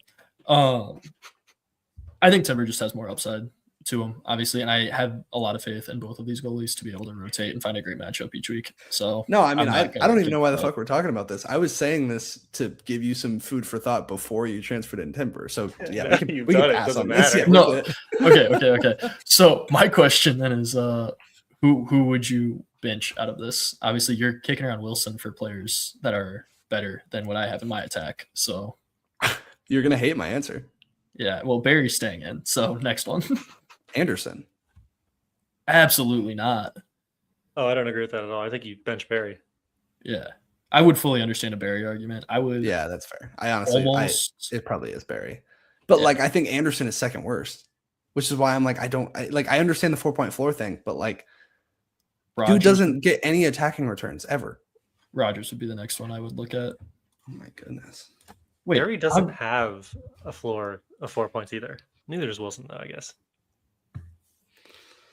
I think Timber just has more upside to him, obviously, and I have a lot of faith in both of these goalies to be able to rotate and find a great matchup each week. So no, I mean, I don't even know why the fuck we're talking about this. I was saying this to give you some food for thought before you transferred in Timber. So yeah, we can pass on this. Yeah, no, okay. So my question then is, who would you bench out of this? Obviously, you're kicking around Wilson for players that are better than what I have in my attack. So you're gonna hate my answer. Yeah, well, Barry's staying in. So next one. Anderson. Absolutely not. Oh, I don't agree with that at all. I think you bench Barry. Yeah. I would fully understand a Barry argument. I would. Yeah, that's fair. I honestly, it probably is Barry. But like, I think Anderson is second worst, which is why I'm like, I understand the 4-point floor thing, but like, dude doesn't get any attacking returns ever. Rogers would be the next one I would look at. Oh my goodness. Wait, Barry doesn't have a floor of 4 points either. Neither does Wilson, though, I guess.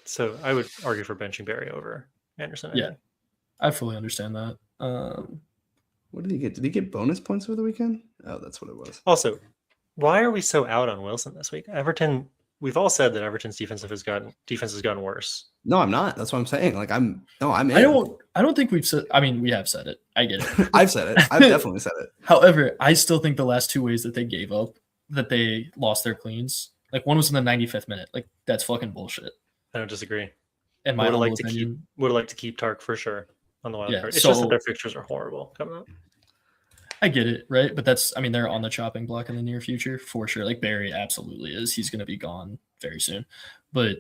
So I would argue for benching Barry over Anderson. Yeah, I fully understand that. What did he get? Did he get bonus points over the weekend? Oh, that's what it was. Also, why are we so out on Wilson this week? Everton. We've all said that Everton's defense has gotten worse. No, I'm not. That's what I'm saying. Like I'm in. I don't think we've said. I mean, we have said it. I get it. I've said it. I've definitely said it. However, I still think the last 2 ways that they gave up, that they lost their cleans. Like, one was in the 95th minute. Like, that's fucking bullshit. I don't disagree. And my would have liked to keep Tark for sure on the wild card. It's just that their fixtures are horrible coming up. I get it, right? But they're on the chopping block in the near future for sure. Like, Barry absolutely is. He's going to be gone very soon. But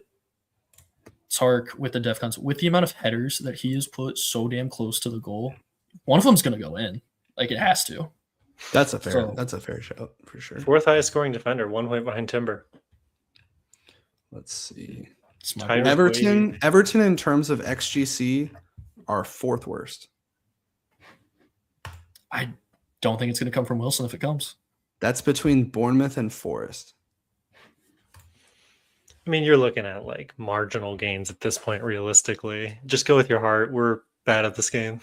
Tark with the DEFCONs, with the amount of headers that he has put so damn close to the goal, one of them's going to go in. Like, it has to. That's a fair shout for sure. 4th highest scoring defender, 1 point behind Timber. Let's see. Everton in terms of XGC are 4th worst. I don't think it's going to come from Wilson if it comes. That's between Bournemouth and Forest. I mean, you're looking at like marginal gains at this point, realistically. Just go with your heart. We're bad at this game.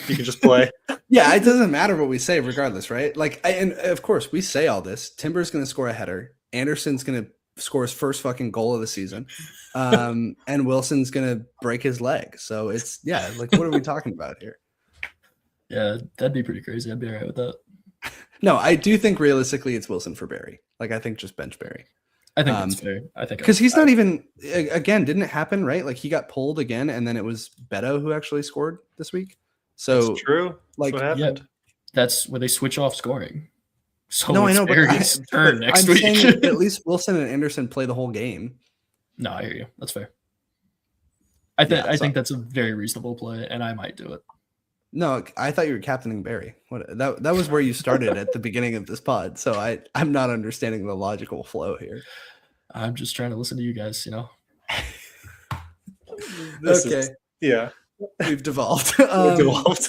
You can just play. Yeah, it doesn't matter what we say regardless, right? Like, and of course, we say all this. Timber's going to score a header. Anderson's going to score his first fucking goal of the season. And Wilson's going to break his leg. So it's, like, what are we talking about here? Yeah, that'd be pretty crazy. I'd be all right with that. No, I do think realistically it's Wilson for Barry. Like, I think just bench Barry. I think that's fair. I think because he's not even, again, didn't it happen, right? Like, he got pulled again, and then it was Beto who actually scored this week. So that's true. Like, that's what happened. Yeah, that's where they switch off scoring. So no, I know, but turn next I'm week. saying at least Wilson and Anderson play the whole game. No, I hear you. That's fair. I think that's a very reasonable play, and I might do it. No, I thought you were captaining Barry. That was where you started at the beginning of this pod. So I'm not understanding the logical flow here. I'm just trying to listen to you guys, you know. This Okay. is, yeah, We've devolved. we've devolved.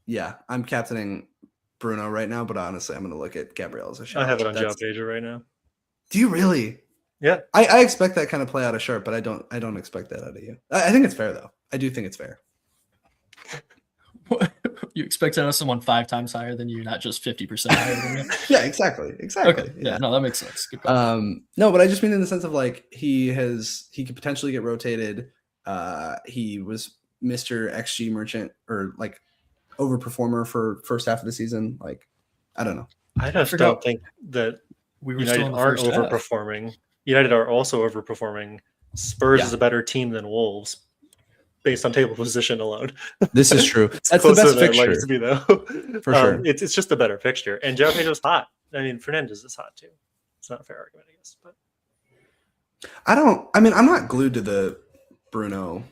Yeah, I'm captaining Bruno right now, but honestly, I'm going to look at Gabriel as a shot. I have it on Joe Pager right now. Do you really? Yeah. I expect that kind of play out of Sharpe, but I don't expect that out of you. I think it's fair though. I do think it's fair. You expect to know someone 5 times higher than you, not just 50% higher than you. Yeah, exactly. Okay, yeah, no, that makes sense. Good call. No, but I just mean in the sense of like he could potentially get rotated. He was Mr. XG merchant or like overperformer for first half of the season. Like, I don't know. I just don't think that We were still United in the aren't first half. overperforming. United are also overperforming. Spurs Yeah. is a better team than Wolves, based on table position alone. This is true. It's That's the closer best than I'd like it fixture. to be, though. For sure. It's just a better fixture. And Joao Pedro's hot. I mean, Fernandez is hot too. It's not a fair argument, I guess. But I'm not glued to the Bruno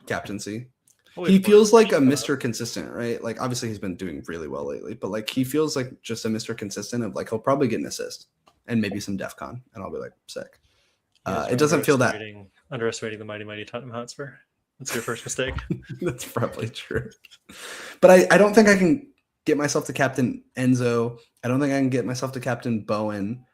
captaincy. Oh, He wait, feels like a uh, Mr. Consistent, right? Like obviously he's been doing really well lately, but like he feels like just a Mr. Consistent of like he'll probably get an assist and maybe some DEF CON, and I'll be like sick. yeah, It doesn't feel that. underestimating the mighty Tottenham Hotspur. That's your first mistake. That's probably true. But I don't think I can get myself to captain Enzo. I don't think I can get myself to captain Bowen.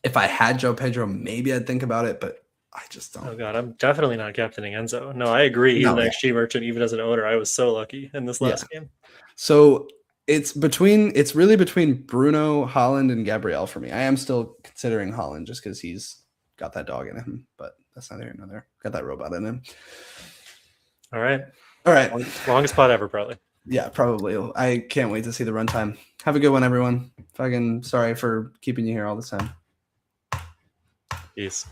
If I had Joe Pedro, maybe I'd think about it, but I just don't. Oh god, I'm definitely not captaining Enzo. No, I agree. He's No, an yeah. XG merchant, even as an owner. I was so lucky in this last game. So it's really between Bruno, Holland, and Gabriel for me. I am still considering Holland just because he's got that dog in him, but that's neither here nor there. Got that robot in him. All right. All right. Longest pod ever, probably. Yeah, probably. I can't wait to see the runtime. Have a good one, everyone. Fucking sorry for keeping you here all this time. Peace.